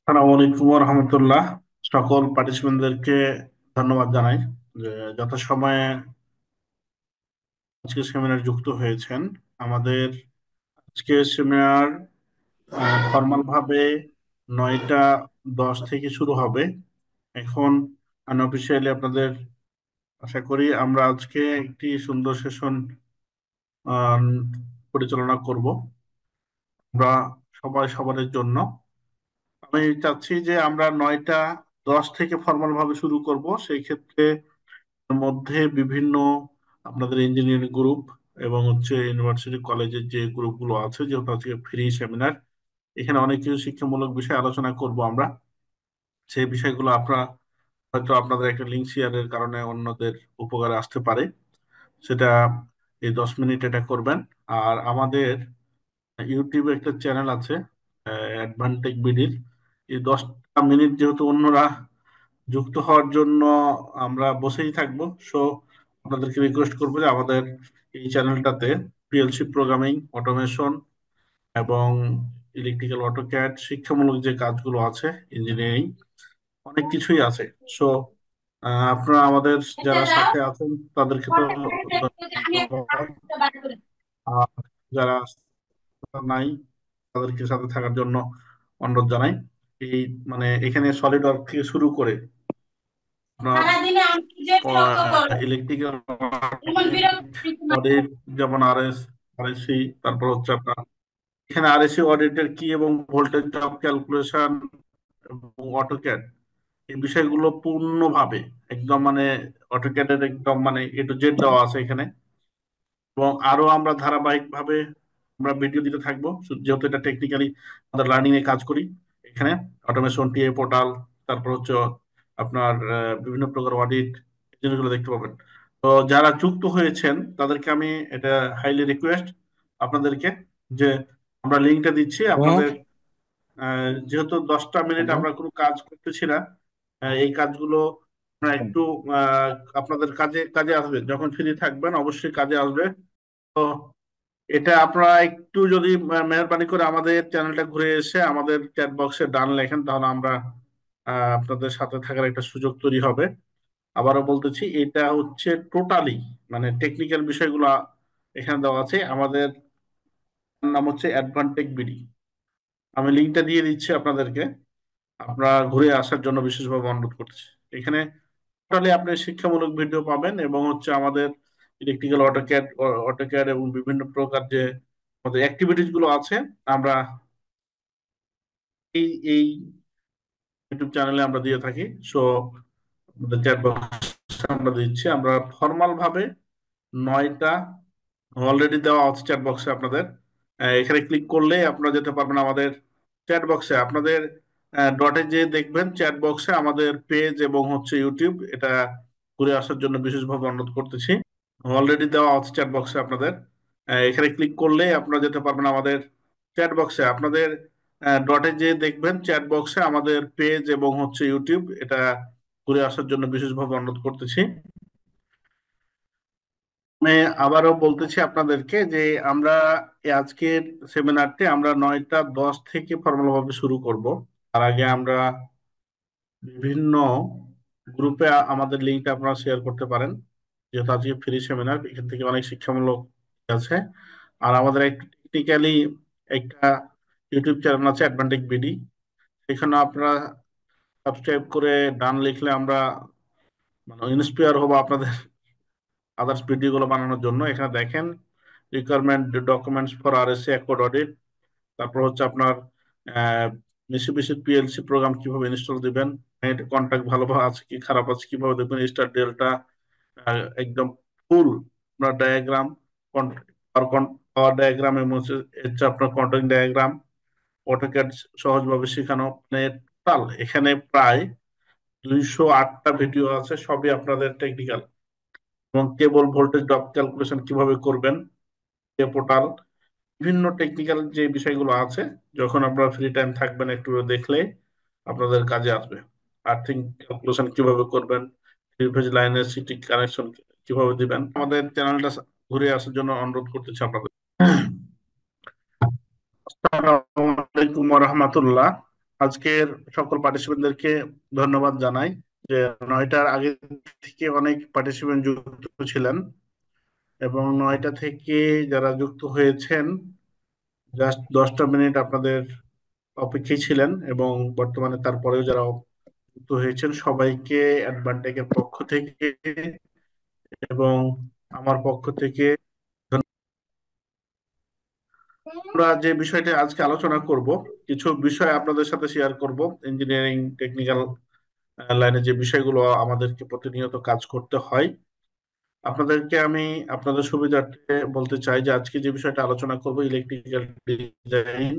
আসসালামু আলাইকুম রহমতুল্লাহ। সকল পার্টিসিপেন্টদেরকে ধন্যবাদ জানাই যে যথাসময়ে আজকের সেমিনার যুক্ত হয়েছেন। আমাদের আজকের সেমিনার ফর্মাল ভাবে 9টা 10 থেকে শুরু হবে। এখন আনঅফিসিয়ালি আপনাদের আশা করি আমরা আজকে একটি সুন্দর সেশন পরিচালনা করব আমরা সবাই সবার জন্য। আমি চাচ্ছি যে আমরা 9টা 10 থেকে ফর্মাল ভাবে শুরু করব। সেই ক্ষেত্রে এর মধ্যে বিভিন্ন আপনাদের ইঞ্জিনিয়ারিং গ্রুপ এবং ইউনিভার্সিটি কলেজের যে গ্রুপগুলো আছে, যেহেতু আজকে ফ্রি সেমিনার, এখানে অনেক কিছু শিক্ষামূলক বিষয় আলোচনা করব আমরা। সেই বিষয়গুলো আপনারা হয়তো আপনাদের একটা লিঙ্ক শেয়ারের কারণে অন্যদের উপকারে আসতে পারে, সেটা এই 10 মিনিট এটা করবেন। আর আমাদের ইউটিউবে একটা চ্যানেল আছে অ্যাডভান্টেজ বিডির। এই 10টা মিনিট যেহেতু অন্যরা যুক্ত হওয়ার জন্য আমরা বসেই থাকবো, সো আপনাদেরকে রিকোয়েস্ট করবো যে আমাদের এই চ্যানেলটাতে পিএলসি প্রোগ্রামিং, অটোমেশন এবং ইলেকট্রিক্যাল অটোক্যাড শিক্ষামূলক যে কাজগুলো আছে, ইঞ্জিনিয়ারিং অনেক কিছুই আছে। সো আপনারা আমাদের যারা সাথে আছেন তাদেরকে তো ধন্যবাদ। আর যারা নাই তাদেরকে সাথে থাকার জন্য অনুরোধ জানাই। এই মানে এখানে সলিড ওয়ার্ক থেকে শুরু করে আপনার ইলেকট্রিক্যাল অডিট, যেমন আরএসসি, তারপর হচ্ছে আপনার এখানে আরএসসি অডিটের কি এবং ভোল্টেজ ড্রপ ক্যালকুলেশন এবং অটোক্যাড, এই বিষয়গুলো পূর্ণভাবে একদম মানে অটোক্যাডের একদম মানে A to Z দেওয়া আছে এখানে। এবং আরো আমরা ধারাবাহিকভাবে আমরা ভিডিও দিতে থাকবো, যেহেতু এটা টেকনিক্যালি আমাদের লার্নিং এ কাজ করি। এখানে অটোমেশন টিএ পোর্টাল, তারপর হচ্ছে আপনার বিভিন্ন প্রকার অডিট, জিনিসগুলো দেখতে পাবেন। তো যারা যুক্ত হয়েছেন তাদেরকে আমি এটা হাইলি রিকোয়েস্ট আপনাদেরকে যে আমরা লিঙ্কটা দিচ্ছি হ্যালো। আপনাদের। যেহেতু 10টা মিনিট হ্যালো। আমরা কোনো কাজ করতেছি না, এই কাজগুলো আপনারা একটু আহ, আপনাদের কাজে কাজে আসবে, যখন ফ্রি থাকবেন অবশ্যই কাজে আসবে। তো এটা আপনারা একটু যদি মেহরবানি করে আমাদের চ্যানেলটা ঘুরে এসে আমাদের চ্যাট বক্সে ডান লেখেন, তাহলে আমরা আপনাদের সাথে থাকার একটা সুযোগ তৈরি হবে। আবারও বলতেছি, এটা হচ্ছে টোটালি মানে টেকনিক্যাল বিষয়গুলো এখানে দেওয়া আছে। আমাদের নাম হচ্ছে অ্যাডভান্টেজ বিডি। আমি লিঙ্কটা দিয়ে দিচ্ছি আপনাদেরকে, আপনারা ঘুরে আসার জন্য বিশেষভাবে অনুরোধ করছি। এখানে টোটালি আপনি শিক্ষামূলক ভিডিও পাবেন এবং আমাদের ইলেকট্রিক্যাল অটোক্যাড এবং বিভিন্ন প্রকার যে আমাদের অ্যাক্টিভিটিস গুলো আছে, আমরা এই এই ইউটিউব চ্যানেলে আমরা দিয়ে থাকি। সো আমাদের চ্যাট বক্সে আমরা দিচ্ছি। আমরা ফর্মাল ভাবে 9টা অলরেডি দেওয়া আছে চ্যাট বক্সে আপনাদের। এখানে ক্লিক করলে আপনারা যেতে পারবেন আমাদের চ্যাট বক্সে। আপনাদের ডটে যে দেখবেন চ্যাট বক্সে আমাদের পেজ এবং ইউটিউব, এটা ঘুরে আসার জন্য বিশেষভাবে অনুরোধ করতেছি। অলরেডি দেওয়া আছে চ্যাট বক্সে আপনাদের। এখানে ক্লিক করলে আপনারা যেতে পারবেন আমাদের চ্যাট বক্সে। আপনাদের ডটে যে দেখবেন চ্যাট বক্সে আমাদের পেজ এবং ইউটিউব, এটা ঘুরে আসার জন্য বিশেষভাবে অনুরোধ করতেছি। আমি আবারও বলতেছি আপনাদেরকে যে আমরা আজকের সেমিনারটি আমরা 9টা 10 থেকে ফর্মাল ভাবে শুরু করব। তার আগে আমরা বিভিন্ন গ্রুপে আমাদের লিঙ্কটা আপনারা শেয়ার করতে পারেন, যেহেতু আজকে ফ্রি সেমিনার, এখান থেকে অনেক শিক্ষামূলক আছে। আর আমাদের একটু টেকনিক্যালি একটা ইউটিউব চ্যানেল আছে অ্যাডভান্টেজ বিডি, এখানে আপনারা সাবস্ক্রাইব করে ডান লিখলে আমরা মানে ইন্সপায়ার হবো আপনাদের আদার্স ভিডিও গুলো বানানোর জন্য। এখানে দেখেন requirement documents for RSC Accord audit, তারপর হচ্ছে আপনার মিশিবিশি পিএলসি প্রোগ্রাম কিভাবে ইনস্টল দিবেন, নেট কন্ট্যাক্ট ভালোভাবে আছে কি খারাপ আছে কিভাবে দেখবেন, স্টার ডেল্টা একদম ফুল আপনার ডায়াগ্রাম, পাওয়ার ডায়াগ্রাম এবং হচ্ছে আপনার কন্ট্যাক্ট ডায়াগ্রাম, অটোক্যাড সহজভাবে শেখানো, মানে টোটাল এখানে প্রায় 208টা ভিডিও আছে, সবই আপনাদের টেকনিক্যাল। এবং কেবল ভোল্টেজ ড্রপ ক্যালকুলেশন কিভাবে করবেন, পোর্টাল, বিভিন্ন টেকনিক্যাল যে বিষয়গুলো আছে, যখন আপনারা ফ্রি টাইম থাকবেন একটু দেখলে আপনাদের কাজে আসবে। আর্থিং ক্যালকুলেশন কিভাবে করবেন, থ্রি ফেজ লাইনের সিটি কানেকশন কিভাবে দিবেন, আমাদের চ্যানেলটা ঘুরে আসার জন্য অনুরোধ করতেছি আপনাদের। আসসালামু আলাইকুম রহমতুল্লাহ। আজকের সকল পার্টিসিপেন্টদেরকে ধন্যবাদ জানাই যে 9টার আগে থেকে অনেক পার্টিসিপেন্ট যুক্ত ছিলেন, এবং 9টা থেকে যারা যুক্ত হয়েছেন জাস্ট 10টা মিনিট আপনাদের অপেক্ষায় ছিলেন, এবং বর্তমানে তারপরেও যারা যুক্ত হয়েছেন সবাইকে অ্যাডভান্টেজের পক্ষ থেকে এবং আমার পক্ষ থেকে আমরা যে বিষয়টা আজকে আলোচনা করব, কিছু বিষয় আপনাদের সাথে শেয়ার করব। ইঞ্জিনিয়ারিং টেকনিক্যাল লাইনে যে বিষয়গুলো আমাদেরকে প্রতিনিয়ত কাজ করতে হয়, আপনাদেরকে আমি আপনাদের সুবিধার্থে বলতে চাই যে আজকে যে বিষয়টা আলোচনা করব ইলেকট্রিক্যাল ডিজাইন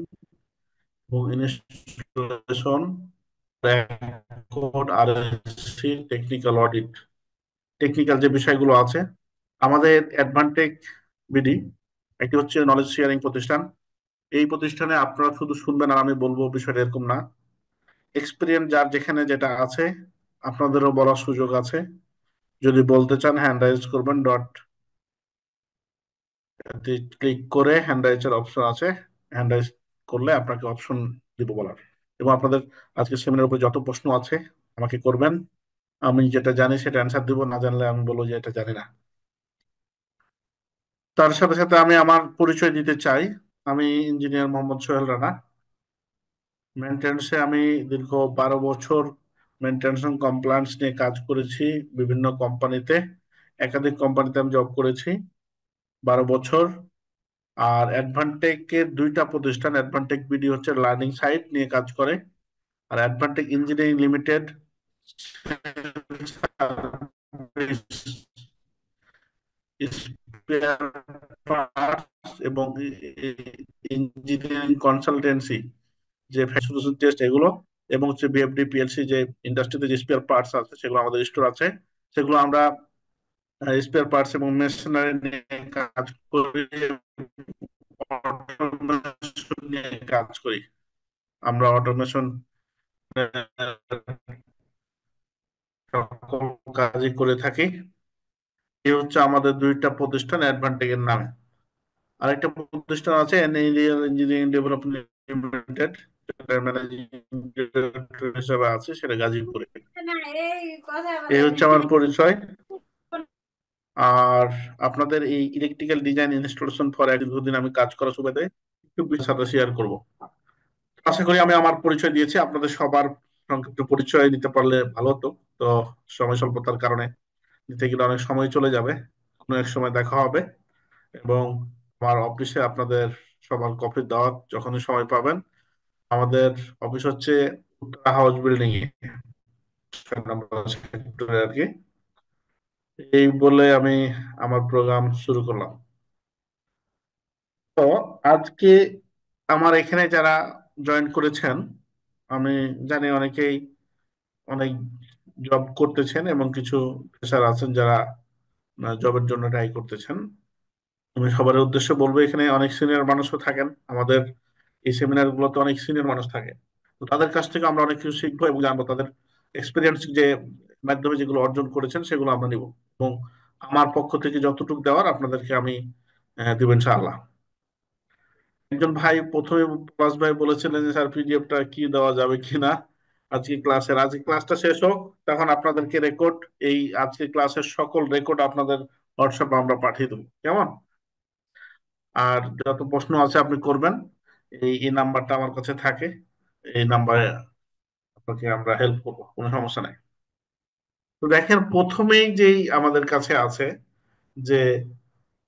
এবং installation, code, RSC, technical audit, technical যে বিষয়গুলো আছে আমাদের অ্যাডভান্টেজ বিডি একটি হচ্ছে নলেজ শেয়ারিং প্রতিষ্ঠান। এই প্রতিষ্ঠানে আপনারা শুধু শুনবেন আর আমি বলবো, বিষয়টা এরকম না। এক্সপিরিয়েন্স যার যেখানে যেটা আছে আপনাদেরও বলার সুযোগ আছে। যদি বলতে চান হ্যান্ড রাইজ করবেন, ডট ক্লিক করে হ্যান্ড রাইজের অপশন আছে, হ্যান্ড রাইজ করলে আপনাকে অপশন দিব বলার। এবং আপনাদের আজকে সেমিনার উপরে যত প্রশ্ন আছে আমাকে করবেন, আমি যেটা জানি সেটা অ্যান্সার দিব, না জানলে আমি বলবো যে এটা জানি না। তার সাথে সাথে আমি আমার পরিচয় দিতে চাই। আমি ইঞ্জিনিয়ার মোহাম্মদ সোহেল রানা। মেনটেন্সে আমি দীর্ঘ 12 বছর মেনটেন্স কমপ্লায়েন্স নিয়ে কাজ করেছি বিভিন্ন কোম্পানিতে। একাধিক কোম্পানিতে আমি জব করেছি 12 বছর। আর অ্যাডভান্টেকের দুইটা প্রতিষ্ঠান, অ্যাডভান্টেক বিডি হচ্ছে লার্নিং সাইট নিয়ে কাজ করে, আর Advantech engineering limited spare parts এবং ইঞ্জিনিয়ারিং কনসালটেন্সি, যে ফ্যাসিলিটেশন টেস্ট এগুলো, এবং হচ্ছে বিএফডি পিএলসি, যে ইন্ডাস্ট্রিতে যে স্পেয়ার পার্টস আছে সেগুলো আমাদের স্টোর আছে, সেগুলো আমরা স্পেয়ার পার্টস এবং মেশিনারি নিয়ে কাজ করি, automation নিয়ে কাজ করি। আমরা অটোমেশন সকল কাজই করে থাকি। এই হচ্ছে আমাদের দুইটা প্রতিষ্ঠান অ্যাডভান্টেজের নামে। আরেকটা প্রতিষ্ঠান আছে এনএলিএল ইঞ্জিনিয়ারিং ডেভেলপমেন্ট লিমিটেড, যেটার ম্যানেজিং ডিরেক্টর হিসেবে আছে, সেটা গাজীপুরে। এই হচ্ছে আমার পরিচয়। আর আপনাদের এই ইলেকট্রিক্যাল ডিজাইন ইনস্টলেশন ফর দীর্ঘদিন আমি কাজ করার সুবাদে একটু বিষয়ের সাথে শেয়ার করব। আশা করি আমি আমার পরিচয় দিয়েছি, আপনাদের সবার সংক্ষিপ্ত পরিচয় দিতে পারলে ভালো হতো। তো সময় স্বল্পতার কারণে দিতে গেলে অনেক সময় চলে যাবে। কোনো এক সময় দেখা হবে, এবং আমার অফিসে আপনাদের সবার কফির দাওয়াত যখনই সময় পাবেন। আমাদের অফিস হচ্ছে উত্তরা হাউস বিল্ডিং এ, 6 নম্বর সেক্টরে আর কি। এই বলে আমি আমার প্রোগ্রাম শুরু করলাম। তো আজকে আমার এখানে যারা জয়েন করেছেন, আমি জানি অনেকেই অনেক জব করতেছেন এবং কিছু পেশার আছেন যারা জবের জন্য ট্রাই করতেছেন। আমি সবার উদ্দেশ্যে বলবো, এখানে অনেক সিনিয়র মানুষও থাকেন, আমাদের এই সেমিনার গুলোতে অনেক সিনিয়র মানুষ থাকে। তো তাদের কাছ থেকে আমরা অনেক কিছু শিখবো এবং জানবো, তাদের এক্সপিরিয়েন্স যে মাধ্যমে যেগুলো অর্জন করেছেন সেগুলো আমরা নিব, এবং আমার পক্ষ থেকে যতটুকু দেওয়ার আপনাদেরকে আমি দিব ইনশাআল্লাহ। একজন ভাই প্রথমে, পলাশ ভাই বলেছিলেন যে স্যার পিডিএফটা কি দেওয়া যাবে কিনা আজকে ক্লাসটা শেষ হোক, তখন আপনাদেরকে রেকর্ড, এই আজকে ক্লাসের সকল রেকর্ড আপনাদের হোয়াটসঅ্যাপে আমরা পাঠিয়ে দেবো, কেমন? আর যত প্রশ্ন আছে আপনি করবেন, এই নাম্বারটা আমার কাছে থাকে, এই নাম্বারে আপনাকে আমরা হেল্প করবো, কোনো সমস্যা নাই। তো দেখেন, প্রথমেই যেই আমাদের কাছে আছে যে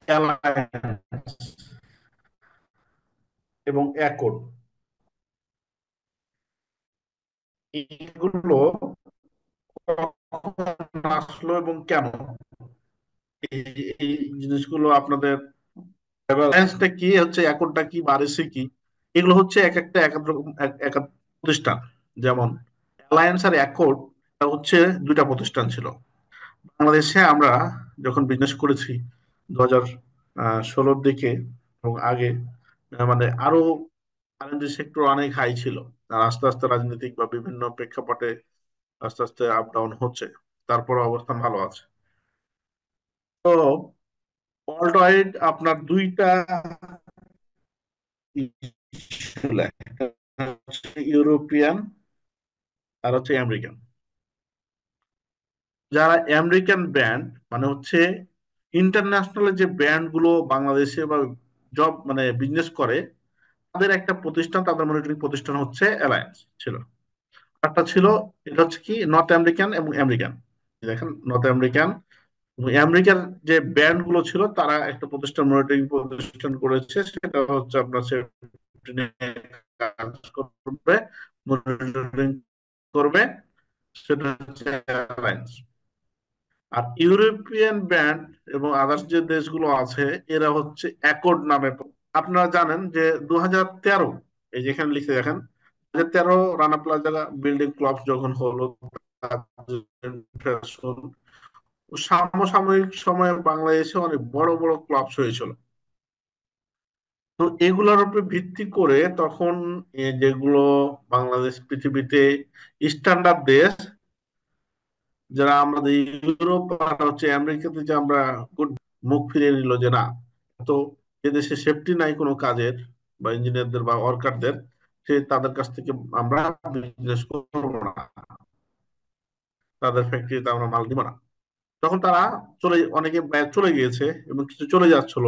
অ্যালায়েন্স এবং অ্যাকর্ড, এগুলো কখন আসলো এবং কেন, এই এই জিনিসগুলো আপনাদের, অ্যালায়েন্সটা কি হচ্ছে, অ্যাকর্ডটা কি, বারেসি কি, এগুলো হচ্ছে এক একটা এক এক রকম এক এক প্রতিষ্ঠান। যেমন অ্যালায়েন্স আর অ্যাকর্ড হচ্ছে দুইটা প্রতিষ্ঠান ছিল বাংলাদেশে। আমরা যখন বিজনেস করেছি 2016-র দিকে এবং আগে, মানে আরো আরএনজি সেক্টর অনেক হাই ছিল। আর আস্তে আস্তে রাজনৈতিক বা বিভিন্ন প্রেক্ষাপটে আস্তে আস্তে আপ ডাউন হচ্ছে, তারপর অবস্থান ভালো আছে। তো ওয়ার্ল্ড ওয়াইড আপনার দুইটা issue লেয়। হচ্ছে ইউরোপিয়ান আর হচ্ছে আমেরিকান। যারা আমেরিকান ব্যান্ড মানে হচ্ছে ইন্টারন্যাশনাল যে ব্যান্ড গুলো বাংলাদেশে বা জব মানে বিজনেস করে, তাদের একটা প্রতিষ্ঠান, তাদের মনিটরিং প্রতিষ্ঠান হচ্ছে অ্যালায়েন্স ছিল। একটা ছিল, এটা হচ্ছে কি নর্থ আমেরিকান এবং আমেরিকান। দেখেন নর্থ আমেরিকান এবং আমেরিকার যে ব্যান্ড গুলো ছিল, তারা একটা প্রতিষ্ঠান মনিটরিং প্রতিষ্ঠান করেছে, সেটা হচ্ছে আপনার সেফটি নিয়ে কাজ করবে, মনিটরিং করবে, সেটা হচ্ছে অ্যালায়েন্স। আর ইউরোপিয়ান ব্যান্ড এবং আদার্স যে দেশগুলো আছে, এরা হচ্ছে অ্যাকর্ড নামে। আপনারা জানেন যে 2013, এই যেখানে লিখে দেখেন, 2013 রানা প্লাজা বিল্ডিং ক্লাব যখন হলো, সমসাময়িক সময়ে বাংলাদেশে অনেক বড় বড় ক্লাবস হয়েছিল। তো এগুলোর উপরে ভিত্তি করে তখন যেগুলো বাংলাদেশ পৃথিবীতে স্ট্যান্ডার্ড দেশ, যারা আমাদের ইউরোপ আর হচ্ছে আমেরিকাতে যে আমরা good মুখ ফিরিয়ে নিল যে না, তো যে দেশে সেফটি নাই কোনো কাজের, বা ইঞ্জিনিয়ারদের বা ওয়ার্কারদের, সে তাদের কাছ থেকে আমরা বিজনেস করবো না, তাদের ফ্যাক্টরিতে আমরা মাল দিব না। তখন তারা অনেকে চলে গিয়েছে এবং কিছু চলে যাচ্ছিল।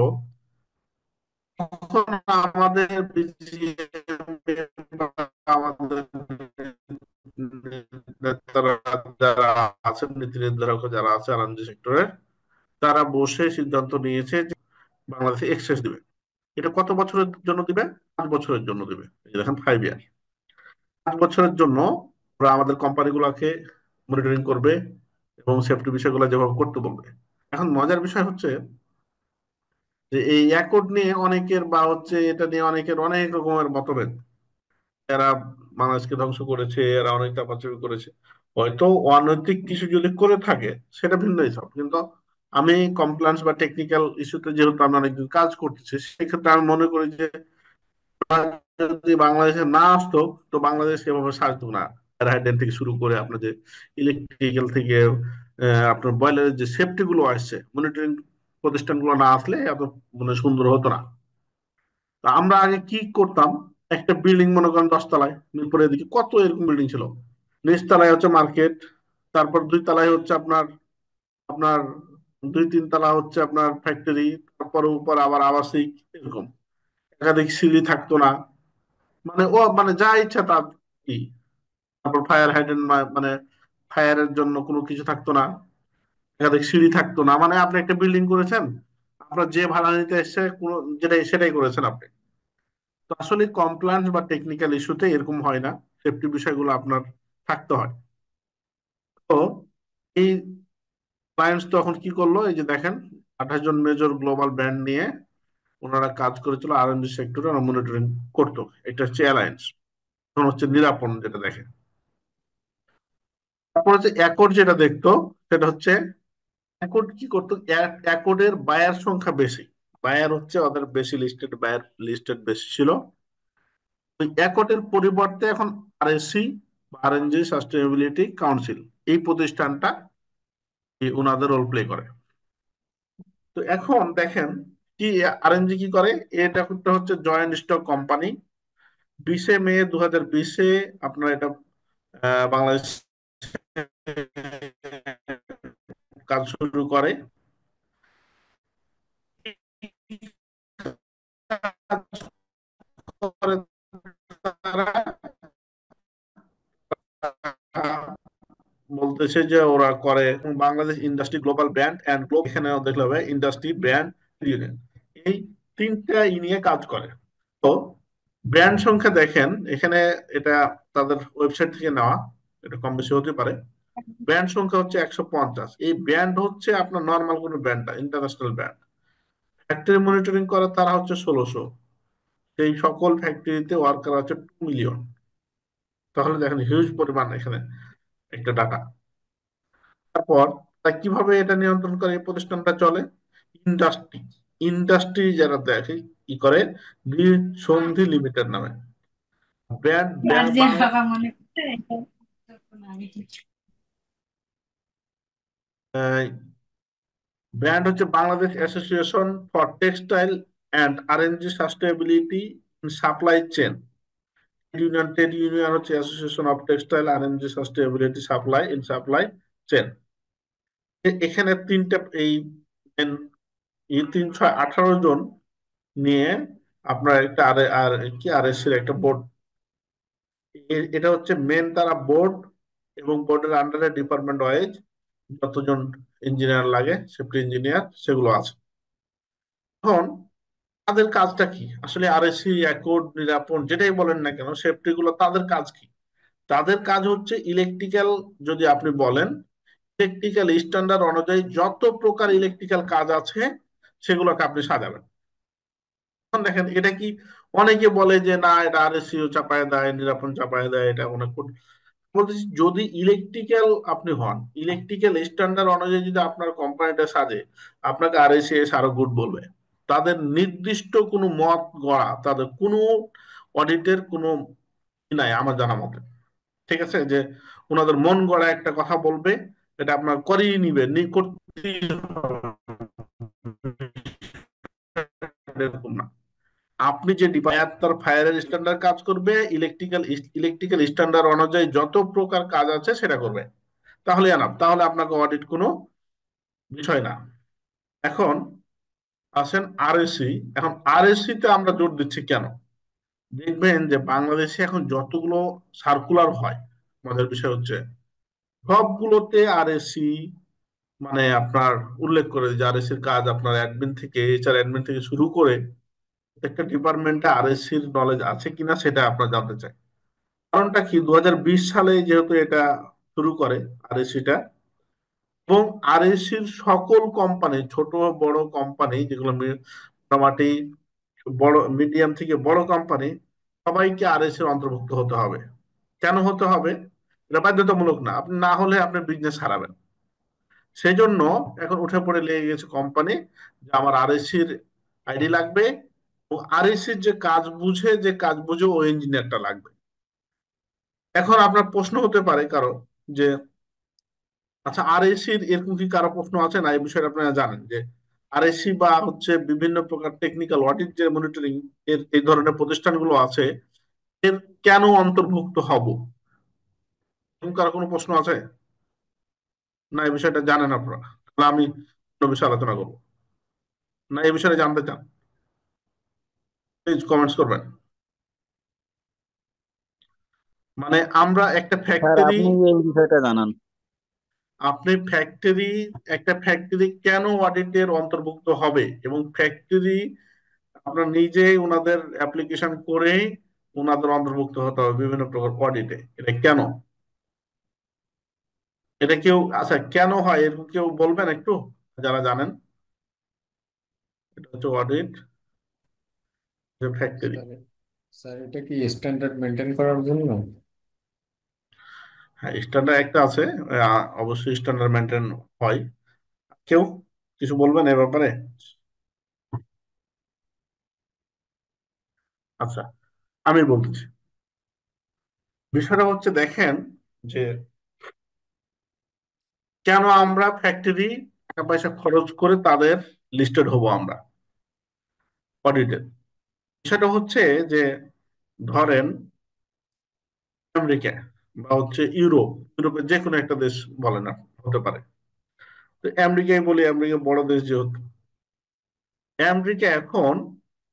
তখন আমাদের আমাদের নেতারা যারা আছেন, নীতি নির্ধারক যারা আছে আরএনজি সেক্টরে, তারা বসে সিদ্ধান্ত নিয়েছে যে বাংলাদেশে এক্সেস দিবে। এটা কত বছরের জন্য দিবে? 5 বছরের জন্য দিবে। এই যে দেখেন 5 ইয়ার, 5 বছরের জন্য ওরা আমাদের কোম্পানিগুলোকে মনিটরিং করবে এবং সেফটি বিষয়গুলো যেভাবে করতে বলবে। এখন মজার বিষয় হচ্ছে যে এই অ্যাকর্ড নিয়ে অনেকের বা হচ্ছে এটা নিয়ে অনেকের অনেক রকমের মতভেদ। এরা বাংলাদেশকে ধ্বংস করেছে, এরা অনেক চাপাচাপি করেছে। হয়তো অনৈতিক কিছু যদি করে থাকে, সেটা ভিন্ন হিসাব, কিন্তু আমি কমপ্লায়েন্স বা টেকনিক্যাল ইস্যুতে যেহেতু আমি অনেকদিন কাজ করতেছি, সেক্ষেত্রে আমি মনে করি যে যদি বাংলাদেশে না আসতো, তো বাংলাদেশ এভাবে সাজতো না। হাইডেন থেকে শুরু করে আপনার যে ইলেকট্রিক্যাল থেকে আপনার বয়লারের যে সেফটি গুলো আসছে, মনিটরিং প্রতিষ্ঠানগুলো না আসলে এত মানে সুন্দর হতো না। তা আমরা আগে কি করতাম, একটা বিল্ডিং মনে করেন 10 তলায়, মিরপুরের এদিকে কত এরকম বিল্ডিং ছিল, নিচতলায় হচ্ছে মার্কেট, তারপর 2 তলায় হচ্ছে আপনার আপনার 2-3 তলা হচ্ছে আপনার ফ্যাক্টরি, তারপর উপর আবার আবাসিক, এরকম একাধিক সিঁড়ি থাকতো না। মানে ও মানে যা ইচ্ছা তা কি। তারপর ফায়ার হাইড্রেন্ট মানে ফায়ারের জন্য কোনো কিছু থাকতো না, একাধিক সিঁড়ি থাকতো না। মানে আপনি একটা বিল্ডিং করেছেন, আপনার যে ভাড়া নিতে এসছে কোনো, যেটাই সেটাই করেছেন আপনি। তো আসলে কমপ্লায়েন্স বা টেকনিক্যাল ইস্যুতে এরকম হয় না, সেফটি বিষয়গুলো আপনার থাকতে হয়। তো এই ক্লায়েন্টস তখন কি করলো, এই যে দেখেন 28 জন মেজর গ্লোবাল ব্র্যান্ড নিয়ে ওনারা কাজ করেছিল আরএনডি সেক্টরে, ওরা মনিটরিং করতো। এটা হচ্ছে অ্যালায়েন্স। তখন হচ্ছে নিরাপন যেটা দেখে। তারপর হচ্ছে অ্যাকর্ড যেটা দেখতো, সেটা হচ্ছে অ্যাকর্ড কি করতো, অ্যাকর্ডের বায়ার সংখ্যা বেশি, বায়ার হচ্ছে ওদের বেশি লিস্টেড, বায়ার লিস্টেড বেশি ছিল। ওই অ্যাকর্ডের পরিবর্তে এখন আরএসসি বা আরএনজি সাস্টেনেবিলিটি কাউন্সিল, এই প্রতিষ্ঠানটা ওনাদের রোল প্লে করে। তো এখন দেখেন কি আরএনজি কি করে, এটা একটা হচ্ছে জয়েন্ট স্টক কোম্পানি। 20শে মে 2020 আপনার এটা বাংলাদেশ কাজ শুরু করে। বলতেছে যে ওরা করে Bangladesh industry global brand and globe, এখানে দেখলে হবে ইন্ডাস্ট্রি ব্র্যান্ড ইউনিয়ন, এই তিনটা নিয়ে কাজ করে। তো ব্র্যান্ড সংখ্যা দেখেন এখানে, এটা তাদের ওয়েবসাইট থেকে নেওয়া, এটা কম বেশি হতে পারে। ব্র্যান্ড সংখ্যা হচ্ছে 150। এই ব্র্যান্ড হচ্ছে আপনার নর্মাল কোনো ব্র্যান্ড না, ইন্টারন্যাশনাল ব্র্যান্ড। ফ্যাক্টরি মনিটরিং করে তারা হচ্ছে 1600। সেই সকল ফ্যাক্টরিতে ওয়ার্কার আছে 2 মিলিয়ন। তাহলে দেখেন হিউজ পরিমাণ এখানে একটা ডাটা। তারপর তা কিভাবে এটা নিয়ন্ত্রণ করে এই প্রতিষ্ঠানটা চলে, ইন্ডাস্ট্রি, ইন্ডাস্ট্রি যারা দেখে কি করে, সন্ধি লিমিটেড নামে ব্র্যান্ড গার্জিয়ান বাংলা বাবা মনে করতে এটা তখন আমি ব্র্যান্ড হচ্ছে Bangladesh association for textile and RNG sustainability in supply chain. Union, trade union হচ্ছে অ্যাসোসিয়েশন অফ টেক্সটাইল আর energy sustainability supply in supply chain. এখানে তিনটা এই main- এই 3 6 18 জন নিয়ে আপনার একটা আর আর কি আরএসসি এর একটা বোর্ড, এটা হচ্ছে মেন তারা বোর্ড, এবং বোর্ডের আন্ডারে ডিপার্টমেন্ট ওয়াইজ যতজন ইঞ্জিনিয়ার লাগে, সেফটি ইঞ্জিনিয়ার সেগুলো আছে। এখন তাদের কাজটা কি আসলে? আরএসসি, অ্যাকর্ড, নিরাপন যেটাই বলেন না কেন, সেফটি গুলো তাদের কাজ কি? তাদের কাজ হচ্ছে ইলেকট্রিক্যাল, যদি আপনি বলেন ইলেকট্রিক্যাল স্ট্যান্ডার্ড অনুযায়ী যত প্রকার ইলেকট্রিক্যাল কাজ আছে সেগুলোকে আপনি সাজাবেন। এখন দেখেন এটা কি, অনেকে বলে যে না এটা আরএসসিও চাপায় দেয়, নিরাপন চাপায় দেয়, এটা অনেক বলতেছি যদি ইলেকট্রিক্যাল আপনি হন, ইলেকট্রিক্যাল স্ট্যান্ডার্ড অনুযায়ী যদি আপনার কোম্পানিটা সাজে, আপনাকে আরএসএস আরো গুড বলবে। তাদের নির্দিষ্ট কোনো মত গড়া, তাদের কোনো অডিটের কোনো নাই আমার জানা মতে। ঠিক আছে, যে ওনাদের মন গড়া একটা কথা বলবে, এটা আপনার করেই নিবে, করতেই হবে, এরকম না। আপনি যে ডিপার্টমেন্ট তার ফায়ারের স্ট্যান্ডার্ড কাজ করবে, ইলেকট্রিক্যাল স্ট্যান্ডার্ড অনুযায়ী যত প্রকার কাজ আছে সেটা করবে, তাহলে আনাপ, তাহলে আপনাকে অডিট কোনো বিষয় না। এখন আসেন আরএসসি। এখন আরএসসি তে আমরা জোর দিচ্ছি কেন? দেখবেন যে বাংলাদেশে এখন যতগুলো সার্কুলার হয়, মজার বিষয় হচ্ছে সবগুলোতে আরএসসি মানে আপনার উল্লেখ করে যে আরএসসি এর কাজ আপনার অ্যাডমিন থেকে, এইচআর অ্যাডমিন থেকে শুরু করে একটা ডিপার্টমেন্টে আরএসসি এর নলেজ আছে কিনা সেটা আপনার জানতে চাই। কারণটা কি, 2020 সালে যেহেতু এটা শুরু করে আরএসসিটা, এবং আরএসসির সকল কোম্পানি, ছোট বড় কোম্পানি যেগুলো মোটামুটি বড় মিডিয়াম থেকে বড় কোম্পানি, সবাইকে আরএসসির অন্তর্ভুক্ত হতে হবে। কেন হতে হবে? এটা বাধ্যতামূলক না, আপনি না হলে আপনি বিজনেস হারাবেন। সেই জন্য এখন উঠে পড়ে লেগে গেছে কোম্পানি যে আমার আরএসসির আইডি লাগবে, ও আরএসসির যে কাজ বুঝে ওই ইঞ্জিনিয়ারটা লাগবে। এখন আপনার প্রশ্ন হতে পারে কারো যে আচ্ছা, আরএসসির এরকম কি কারো প্রশ্ন আছে না এই বিষয়ে? আপনারা জানেন যে আরএসসি বা হচ্ছে বিভিন্ন প্রকার টেকনিক্যাল অডিট যে মনিটরিং এর এই ধরনের প্রতিষ্ঠানগুলো আছে, এর কেন অন্তর্ভুক্ত হব, এরকম কারো কোনো প্রশ্ন আছে না? এই বিষয়টা জানেন আপনারা? তাহলে আমি অন্য বিষয়ে আলোচনা করবো, না এই বিষয়ে জানতে চান? প্লিজ কমেন্টস করবেন। মানে আমরা একটা স্যার ফ্যাক্টরি, আপনি এই বিষয়টা জানান। আপনি ফ্যাক্টরি, একটা ফ্যাক্টরি কেন অডিটের অন্তর্ভুক্ত হবে, এবং ফ্যাক্টরি আপনার নিজেই ওনাদের অ্যাপ্লিকেশন করেই ওনাদের অন্তর্ভুক্ত হতে হবে বিভিন্ন প্রকার অডিটে, এটা কেন? এটা কেউ, আচ্ছা কেন হয় এরকম কেউ বলবেন একটু, যারা জানেন? এটা হচ্ছে অডিট ফ্যাক্টরি। স্যার স্যার এটা কি স্ট্যান্ডার্ড মেনটেন করার জন্য? হ্যাঁ, স্ট্যান্ডার্ড একটা আছে, অবশ্যই স্ট্যান্ডার্ড মেনটেন হয়। কেউ কিছু বলবেন এ ব্যাপারে? আচ্ছা, আমি বলতেছি। বিষয়টা হচ্ছে দেখেন যে কেন আমরা ফ্যাক্টরি টাকা পয়সা খরচ করে তাদের লিস্টেড হব আমরা অডিটেড। বিষয়টা হচ্ছে যে ধরেন আমেরিকা বা হচ্ছে ইউরোপের যে কোনো একটা দেশ বলেন না, হতে পারে। তো আমেরিকায় বলি, আমেরিকা বড় দেশ যেহেতু, আমেরিকা এখন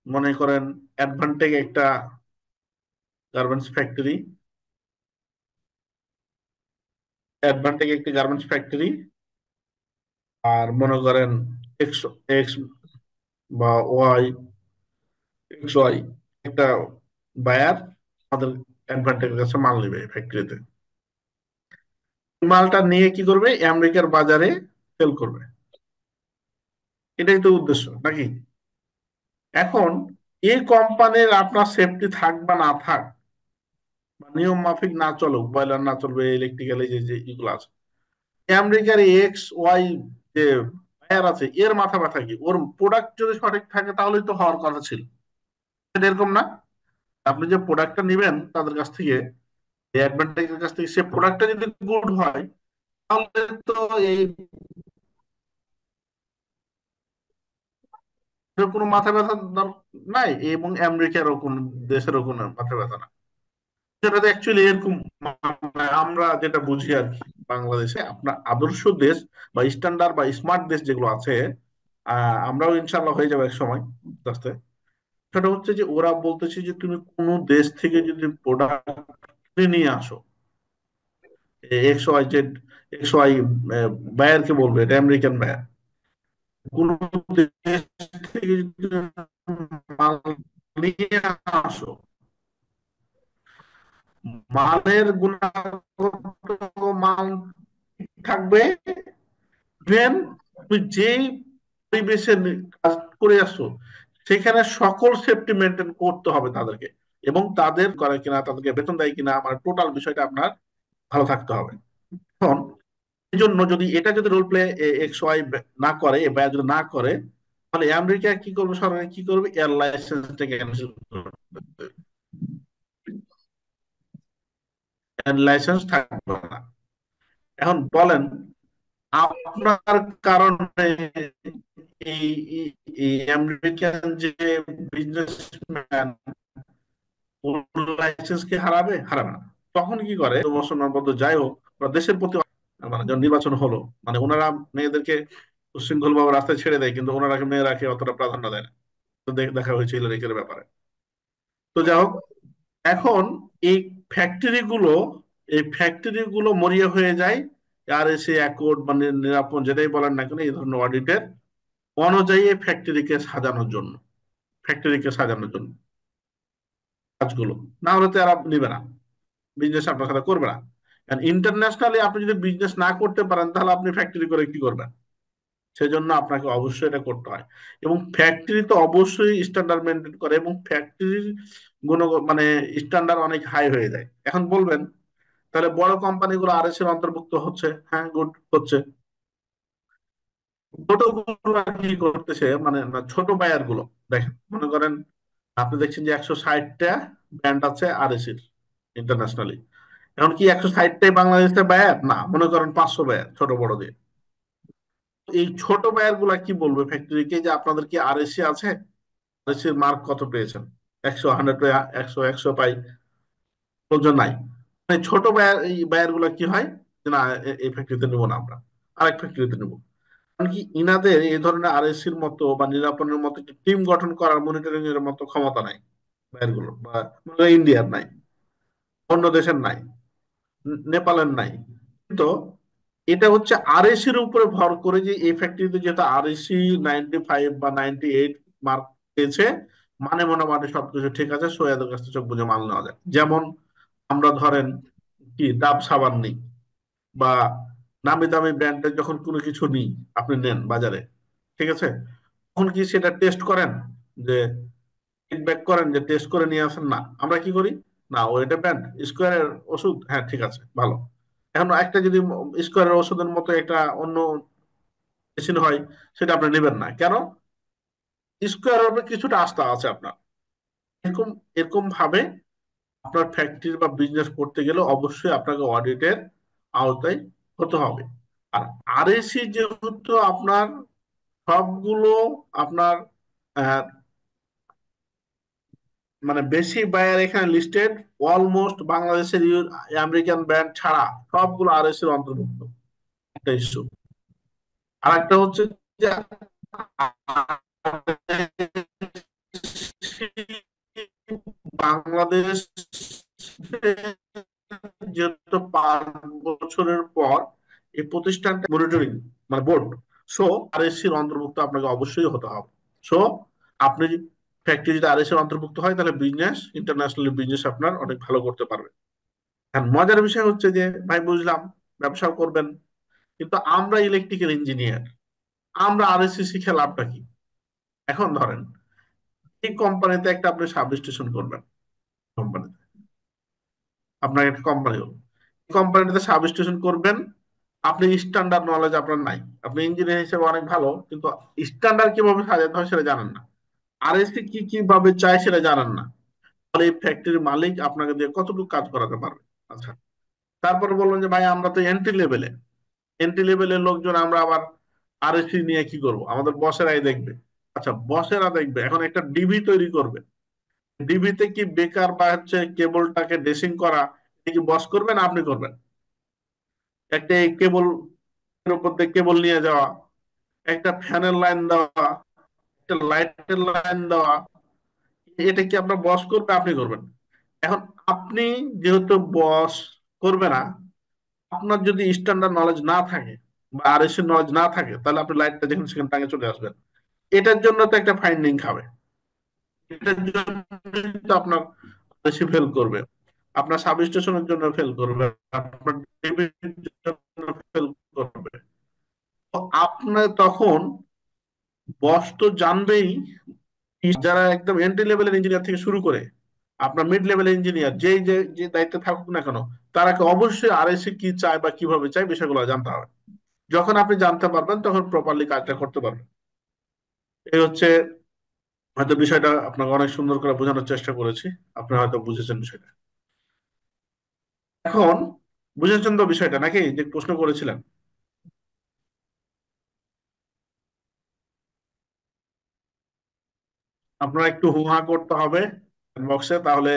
মনে করেন অ্যাডভান্টেজ একটা গার্মেন্টস ফ্যাক্টরি, অ্যাডভান্টেজ একটি গার্মেন্টস ফ্যাক্টরি, আর মনে করেন এক্স এক্স বা ওয়াই, এক্স ওয়াই একটা বায়ার আমাদের অ্যাডভান্টেজের কাছে মাল নেবে ফ্যাক্টরিতে। মালটা নিয়ে কি করবে? আমেরিকার বাজারে সেল করবে। এটাই তো উদ্দেশ্য নাকি? এখন এই কোম্পানির আপনার সেফটি থাক বা না থাক, বা নিয়ম মাফিক না চলুক, বয়লার না চলবে, ইলেকট্রিক্যাল যে যে এগুলো আছে, আমেরিকার এক্স ওয়াই যে বায়ার আছে এর মাথা ব্যথা কি? ওর প্রোডাক্ট যদি সঠিক থাকে তাহলেই তো হওয়ার কথা ছিল। সেটা এরকম না? আপনি যে প্রোডাক্টটা নেবেন তাদের কাছ থেকে, অ্যাডভান্টেজের কাছ থেকে, সে প্রোডাক্টটা যদি গুড হয় তাহলে তো এই এর কোনো মাথা ব্যথা নাই, এবং আমেরিকারও কোন দেশেরও কোনো মাথা ব্যথা না। সেটা তো অ্যাকচুয়ালি এরকম, মানে আমরা যেটা বুঝি আর কি, বাংলাদেশে আপনার আদর্শ দেশ বা স্ট্যান্ডার্ড বা স্মার্ট দেশ যেগুলো আছে, আমরাও ইনশাল্লাহ হয়ে যাবো এক সময় আস্তে আস্তে। সেটা হচ্ছে যে ওরা বলতেছে যে তুমি কোনো দেশ থেকে যদি প্রোডাক্ট নিয়ে আসো, x y z, x y বায়ারকে বলবে, এটা আমেরিকান বায়ার, কোন দেশ থেকে যদি মাল নিয়ে আসো, মালের গুণগত মান থাকবে, ইভেন তুমি যেই পরিবেশে কাজ করে আসছো সেখানে সকল সেফটি মেনটেন করতে হবে তাদেরকে, এবং তাদের করে কিনা, তাদেরকে বেতন দেয় কিনা, আমার টোটাল বিষয়টা আপনার ভালো থাকতে হবে। এখন এই জন্য যদি এটা যদি রোল প্লে এক্স ওয়াই না করে, বা যদি না করে, তাহলে আমেরিকা কি করবে, সরকার কি করবে, এয়ার লাইসেন্সটাকে ক্যান্সেল করবে, লাইসেন্স থাকবে না। এখন বলেন, আপনার কারণে এই এই আমেরিকান যে বিজনেসম্যান লাইসেন্স কে হারাবে? হারাবে না। তখন কি করে, মুসলমান বলতো যাই হোক, ওরা দেশের প্রতি, মানে যখন নির্বাচন হলো, মানে ওনারা মেয়েদেরকে উচ্ছৃঙ্খল ভাবে রাস্তায় ছেড়ে দেয়, কিন্তু ওনারা মেয়েরাকে অতটা প্রাধান্য দেয় না। তো দেখা হয়েছিল রেকের ব্যাপারে। তো যাই হোক, এখন এই ফ্যাক্টরি গুলো এই ফ্যাক্টরি গুলো মরিয়া হয়ে যায়, আর এসে অ্যাকর্ড মানে নিরাপদ যেটাই বলেন না কেন, এই ধরনের অডিটের অনুযায়ী ফ্যাক্টরিকে সাজানোর জন্য কাজগুলো, না হলে তো এরা নিবে না, বিজনেস আপনার সাথে করবে না। ইন্টারন্যাশনালি আপনি যদি বিজনেস না করতে পারেন, তাহলে আপনি ফ্যাক্টরি করে কি করবেন? সেজন্য আপনাকে অবশ্যই এটা করতে হয়। এবং ফ্যাক্টরি তো অবশ্যই স্ট্যান্ডার্ড মেনটেন করে, এবং ফ্যাক্টরির গুণ মানে স্ট্যান্ডার্ড অনেক হাই হয়ে যায়। এখন বলবেন, তাহলে বড় কোম্পানিগুলো আরএস এর অন্তর্ভুক্ত হচ্ছে, হ্যাঁ গুড হচ্ছে। ছোট গুলো কি করতেছে, মানে না, ছোট বায়ার গুলো, দেখেন মনে করেন আপনি দেখছেন যে 160টা ব্র্যান্ড আছে আরএস এর ইন্টারন্যাশনালি। এখন কি 160টাই বাংলাদেশে বায়ার? না, মনে করেন 500 বায়ার, ছোট বড় দিয়ে। এই ছোট বায়ার গুলা কি বলবে ফ্যাক্টরিকে, যে আপনাদের কি আরএসি আছে, আরএসি মার্ক কত পেয়েছেন, 100, 100, 100, 100 পাই, প্রয়োজন নাই। মানে ছোট বায়ার, এই বায়ার গুলা কি হয়, যে না, এই ফ্যাক্টরিতে নেবো না, আমরা আরেক ফ্যাক্টরিতে নেবো। কারণ কি, ইনাদের এই ধরনের আরএসির মতো বা নিরাপনের মতো টিম গঠন করার, মনিটরিং এর মতো ক্ষমতা নাই বায়ার গুলো, বা ইন্ডিয়ার নাই, অন্য দেশের নাই, নেপালের নাই। তো এটা হচ্ছে আরএসি এর উপরে ভর করে, যে এই ফ্যাক্টরিতে যেহেতু আরএসি 95 বা 98 মার্ক পেয়েছে, মানে মোটামুটি সবকিছু ঠিক আছে, সৈয়দের কাছে চোখ বুঝে মাল নেওয়া যায়। যেমন আমরা ধরেন কি ডাব সাবান নিই, বা নামি দামি ব্র্যান্ডের যখন কোনো কিছু নিই, আপনি নেন বাজারে, ঠিক আছে, তখন কি সেটা টেস্ট করেন, যে ফিডব্যাক করেন, যে টেস্ট করে নিয়ে আসেন? না, আমরা কি করি, না ও এটা ব্র্যান্ড স্কোয়ারের ওষুধ, হ্যাঁ ঠিক আছে ভালো। এখন একটা যদি স্কোয়ারের ওষুধের মতো একটা অন্য মেশিন হয়, সেটা আপনি নেবেন না কেন? স্কোয়ারের উপরে কিছুটা আস্থা আছে আপনার। এরকম এরকম ভাবে আপনার ফ্যাক্টরি বা বিজনেস করতে গেলে অবশ্যই আপনাকে অডিটের আওতায় হতে হবে। আর আরএসি যেহেতু আপনার সবগুলো আপনার আহ, মানে বেশি বায়ার এখানে লিস্টেড, অলমোস্ট বাংলাদেশের আমেরিকান ব্র্যান্ড ছাড়া সবগুলো আরএসি এর অন্তর্ভুক্ত, একটা ইস্যু। আর একটা হচ্ছে যে বাংলাদেশ যেহেতু 5 বছরের পর এই প্রতিষ্ঠানটা মনিটরিং, মানে বোর্ড, সো আরএসসির অন্তর্ভুক্ত আপনাকে অবশ্যই হতে হবে। সো আপনি ফ্যাক্টরি যদি আরএসসির অন্তর্ভুক্ত হয়, তাহলে বিজনেস, ইন্টারন্যাশনাল বিজনেস আপনার অনেক ভালো করতে পারবে। আর মজার বিষয় হচ্ছে যে ভাই, বুঝলাম ব্যবসা করবেন, কিন্তু আমরা ইলেকট্রিক্যাল ইঞ্জিনিয়ার, আমরা আরএসসি শিখে লাভটা কি? এখন ধরেন এই কোম্পানিতে একটা আপনি সাব স্টেশন করবেন, কোম্পানিতে, আপনার একটা কোম্পানি হলো, কোম্পানিতে সাব স্টেশন করবেন, আপনি স্ট্যান্ডার্ড নলেজ আপনার নাই, আপনি ইঞ্জিনিয়ার হিসেবে অনেক ভালো, কিন্তু স্ট্যান্ডার্ড কিভাবে সাজাতে হয় সেটা জানেন না, আরএসসি কি কিভাবে চায় সেটা জানেন না, তাহলে এই ফ্যাক্টরির মালিক আপনাকে দিয়ে কতটুকু কাজ করাতে পারবে? আচ্ছা, তারপরে বলবেন যে ভাই আমরা তো এন্ট্রি লেভেলের লোকজন, আমরা আবার আরএসসি নিয়ে কি করব, আমাদের বসেরাই দেখবে। আচ্ছা, বসেরা দেখবে, এখন একটা ডিবি তৈরি করবে, ডিবিতে কি বেকার বা হচ্ছে কেবলটাকে ড্রেসিং করা, এটা কি বস করবেন আপনি করবেন? একটা এই কেবল এর উপর দিয়ে কেবল নিয়ে যাওয়া, একটা ফ্যানের লাইন দেওয়া, একটা লাইটের লাইন দেওয়া, এটা কি আপনার বস করবে আপনি করবেন? এখন আপনি যেহেতু বস করবে না, আপনার যদি স্ট্যান্ডার্ড নলেজ না থাকে বা আরএসি নলেজ না থাকে, তাহলে আপনি লাইটটা যেখানে সেখানে টাঙিয়ে চলে আসবেন। এটার জন্য তো একটা ফাইন্ডিং খাবে, এটার জন্য তো আপনার আরএসি ফেল করবে, আপনার সাব স্টেশনের জন্য ফেল করবে, আপনার টিভির জন্য ফেল করবে। তো আপনার তখন বস তো জানবেই, যারা একদম এন্ট্রি লেভেলের ইঞ্জিনিয়ার থেকে শুরু করে আপনার মিড লেভেল ইঞ্জিনিয়ার যেই যে যে দায়িত্বে থাকুক না কেন, তারাকে অবশ্যই আরএসি কি চায় বা কিভাবে চায় বিষয়গুলো জানতে হবে। যখন আপনি জানতে পারবেন তখন প্রপারলি কাজটা করতে পারবেন। এই হচ্ছে, হয়তো বিষয়টা আপনাকে অনেক সুন্দর করে বোঝানোর চেষ্টা করেছি, আপনি হয়তো বুঝেছেন বিষয়টা। এখন বুঝেছেন তো বিষয়টা, নাকি যে প্রশ্ন করেছিলেন? আপনারা একটু হুহা করতে হবে বক্সে, তাহলে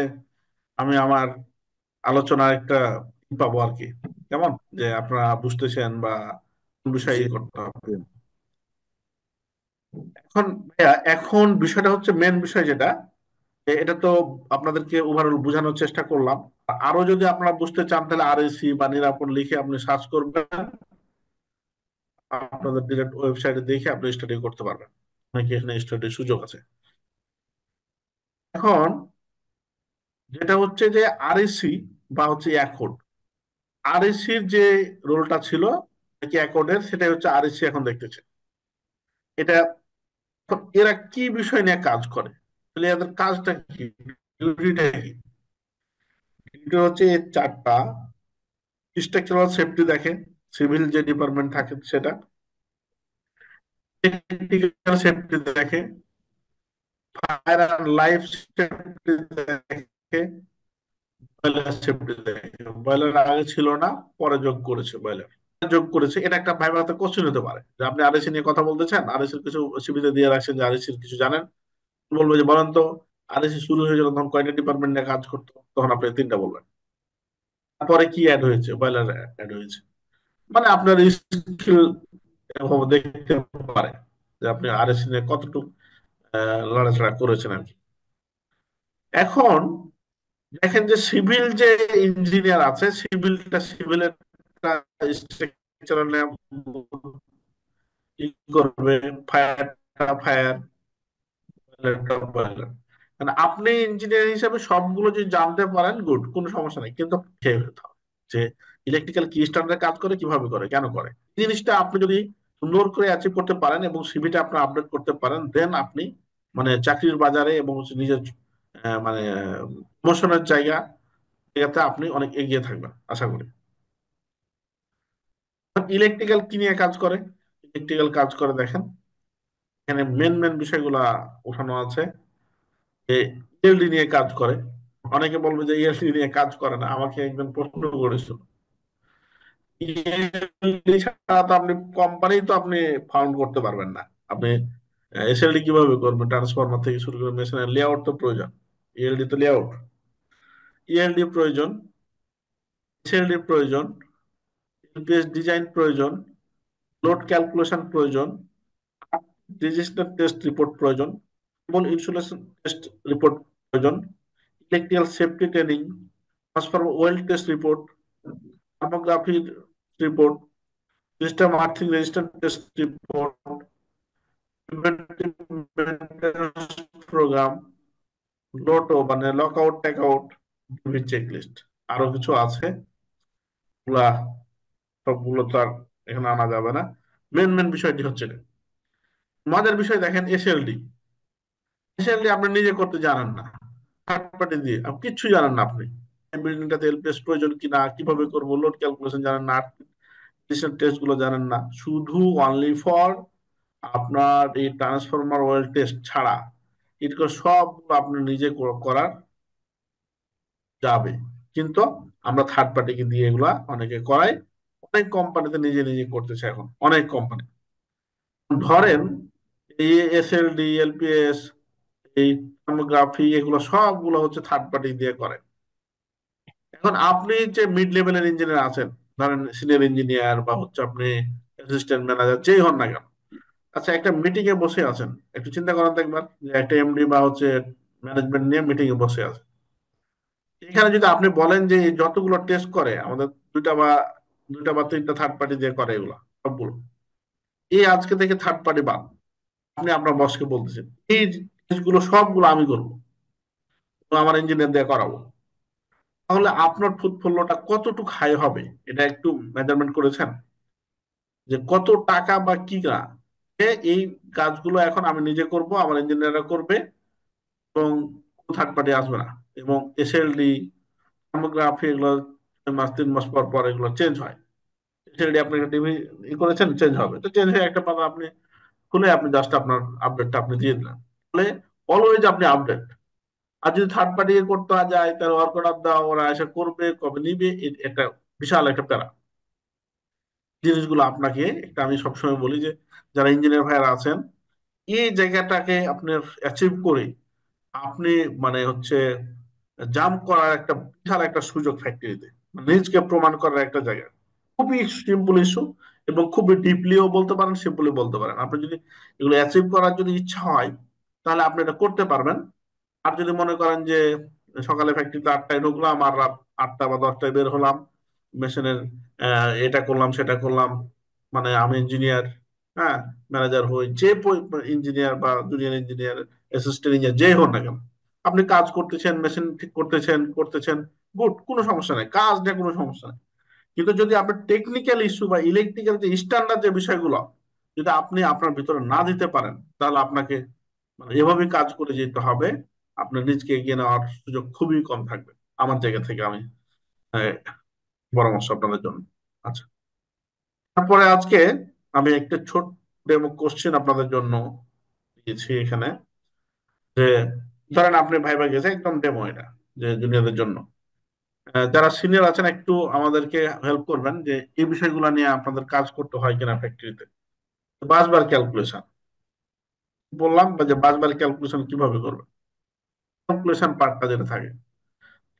আমি আমার আলোচনার একটা ই পাবো আর কি, কেমন যে আপনারা বুঝতেছেন বা কোন বিষয়ে জি। ই করতে হবে। এখন ভাইয়া, এখন বিষয়টা হচ্ছে মেন বিষয় যেটা, এটা তো আপনাদেরকে ওভারঅল বোঝানোর চেষ্টা করলাম। আরো যদি আপনারা বুঝতে চান তাহলে আরএসি বা নিরাপদ লিখে আপনি সার্চ করবেন, আপনাদের ডিরেক্ট ওয়েবসাইটে দেখে আপনি স্টাডি করতে পারবেন, নাকি এখানে স্টাডির সুযোগ আছে। এখন যেটা হচ্ছে যে আরএসি বা হচ্ছে অ্যাকর্ড, আরএসির যে রোলটা ছিল নাকি অ্যাকর্ডের, সেটাই হচ্ছে আরএসি এখন দেখতেছে। এটা এখন এরা কি বিষয় নিয়ে কাজ করে, তাহলে এদের কাজটা কি, ডিউটিটা কি? ডিউটি হচ্ছে এই চারটা: স্ট্রাকচারাল সেফটি দেখে, সিভিল যে ডিপার্টমেন্ট থাকে সেটা; টেকনিক্যাল সেফটি দেখে; ফায়ার অ্যান্ড লাইফ সেফটি দেখে; বয়লার সেফটি দেখে। বয়লার আগে ছিল না, পরে যোগ করেছে বয়লার, যোগ করেছে। এটা একটা ভাইভাতে কোশ্চেন হতে পারে যে আপনি আরএসি নিয়ে কথা বলতেছেন, আরএসির কিছু সুবিধা দিয়ে রাখছেন যে আরএসির কিছু জানেন, বলবো যে বলেন তো আরএসি শুরু হয়েছিল তখন কয়টা ডিপার্টমেন্ট নিয়ে কাজ করতো, তখন আপনি তিনটা বলবেন। তারপরে কি অ্যাড হয়েছে, বয়লার অ্যাড হয়েছে। মানে আপনার স্কিল এভাবে দেখতে পারে যে আপনি আরএসি নিয়ে কতটুকু লড়াচড়া করেছেন আর কি। এখন দেখেন যে সিভিল যে ইঞ্জিনিয়ার আছে, সিভিলের স্ট্রাকচারাল ই করবে, ফায়ার ফায়ার, মানে আপনি ইঞ্জিনিয়ার হিসেবে সবগুলো যদি জানতে পারেন গুড, কোনো সমস্যা নেই, কিন্তু খেয়ে ফেলতে হবে যে ইলেকট্রিক্যাল কি স্ট্যান্ডার্ডে কাজ করে, কিভাবে করে, কেন করে। এই জিনিসটা আপনি যদি সুন্দর করে অ্যাচিভ করতে পারেন এবং সিভিটা আপনি আপডেট করতে পারেন, দেন আপনি মানে চাকরির বাজারে এবং হচ্ছে নিজের মানে প্রমোশনের জায়গা, এটাতে আপনি অনেক এগিয়ে থাকবেন আশা করি। ইলেকট্রিক্যাল কি নিয়ে কাজ করে? ইলেকট্রিক্যাল কাজ করে দেখেন, এখানে মেন মেন বিষয়গুলা উঠানো আছে। ইএলডি নিয়ে কাজ করে। অনেকে বলবে যে ইএলডি নিয়ে কাজ করে না, আমাকে একজন প্রশ্ন করেছিল। ইএলডি ছাড়া তো আপনি কোম্পানি তো আপনি ফাউন্ড করতে পারবেন না। আপনি এসএলডি কিভাবে করবেন? ট্রান্সফরমার থেকে শুরু করে মেশিনের লেআউট তো প্রয়োজন, ইএলডি তো লেআউট। ইএলডি প্রয়োজন, এসএলডি প্রয়োজন, ইউপিএস ডিজাইন প্রয়োজন, লোড ক্যালকুলেশন প্রয়োজন, রেজিস্টার টেস্ট রিপোর্ট প্রয়োজন, এবং ইনসুলেশন টেস্ট রিপোর্ট প্রয়োজন, electrical safety training, transfer weld test report, থার্মোগ্রাফির report, system earthing resistance test report, preventive maintenance program, LOTO মানে lock out take out, check list, আরো কিছু আছে। ওগুলা সবগুলো তো আর এখানে আনা যাবে না। মেন মেন বিষয়টি হচ্ছে এটা। মজার বিষয় দেখেন, এসএলডি, এসএলডি আপনি নিজে করতে জানেন না, থার্ড পার্টি দিয়ে আপনি কিচ্ছু জানেন না। আপনি বিল্ডিংটাতে এলপিএস প্রয়োজন কিনা, কিভাবে করবো, লোড ক্যালকুলেশন জানেন না, টেস্ট গুলো জানেন না, শুধু অনলি ফর আপনার এই ট্রান্সফরমার ওয়েল টেস্ট ছাড়া এগুলো সব আপনি নিজে করার যাবে। কিন্তু আমরা থার্ড পার্টিকে দিয়ে এগুলা অনেকে করাই, অনেক কোম্পানিতে নিজে নিজে করতেছে এখন অনেক কোম্পানি। ধরেন এই এসএলডি, এলপিএস, এই থার্মোগ্রাফি, এগুলো সবগুলো হচ্ছে থার্ড পার্টি দিয়ে করে। এখন আপনি যে মিড লেভেলের ইঞ্জিনিয়ার আছেন, ধরেন সিনিয়র ইঞ্জিনিয়ার বা হচ্ছে আপনি অ্যাসিস্ট্যান্ট ম্যানেজার যেই হন না কেন, আচ্ছা একটা মিটিং এ বসে আছেন, একটু চিন্তা করেন তো একবার, যে একটা এমডি বা হচ্ছে ম্যানেজমেন্ট নিয়ে মিটিং এ বসে আছে। এখানে যদি আপনি বলেন যে এই যতগুলো টেস্ট করে আমাদের দুইটা বা তিনটা থার্ড পার্টি দিয়ে করে এগুলো সবগুলো, এই আজকে থেকে থার্ড পার্টি বাদ, আপনি আপনার বসকে বলতেছেন এই টেস্টগুলো সবগুলো আমি করবো, তো আমার ইঞ্জিনিয়ার দিয়ে করাবো, তাহলে আপনার ফুটফলটা কতটুকু হাই হবে? এটা একটু মেজারমেন্ট করেছেন যে কত টাকা বা কি না, যে এই কাজগুলো এখন আমি নিজে করব, আমার ইঞ্জিনিয়াররা করবে, এবং থার্ড পার্টি আসবে না। এবং এসএলডি, থার্মোগ্রাফি, এগুলো 2 মাস 3 মাস পর পর এগুলো চেঞ্জ হয়। এসএলডি আপনি একটা টিভি করেছেন, চেঞ্জ হবে, তো চেঞ্জ হয়ে একটা পাতা আপনি খুলে আপনি জাস্ট আপনার আপডেটটা আপনি দিয়ে দিলেন, তাহলে অলওয়েজ আপনি আপডেট। আর যদি থার্ড পার্টি করতে যায়, তার ওয়ার্ক অর্ডার দাও, ওরা এসে করবে, কবে নিবে, এটা বিশাল একটা প্যারা। জিনিসগুলো আপনাকে একটা, আমি সবসময় বলি যে যারা ইঞ্জিনিয়ার ভাইয়ারা আছেন, এই জায়গাটাকে আপনার অ্যাচিভ করে আপনি মানে হচ্ছে জাম্প করার একটা বিশাল একটা সুযোগ ফ্যাক্টরিতে, নিজকে প্রমাণ করার একটা জায়গা। খুবই সিম্পল ইস্যু, এবং খুবই ডিপলিও বলতে পারেন, সিম্পলি বলতে পারেন। আপনি যদি এগুলো অ্যাচিভ করার যদি ইচ্ছা হয়, তাহলে আপনি এটা করতে পারবেন। আর যদি মনে করেন যে সকালে ফ্যাক্টরিতে 8টায় ঢুকলাম আর রাত 8টা বা 10টায় বের হলাম, মেশিনের এটা করলাম সেটা করলাম, মানে আমি ইঞ্জিনিয়ার, হ্যাঁ, ম্যানেজার হই, যে ইঞ্জিনিয়ার বা জুনিয়র ইঞ্জিনিয়ার, অ্যাসিস্ট্যান্ট ইঞ্জিনিয়ার যেই হন না কেন, আপনি কাজ করতেছেন, মেশিন ঠিক করতেছেন, গুড, কোনো সমস্যা নেই, কাজ নিয়ে কোনো সমস্যা নেই। কিন্তু যদি আপনার টেকনিক্যাল ইস্যু বা ইলেকট্রিক্যাল যে স্ট্যান্ডার্ড যে বিষয়গুলো যদি আপনি আপনার ভিতরে না দিতে পারেন, তাহলে আপনাকে মানে এভাবে কাজ করে যেতে হবে। আপনার নিজকে এগিয়ে নেওয়ার সুযোগ খুবই কম থাকবে, আমার জায়গা থেকে আমি আহ, পরামর্শ আপনাদের জন্য। আচ্ছা, তারপরে আজকে আমি একটা ছোট ডেমো কোশ্চেন আপনাদের জন্য দিয়েছি এখানে, যে ধরেন আপনি ভাইবা গেছে, একদম ডেমো এটা, যে জুনিয়রদের জন্য। যারা সিনিয়র আছেন একটু আমাদেরকে হেল্প করবেন যে এই বিষয়গুলো নিয়ে আপনাদের কাজ করতে হয় কিনা ফ্যাক্টরিতে। বাসবার ক্যালকুলেশন বললাম, বা যে বাসবার ক্যালকুলেশন কিভাবে করবেন, ক্যালকুলেশন পার্টটা যেটা থাকে।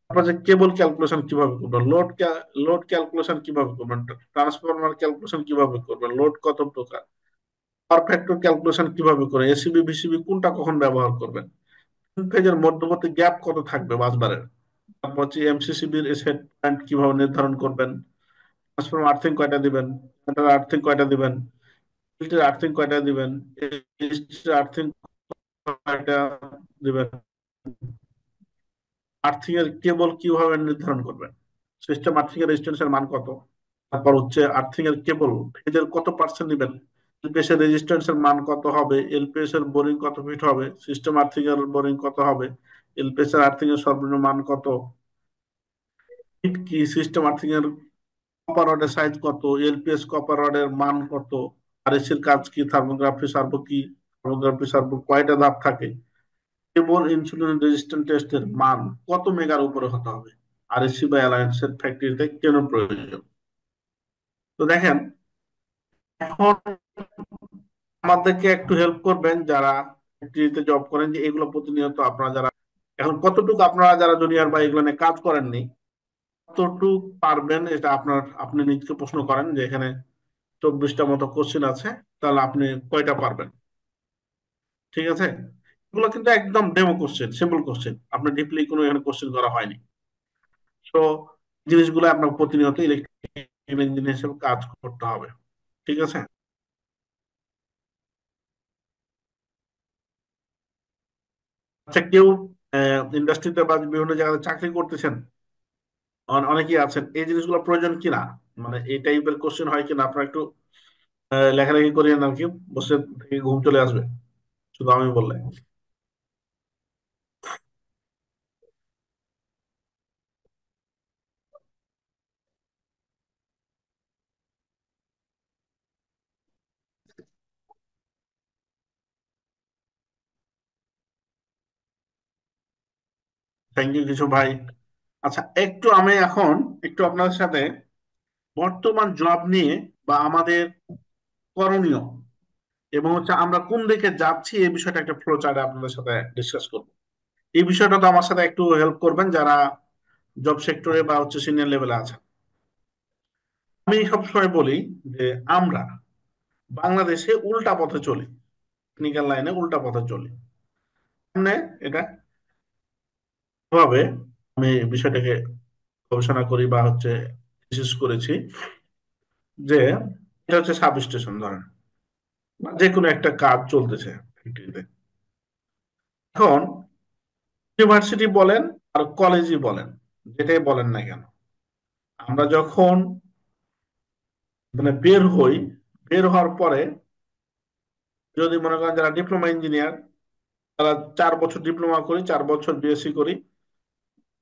তারপর যে কেবল ক্যালকুলেশন কিভাবে করবেন, লোড ক্যালকুলেশন কিভাবে করবেন, ট্রান্সফরমার ক্যালকুলেশন কিভাবে করবেন, লোড কত প্রকার, পাওয়ার ফ্যাক্টর ক্যালকুলেশন কিভাবে করে, এসিবি ভিসিবি কোনটা কখন ব্যবহার করবেন, তিন ফেজের মধ্যবর্তী গ্যাপ কত থাকবে বাসবারের, তারপর হচ্ছে এমসিসিবির সেট পয়েন্ট কিভাবে নির্ধারণ করবেন, ট্রান্সফরমার আর্থিং কয়টা দিবেন, আর্থিং কয়টা দিবেন, আর্থিং কয়টা দিবেন, আর্থিং কয়টা দিবেন, আর্থিং এর কেবল কিভাবে নির্ধারণ করবেন, সিস্টেম আর্থিং এর রেজিস্ট্যান্সের মান কত, তারপর হচ্ছে আর্থিং এর কেবল ফিটের কত পার্সেন্ট দিবেন, এলপিএস এর রেজিস্ট্যান্স এর মান কত হবে, এলপিএস এর বোরিং কত ফিট হবে, সিস্টেম আর্থিং এর বোরিং কত হবে, এলপিএস এর আর্থিং এর সর্বনিম্ন মান কত, ফিট কি, সিস্টেম আর্থিং এর কপার রডের সাইজ কত, এলপিএস কপার রডের মান কত, আরএসির কাজ কি, থার্মোগ্রাফি সার্ভো কি, থার্মোগ্রাফি সার্ভো কয়টা ধাপ থাকে, কেবল ইনসুলিন রেজিস্ট্যান্ট টেস্টের মান কত মেগার উপরে হতে হবে, আরএসসি বা অ্যালায়েন্সের ফ্যাক্টরিতে কেন প্রয়োজন। তো দেখেন, এখন আমাদেরকে একটু হেল্প করবেন যারা ফ্যাক্টরিতে জব করেন, যে এগুলো প্রতিনিয়ত আপনারা যারা এখন কতটুকু আপনারা যারা জুনিয়র বা এগুলো নিয়ে কাজ করেননি, কতটুকু পারবেন, এটা আপনার, আপনি নিজকে প্রশ্ন করেন যে এখানে 24টা মতো কোশ্চেন আছে, তাহলে আপনি কয়টা পারবেন। ঠিক আছে, এগুলো কিন্তু একদম ডেমো কোশ্চেন, সিম্পল কোশ্চেন, আপনার ডিপলি কোনো এখানে কোশ্চেন করা হয়নি। তো জিনিসগুলো আপনার প্রতিনিয়ত ইলেকট্রিক্যাল ইঞ্জিনিয়ার হিসেবে কাজ করতে হবে। ঠিক আছে। আচ্ছা, কেউ ইন্ডাস্ট্রিতে বা বিভিন্ন জায়গায় চাকরি করতেছেন, অনেকেই আছেন, এই জিনিসগুলো প্রয়োজন কিনা, মানে এই টাইপের কোশ্চেন হয় কিনা, আপনারা একটু লেখালেখি করিয়েন আর কি, বসে থেকে ঘুম চলে আসবে শুধু আমি বললে। থ্যাংক ইউ কিছু ভাই। আচ্ছা, একটু আমি এখন একটু আপনাদের সাথে বর্তমান জব নিয়ে বা আমাদের করণীয় এবং হচ্ছে আমরা কোন দিকে যাচ্ছি এই বিষয়টা একটা ফ্লো চার্টে আপনাদের সাথে ডিসকাস করবো। এই বিষয়টা তো আমার সাথে একটু হেল্প করবেন, যারা জব সেক্টরে বা হচ্ছে সিনিয়র লেভেলে আছে। আমি সবসময় বলি যে আমরা বাংলাদেশে উল্টা পথে চলি, টেকনিক্যাল লাইনে উল্টা পথে চলি। সামনে এটা ভাবে আমি বিষয়টাকে গবেষণা করি বা হচ্ছে বিশেষ করেছি যে এটা হচ্ছে সাব স্টেশন ধরেন, বা যে কোনো একটা কাজ চলতেছে ফ্যাক্টরিতে। এখন ইউনিভার্সিটি বলেন আর কলেজই বলেন, যেটাই বলেন না কেন, আমরা যখন মানে বের হই, বের হওয়ার পরে যদি মনে করেন যারা ডিপ্লোমা ইঞ্জিনিয়ার, তারা 4 বছর ডিপ্লোমা করি, 4 বছর বিএসসি করি,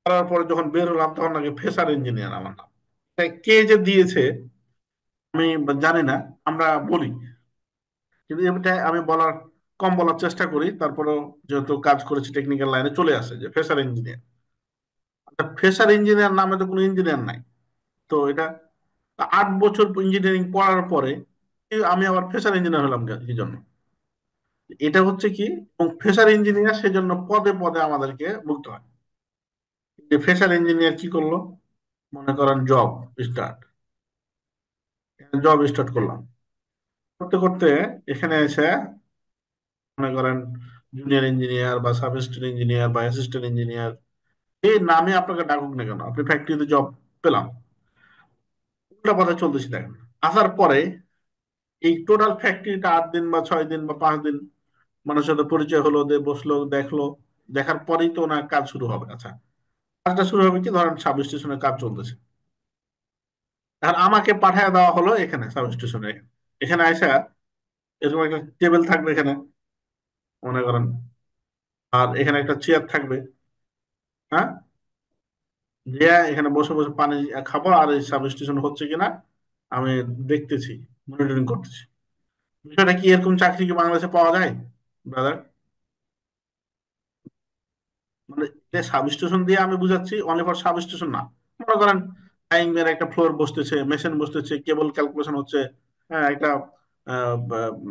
করার পরে যখন বের হলাম তখন নাকি ফ্রেশার ইঞ্জিনিয়ার আমার নাম। তাই কে যে দিয়েছে আমি জানি না, আমরা বলি, কিন্তু এটা আমি বলার কম বলার চেষ্টা করি, তারপরেও যেহেতু কাজ করেছি টেকনিক্যাল লাইনে চলে আসে যে ফ্রেশার ইঞ্জিনিয়ার। ফ্রেশার ইঞ্জিনিয়ার নামে তো কোনো ইঞ্জিনিয়ার নাই। তো এটা 8 বছর ইঞ্জিনিয়ারিং পড়ার পরে আমি আবার ফ্রেশার ইঞ্জিনিয়ার হলাম কি জন্য? এটা হচ্ছে কি, এবং ফ্রেশার ইঞ্জিনিয়ার সেজন্য পদে পদে আমাদেরকে ভুগতে হয়। যে ফ্রেশার ইঞ্জিনিয়ার কি করলো, মনে করেন স্টার্ট জব স্টার্ট করলাম, করতে করতে এখানে এসে মনে করেন জুনিয়র ইঞ্জিনিয়ার বা সাব ইঞ্জিনিয়ার বা অ্যাসিস্ট্যান্ট ইঞ্জিনিয়ার, এই নামে আপনাকে ডাকুক না কেন, আপনি ফ্যাক্টরিতে জব পেলাম, উল্টা পথে চলতেছি দেখেন। আসার পরে এই টোটাল ফ্যাক্টরিটা 8 দিন বা 6 দিন বা 5 দিন মানুষের সাথে পরিচয় হলো, দিয়ে বসলো, দেখলো, দেখার পরেই তো ওনার কাজ শুরু হবে। আচ্ছা, কাজটা শুরু হবে কি, ধরেন সাব স্টেশনের কাজ চলতেছে, এখন আমাকে পাঠায় দেওয়া হলো এখানে সাব স্টেশনে। এখানে আইসা এরকম একটা টেবিল থাকবে এখানে মনে করেন, আর এখানে একটা চেয়ার থাকবে, হ্যাঁ, যে এখানে বসে বসে পানি খাবো, আর এই সাব স্টেশন হচ্ছে কিনা আমি দেখতেছি, মনিটরিং করতেছি। বিষয়টা কি, এরকম চাকরি কি বাংলাদেশে পাওয়া যায় ব্রাদার? মানে সাব স্টেশন দিয়ে আমি বুঝাচ্ছি অনলি ফর সাব স্টেশন না। মনে করেন টাইম এর একটা ফ্লোর বসতেছে, মেশিন বসতেছে, কেবল ক্যালকুলেশন হচ্ছে, হ্যাঁ, একটা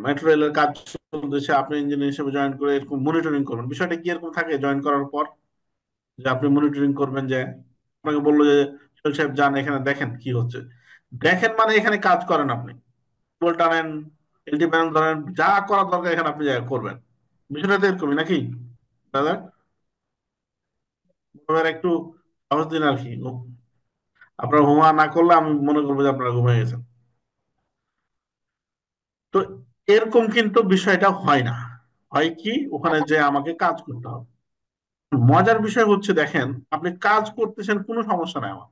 মেট্রো রেলের কাজ চলতেছে, আপনি ইঞ্জিনিয়ার হিসেবে জয়েন করে এরকম মনিটরিং করবেন। বিষয়টা কি এরকম থাকে জয়েন করার পর, যে আপনি মনিটরিং করবেন, যে আপনাকে বললো যে সোহেল সাহেব যান এখানে দেখেন কি হচ্ছে। দেখেন মানে এখানে কাজ করেন আপনি, কেবল টানেন, এলটি প্যানেল ধরেন, যা করার দরকার এখানে আপনি যা করবেন। বিষয়টা তো এরকমই নাকি দাদা? এবার একটু সাহস দিন আর কি। আপনার হুমা না করলে আমি মনে করবো যে আপনারা ঘুমিয়ে গেছেন। তো এরকম কিন্তু বিষয়টা হয় না, হয় কি, ওখানে যে আমাকে কাজ করতে হবে। মজার বিষয় হচ্ছে দেখেন, আপনি কাজ করতেছেন কোনো সমস্যা নাই আমার,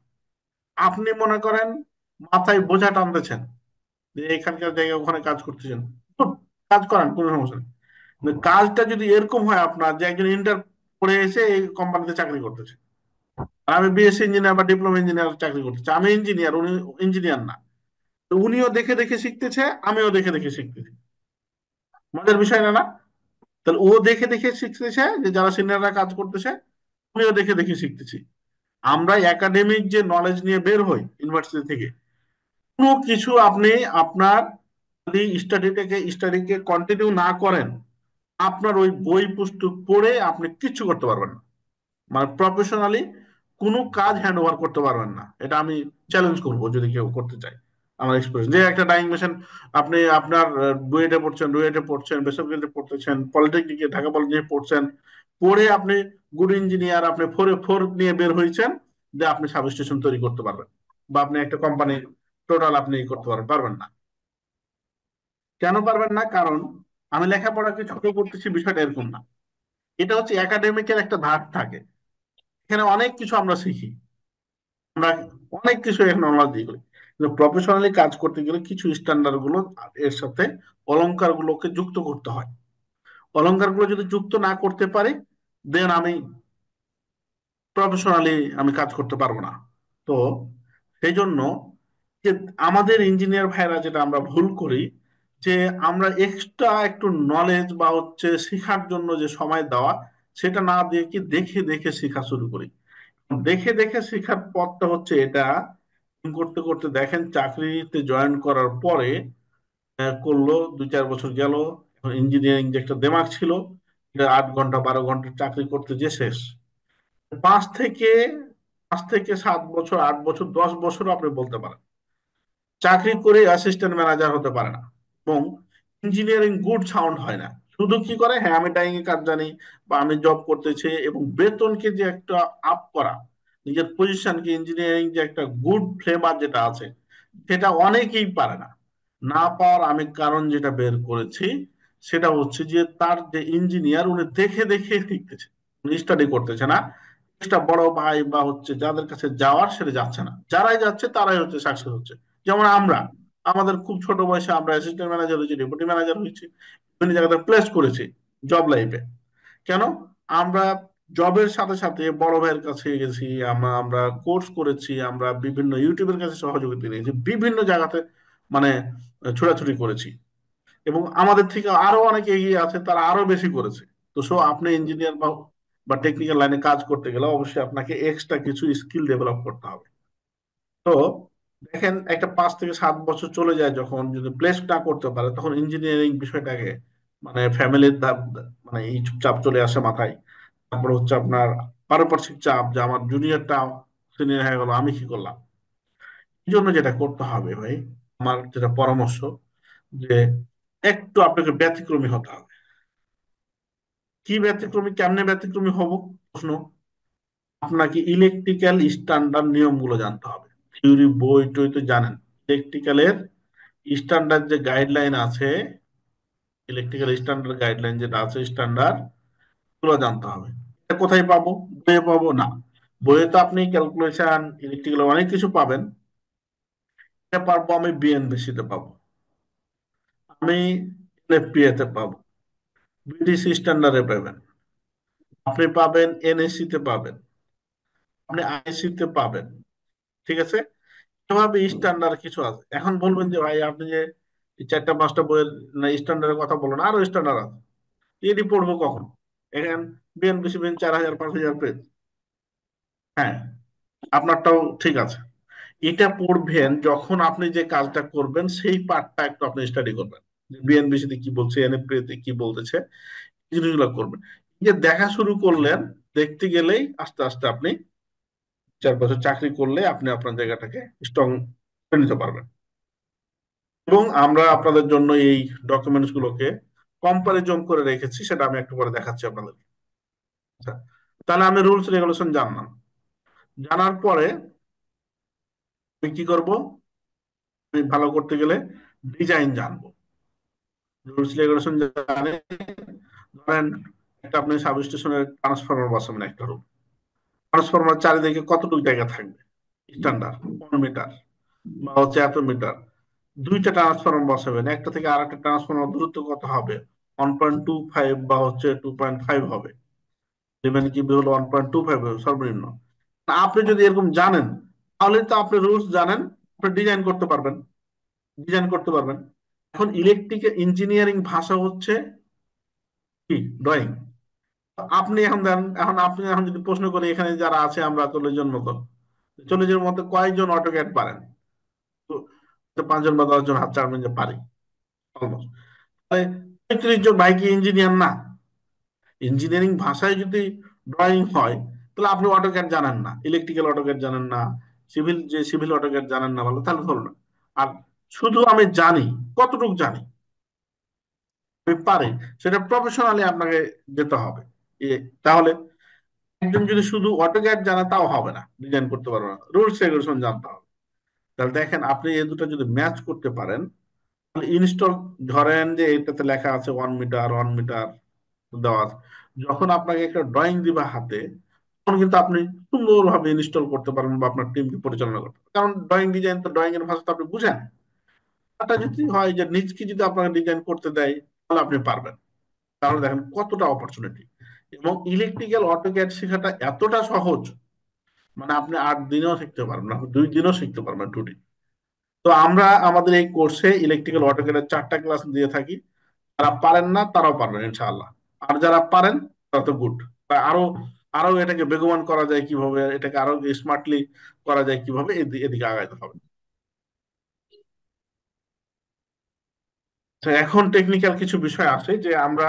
আপনি মনে করেন মাথায় বোঝা টানতেছেন যে এখানকার জায়গায় ওখানে কাজ করতেছেন, তো কাজ করেন, কোনো সমস্যা নেই। কিন্তু কাজটা যদি এরকম হয় আপনার, যে একজন ইন্টার পড়ে এসে এই কোম্পানিতে চাকরি করতেছে, আর আমি বিএসসি ইঞ্জিনিয়ার বা ডিপ্লোমা ইঞ্জিনিয়ার চাকরি করতেছি, আমি ইঞ্জিনিয়ার, উনি ইঞ্জিনিয়ার না, তো উনিও দেখে দেখে শিখতেছে, আমিও দেখে দেখে শিখতেছি। মজার বিষয় না না? তাহলে ও দেখে দেখে শিখতেছে, যে যারা সিনিয়ররা কাজ করতেছে, আমিও দেখে দেখে শিখতেছি। আমরা একাডেমিক যে নলেজ নিয়ে বের হই ইউনিভার্সিটি থেকে, কোনো কিছু আপনি আপনার যদি স্টাডিকে কন্টিনিউ না করেন, আপনার ওই বই পুস্তক পড়ে আপনি কিচ্ছু করতে পারবেন না। মানে প্রফেশনালি কোনো কাজ হ্যান্ড ওভার করতে পারবেন না, এটা আমি চ্যালেঞ্জ করব যদি কেউ করতে চায়। আমার এক্সপিরিয়েন্স যে একটা ডাইং মেশিন, আপনি আপনার ডুয়েটে পড়ছেন, বেসরকারিতে পড়তেছেন, পলিটেকনিকে ঢাকা পলিটেকনিকে পড়ছেন, পড়ে আপনি গুড ইঞ্জিনিয়ার, আপনি ফোর নিয়ে বের হয়েছেন, যে আপনি সাবস্টেশন তৈরি করতে পারবেন, বা আপনি একটা কোম্পানি টোটাল আপনি করতে পারবেন, পারবেন না। কেন পারবেন না? কারণ আমি লেখাপড়াকে ছোট করতেছি, বিষয়টা এরকম না। এটা হচ্ছে একাডেমিকের একটা ধাপ থাকে, এখানে অনেক কিছু আমরা শিখি, আমরা অনেক কিছু এখন আমরা দিয়ে করি, কিন্তু প্রফেশনালি কাজ করতে গেলে কিছু স্ট্যান্ডার্ড গুলো এর সাথে অলংকার গুলোকে যুক্ত করতে হয়। অলংকার গুলো যদি যুক্ত না করতে পারি, দেন আমি প্রফেশনালি আমি কাজ করতে পারবো না। তো সেই জন্য যে আমাদের ইঞ্জিনিয়ার ভাইরা যেটা আমরা ভুল করি, যে আমরা এক্সট্রা একটু নলেজ বা হচ্ছে শেখার জন্য যে সময় দেওয়া, সেটা না দিয়ে কি দেখে দেখে শেখা শুরু করি। দেখে দেখে শেখার পথটা হচ্ছে এটা, করতে করতে দেখেন চাকরিতে জয়েন করার পরে করলো 2-4 বছর গেল, এখন ইঞ্জিনিয়ারিং যে একটা দেমাগ ছিল, 8 ঘন্টা 12 ঘন্টা চাকরি করতে যে শেষ। পাঁচ থেকে 5 থেকে 7 বছর, 8 বছর, 10 বছর আপনি বলতে পারেন চাকরি করে অ্যাসিস্ট্যান্ট ম্যানেজার হতে পারে না। এবং ইঞ্জিনিয়ারিং গুড সাউন্ড হয় না। শুধু কি করে, হ্যাঁ আমি ডাইং এর কাজ জানি বা আমি জব করতেছি, এবং বেতনকে যে একটা আপ করা, নিজের পজিশনকে, ইঞ্জিনিয়ারিং যে একটা গুড ফ্লেভার যেটা আছে, সেটা অনেকেই পারে না। না পাওয়ার আমি কারণ যেটা বের করেছি, সেটা হচ্ছে যে তার যে ইঞ্জিনিয়ার, উনি দেখে দেখে শিখতেছে, উনি স্টাডি করতেছে না। একটা বড় ভাই বা হচ্ছে যাদের কাছে যাওয়ার, সেটা যাচ্ছে না। যারাই যাচ্ছে তারাই হচ্ছে সাকসেস হচ্ছে। যেমন আমরা, আমাদের খুব ছোট বয়সে আমরা অ্যাসিস্ট্যান্ট ম্যানেজার হয়েছি, ডেপুটি ম্যানেজার হয়েছি, বিভিন্ন জায়গাতে প্লেস করেছি জব লাইফে। কেন? আমরা জবের সাথে সাথে বড় ভাইয়ের কাছে গেছি, আমরা কোর্স করেছি, আমরা বিভিন্ন ইউটিউবের কাছে সহযোগিতা নিয়েছি, বিভিন্ন জায়গাতে মানে ছোটাছুটি করেছি। এবং আমাদের থেকে আরো অনেকে এগিয়ে আছে, তারা আরো বেশি করেছে। তো সো আপনি ইঞ্জিনিয়ার বা বা টেকনিক্যাল লাইনে কাজ করতে গেলে অবশ্যই আপনাকে এক্সট্রা কিছু স্কিল ডেভেলপ করতে হবে। তো দেখেন, একটা 5 থেকে 7 বছর চলে যায় যখন, যদি প্লেস না করতে পারে, তখন ইঞ্জিনিয়ারিং বিষয়টাকে মানে ফ্যামিলির মানে এই চাপ চলে আসে মাথায়। তারপর হচ্ছে আপনার পারিপার্শ্বিক চাপ, যে আমার জুনিয়রটা সিনিয়র হয়ে গেল, আমি কি করলাম। এই জন্য যেটা করতে হবে ভাই, আমার যেটা পরামর্শ, যে একটু আপনাকে ব্যতিক্রমী হতে হবে। কি ব্যতিক্রমী, কেমনে ব্যতিক্রমী হব? প্রশ্ন। আপনাকে ইলেকট্রিক্যাল স্ট্যান্ডার্ড নিয়মগুলো জানতে হবে। থিওরি বই টই তো জানেন। ইলেকট্রিক্যালের স্ট্যান্ডার্ড যে গাইডলাইন আছে, ইলেকট্রিক্যাল স্ট্যান্ডার্ড গাইডলাইন যেটা আছে, স্ট্যান্ডার্ড, গুলো জানতে হবে। এটা কোথায় পাবো? বইয়ে পাবো না। বইয়ে তো আপনি ক্যালকুলেশন, ইলেকট্রিক্যাল অনেক কিছু পাবেন। এটা পারবো আমি বিএনবিসি তে পাবো, আমি এনএফপিএ তে পাবো, বিটিসি স্ট্যান্ডার্ডে পাবেন, আপনি পাবেন এনএসসি তে পাবেন, আপনি আইসি তে পাবেন। ঠিক আছে? এভাবে স্ট্যান্ডার্ড কিছু আছে। এখন বলবেন যে ভাই আপনি যে এই 4টা 5টা বইয়ের স্ট্যান্ডার্ডের কথা বলেন, আরো স্ট্যান্ডার্ড আছে, এটি পড়বো কখন? এখন বিএনপিসি 4,000 5,000 পেজ। হ্যাঁ, আপনারটাও ঠিক আছে। এটা পড়বেন যখন আপনি যে কাজটা করবেন সেই পার্টটা একটু আপনি স্টাডি করবেন, বিএনবিসি তে কি বলছে, এনএফপি তে কি বলতেছে, এই জিনিসগুলো করবেন। এই যে দেখা শুরু করলেন, দেখতে গেলেই আস্তে আস্তে আপনি 4 বছর চাকরি করলে আপনি আপনার জায়গাটাকে স্ট্রং করে নিতে পারবেন। এবং আমরা আপনাদের জন্য এই ডকুমেন্টস গুলোকে কম্পারিজন করে রেখেছি, সেটা আমি একটু পরে দেখাচ্ছি আপনাদের। আচ্ছা, তাহলে আমি রুলস রেগুলেশন জানলাম। জানার পরে আমি কি করব? আমি ভালো করতে গেলে ডিজাইন জানবো। রুলস রেগুলেশন জানে, ধরেন একটা আপনি সাবস্টেশনের ট্রান্সফরমার বসাবেন একটা রুম। ট্রান্সফরমার চারিদিকে কতটুকু জায়গা থাকবে? স্ট্যান্ডার্ড 1 মিটার বা হচ্ছে এত মিটার। দুইটা ট্রান্সফরমার বসাবেন, একটা থেকে আর একটা ট্রান্সফরমার দূরত্ব কত হবে? 1.25 বা হচ্ছে 2.5 হবে। দেবেন কি হলো 1.25 সর্বনিম্ন। আপনি যদি এরকম জানেন, তাহলে তো আপনি রুলস জানেন, আপনি ডিজাইন করতে পারবেন, ডিজাইন করতে পারবেন। এখন ইলেকট্রিক ইঞ্জিনিয়ারিং ভাষা হচ্ছে কি? ড্রয়িং। আপনি এখন দেন, এখন আপনি এখন যদি প্রশ্ন করি, এখানে যারা আছে আমরা 40 জন মতো, 40 জনের মধ্যে কয়জন অটোক্যাড পারেন? তো তো 5 জন বা 10 জন হাত চালাবেন যে পারি, অলমোস্ট। 35 জন ভাই কি ইঞ্জিনিয়ার না? ইঞ্জিনিয়ারিং ভাষায় যদি ড্রয়িং হয়, তাহলে আপনি অটোক্যাড জানেন না, ইলেকট্রিক্যাল অটোক্যাড জানেন না, সিভিল অটোক্যাড জানেন না, ভালো তাহলে হলো না। আর শুধু আমি জানি, কতটুকু জানি, আমি পারি, সেটা প্রফেশনালি আপনাকে যেতে হবে। এ, তাহলে একজন যদি শুধু অটোক্যাড জানে তাও হবে না, ডিজাইন করতে পারবে না, রুলস রেগুলেশন জানতে হবে। তাহলে দেখেন, আপনি এই দুটো যদি ম্যাচ করতে পারেন, তাহলে ইনস্টল, ধরেন যে এটাতে লেখা আছে 1 মিটার 1 মিটার দেওয়া আছে। যখন আপনাকে একটা ড্রয়িং দিবা হাতে, তখন কিন্তু আপনি সুন্দরভাবে ইনস্টল করতে পারবেন বা আপনার টিমকে পরিচালনা করতে পারবেন, কারণ ড্রয়িং ডিজাইন তো ড্রয়িং এর ভাষা তো আপনি বুঝেন। এটা যদি হয় যে নিজকে যদি আপনাকে ডিজাইন করতে দেয়, তাহলে আপনি পারবেন। তাহলে দেখেন কতটা অপরচুনিটি। এবং ইলেকট্রিক্যাল অটোক্যাড শেখাটা এতটা সহজ, মানে আপনি 8 দিনেও শিখতে পারবেন, আপনি 2 দিনেও শিখতে পারবেন, 2 দিন। তো আমরা আমাদের এই কোর্সে ইলেকট্রিক্যাল অটোক্যাডের 4টা ক্লাস দিয়ে থাকি। যারা পারেন না তারাও পারবেন ইনশাআল্লাহ। আর যারা পারেন তারা তো গুড। আরো আরো এটাকে বেগবান করা যায় কিভাবে, এটাকে আরো স্মার্টলি করা যায় কিভাবে, এদিকে আগাইতে হবে। তো এখন টেকনিক্যাল কিছু বিষয় আছে যে আমরা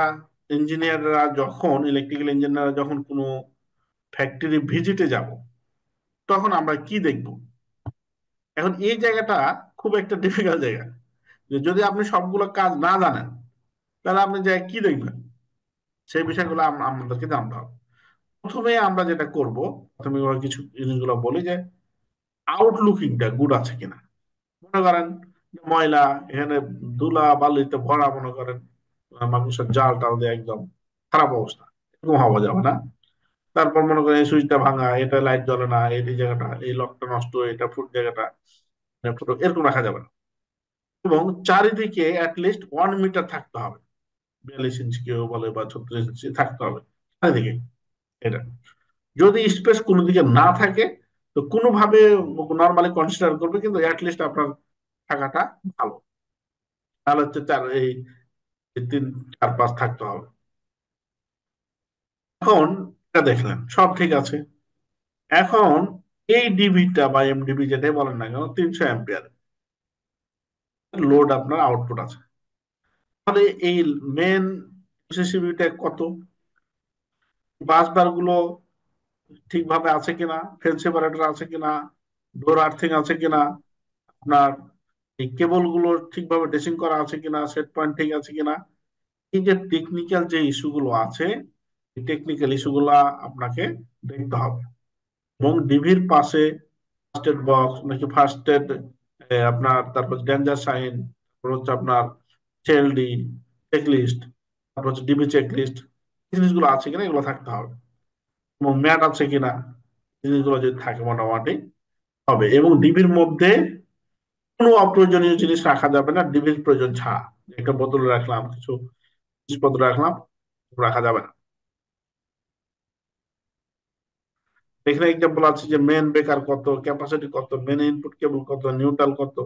ইঞ্জিনিয়াররা যখন ইলেকট্রিক্যাল ইঞ্জিনিয়াররা যখন কোনো ফ্যাক্টরি ভিজিটে যাব, তখন আমরা কি দেখব? এখন এই জায়গাটা খুব একটা ডিফিকাল্ট জায়গা, যে যদি আপনি সবগুলো কাজ না জানেন, তাহলে আপনি যে কি দেখবেন, সেই বিষয়গুলো আমাদেরকে জানতে হবে। প্রথমে আমরা যেটা করব, প্রথমে ওরা কিছু জিনিসগুলো বলি যে আউটলুকিংটা গুড আছে কিনা। মনে করেন যে ময়লা, এখানে ধুলা বালিতে ভরা, মনে করেন মাংসের জাল টাল দিয়ে একদম খারাপ অবস্থা, এরকম হওয়া যাবে না। তারপর মনে করেন এই সুইচটা ভাঙা, এটা লাইট জ্বলে না, এই জায়গাটা, এই লকটা নষ্ট, এটা ফুট জায়গাটা ফুটো, এরকম রাখা যাবে না। এবং চারিদিকে অ্যাটলিস্ট 1 মিটার থাকতে হবে, 42 ইঞ্চি কেউ বলে বা 36 ইঞ্চি থাকতে হবে চারিদিকে। এটা যদি স্পেস কোনো দিকে না থাকে, তো কোনোভাবে নর্মালি কনসিডার করবে, কিন্তু অ্যাটলিস্ট আপনার থাকাটা ভালো। তাহলে হচ্ছে এই 3 4 5 থাকতে হবে। এখন এটা দেখলেন সব ঠিক আছে। এখন এই ডিবিটা বা এমডিবি যেটাই বলেন না কেন, 300 অ্যাম্পিয়ার লোড আপনার আউটপুট আছে। তাহলে এই মেন সিসিবিটা কত, বাস বার গুলো ঠিকভাবে আছে কিনা, ফেল সেপারেটর আছে কিনা, ডোর আর্থিং আছে কিনা, আপনার এই কেবল গুলো ঠিকভাবে ড্রেসিং করা আছে কিনা, সেট পয়েন্ট ঠিক আছে কিনা, এই যে টেকনিক্যাল যে ইস্যুগুলো আছে, এই টেকনিক্যাল ইস্যুগুলো আপনাকে দেখতে হবে। এবং ডিভির পাশে ফার্স্ট এড বক্স নাকি ফার্স্ট এড, আপনার তারপর ডেঞ্জার সাইন, তারপর হচ্ছে আপনার সিএলডি চেকলিস্ট, তারপর হচ্ছে ডিবি চেকলিস্ট, জিনিসগুলো আছে কিনা এগুলো থাকতে হবে। এবং ম্যাট আছে কিনা, জিনিসগুলো যদি থাকে মোটামুটি হবে। এবং ডিবির মধ্যে কোনো অপ্রয়োজনীয় জিনিস রাখা যাবে না, ডিবির প্রয়োজন ছাড়া। একটা বোতল রাখলাম, কিছু জিনিসপত্র রাখলাম, রাখা যাবে না। এখানে এক্সাম্পল আছে যে মেন বেকার কত, ক্যাপাসিটি কত, মেন ইনপুট কেবল কত, নিউট্রাল কত,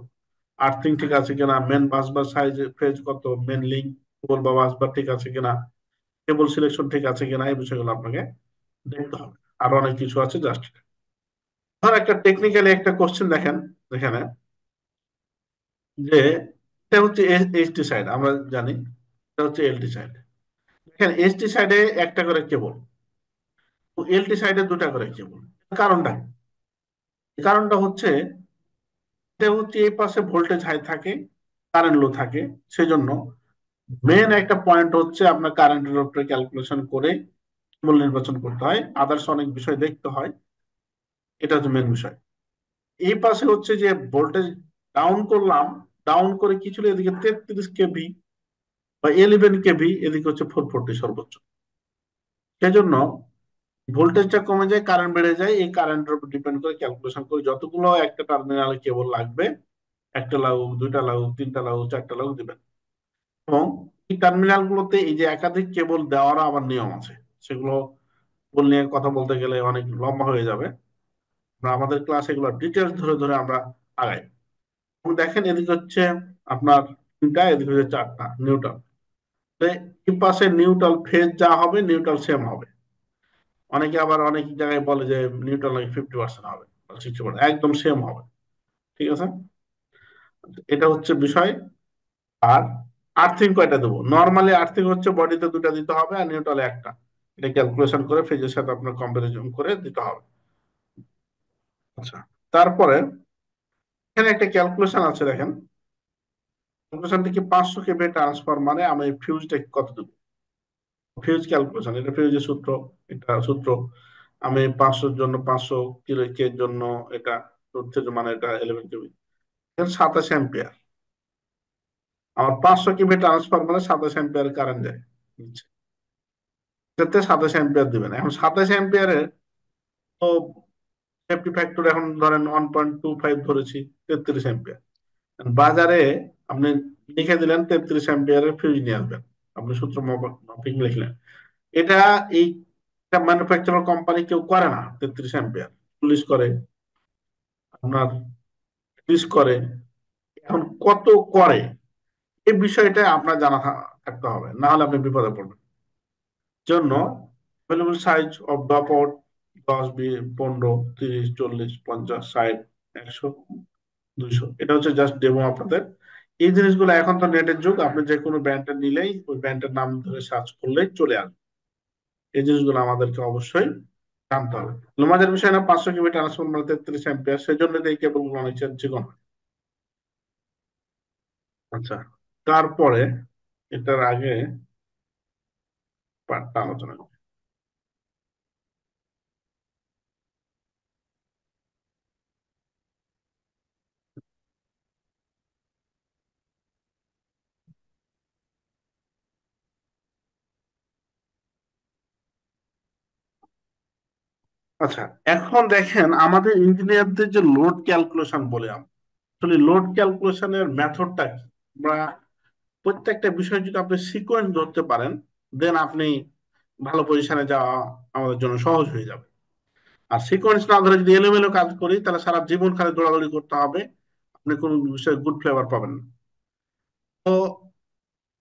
আর্থিং ঠিক আছে কিনা, মেন বাস বার সাইজ ফেজ কত, মেন লিঙ্ক কেবল বা বাস বার ঠিক আছে কিনা, কেবল সিলেকশন ঠিক আছে কিনা, এই বিষয়গুলো আপনাকে দেখতে হবে। আরো অনেক কিছু আছে, জাস্ট ধর একটা টেকনিক্যালি একটা কোশ্চেন দেখেন এখানে, যে এটা হচ্ছে এইচটি সাইড, আমরা জানি এটা হচ্ছে এলটি সাইড। দেখেন এইচটি সাইডে একটা করে কেবল, এলটি সাইডে দুটা করে কেবল। কারণটা কি? কারণটা হচ্ছে, এটা হচ্ছে এই পাশে ভোল্টেজ হাই থাকে, কারেন্ট লো থাকে, সেজন্য মেন একটা পয়েন্ট হচ্ছে আপনার কারেন্টের উপরে ক্যালকুলেশন করে কেবল নির্বাচন করতে হয়, আদার্স অনেক বিষয় দেখতে হয়। এটা হচ্ছে মেন বিষয়। এই পাশে হচ্ছে যে ভোল্টেজ ডাউন করলাম, ডাউন করে কিছু এদিকে 33 কেভি বা 11 কেভি, এদিকে হচ্ছে 440 সর্বোচ্চ। সেজন্য ভোল্টেজটা কমে যায়, কারেন্ট বেড়ে যায়, এই কারেন্টের উপর ডিপেন্ড করে ক্যালকুলেশন করে যতগুলো একটা টার্মিনালে কেবল লাগবে, একটা লাগুক, দুইটা লাগুক, তিনটা লাগুক, চারটা লাগুক দিবেন। এবং এই টার্মিনাল গুলোতে এই যে একাধিক কেবল দেওয়ারও আবার নিয়ম আছে, সেগুলো নিয়ে কথা বলতে গেলে অনেক লম্বা হয়ে যাবে। আমাদের ক্লাস এগুলো ডিটেলস ধরে ধরে আমরা আগাই। এবং দেখেন এদিকে হচ্ছে আপনার তিনটা, এদিকে হচ্ছে চারটা নিউট্রাল। এই পাশে নিউট্রাল ফেজ যা হবে, নিউট্রাল সেম হবে। অনেকে আবার অনেক জায়গায় বলে যে নিউট্রাল নাকি 50% হবে, 60%, একদম সেম হবে। ঠিক আছে, এটা হচ্ছে বিষয়। আর আর্থিং কয়টা দেবো? নর্মালি আর্থিং হচ্ছে বডিতে দুটা দিতে হবে, আর নিউট্রালে একটা। এটা ক্যালকুলেশন করে ফেজের সাথে আপনার কম্পারিজন করে দিতে হবে। আচ্ছা, তারপরে এখানে একটা ক্যালকুলেশন আছে, দেখেন ক্যালকুলেশনটা কি, 500 কেভি ট্রান্সফরমারে আমি ফিউজটা কত দেবো, ফিউজ ক্যালকুলেশন, এটা ফিউজের সূত্র, এটা সূত্র। আমি 500-র জন্য 500 কিলো কে এর জন্য এটা তথ্যের মানে এটা 11 কেভি, 27 অ্যাম্পিয়ার। আমার 500 কেভি ট্রান্সফরমারে 27 অ্যাম্পিয়ার কারেন্ট যায়, এটাতে 27 অ্যাম্পিয়ার দিবেন। এখন 27 অ্যাম্পিয়ারের তো সেফটি ফ্যাক্টর এখন ধরেন 1.25 ধরেছি, 33 অ্যাম্পিয়ার। বাজারে আপনি লিখে দিলেন 33 অ্যাম্পিয়ারের ফিউজ নিয়ে আসবেন, আপনি সূত্র মাফিক লিখলেন। এটা এই ম্যানুফ্যাকচারার কোম্পানি কেউ করে না 33 অ্যাম্পিয়ার, 40 করে, আপনার 30 করে। এখন কত করে, এই বিষয়টা আপনার জানা থাকতে হবে, না হলে আপনি বিপদে পড়বেন। জন্য available size of drop out 10, 20, 15, 30, 40, 50, 60, 100, 200, এটা হচ্ছে জাস্ট ডেমো আপনাদের। এই জিনিসগুলো এখন তো নেটের যুগ, আপনি যে কোনো ব্র্যান্ডের নিলেই ওই ব্র্যান্ডের নাম ধরে সার্চ করলেই চলে আসবে। এই জিনিসগুলো আমাদেরকে অবশ্যই জানতে হবে। লুমাজের বিষয় না, 500 কেবি ট্রান্সফরমার, 33 অ্যাম্পিয়ার, সেই জন্য তো এই কেবলগুলো অনেক চিকন হয়। আচ্ছা, তারপরে এটার আগে পার্টটা আলোচনা করি। আচ্ছা, এখন দেখেন আমাদের ইঞ্জিনিয়ারদের যে লোড ক্যালকুলেশন বলে, আসলে লোড ক্যালকুলেশনের মেথডটা কি? আমরা প্রত্যেকটা বিষয় যদি আপনি সিকোয়েন্স ধরতে পারেন, দেন আপনি ভালো পজিশনে যাওয়া আমাদের জন্য সহজ হয়ে যাবে। আর সিকোয়েন্স না ধরে যদি এলোমেলো কাজ করি, তাহলে সারা জীবন খালি দৌড়াদৌড়ি করতে হবে, আপনি কোনো বিষয়ে গুড ফ্লেভার পাবেন না। তো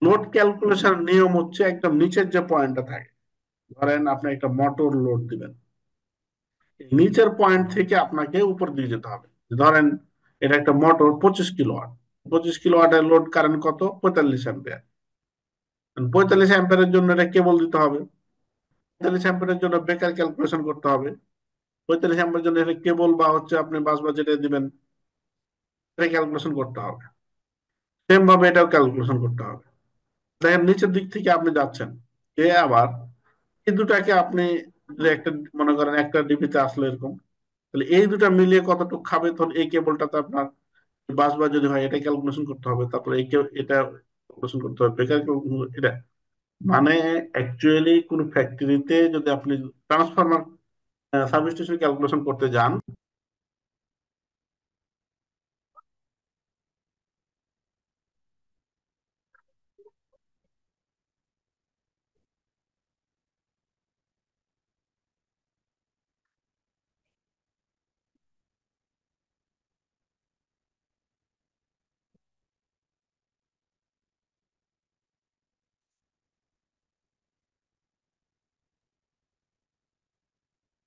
লোড ক্যালকুলেশন নিয়ম হচ্ছে একদম নিচের যে পয়েন্টটা থাকে, ধরেন আপনি একটা মোটর লোড দিবেন, নিচের পয়েন্ট থেকে আপনাকে উপর দিকে যেতে হবে। ধরেন এটা একটা মোটর 25 কিলোওয়াট, 25 কিলোওয়াটের লোড কারেন্ট কত? 45 অ্যাম্পিয়ার। 45 অ্যাম্পিয়ারের জন্য এটা কেবল দিতে হবে, 45 অ্যাম্পিয়ারের জন্য বেকার ক্যালকুলেশন করতে হবে, 45 অ্যাম্পিয়ারের জন্য এটা কেবল বা হচ্ছে আপনি বাস বা যেটা দিবেন এটা ক্যালকুলেশন করতে হবে। সেম ভাবে এটাও ক্যালকুলেশন করতে হবে। দেখেন নিচের দিক থেকে আপনি যাচ্ছেন, এ আবার এই দুটাকে আপনি যদি একটা মনে করেন একটা ডিবিতে আসলে এরকম, তাহলে এই দুটা মিলিয়ে কতটুকু খাবে, তখন এই কেবলটাতে আপনার বাস বা যদি হয় এটা ক্যালকুলেশন করতে হবে, তারপরে এটা ক্যালকুলেশন করতে হবে, বেকার এটা মানে অ্যাকচুয়ালি কোন ফ্যাক্টরিতে যদি আপনি ট্রান্সফরমার সাবস্টেশন ক্যালকুলেশন করতে যান,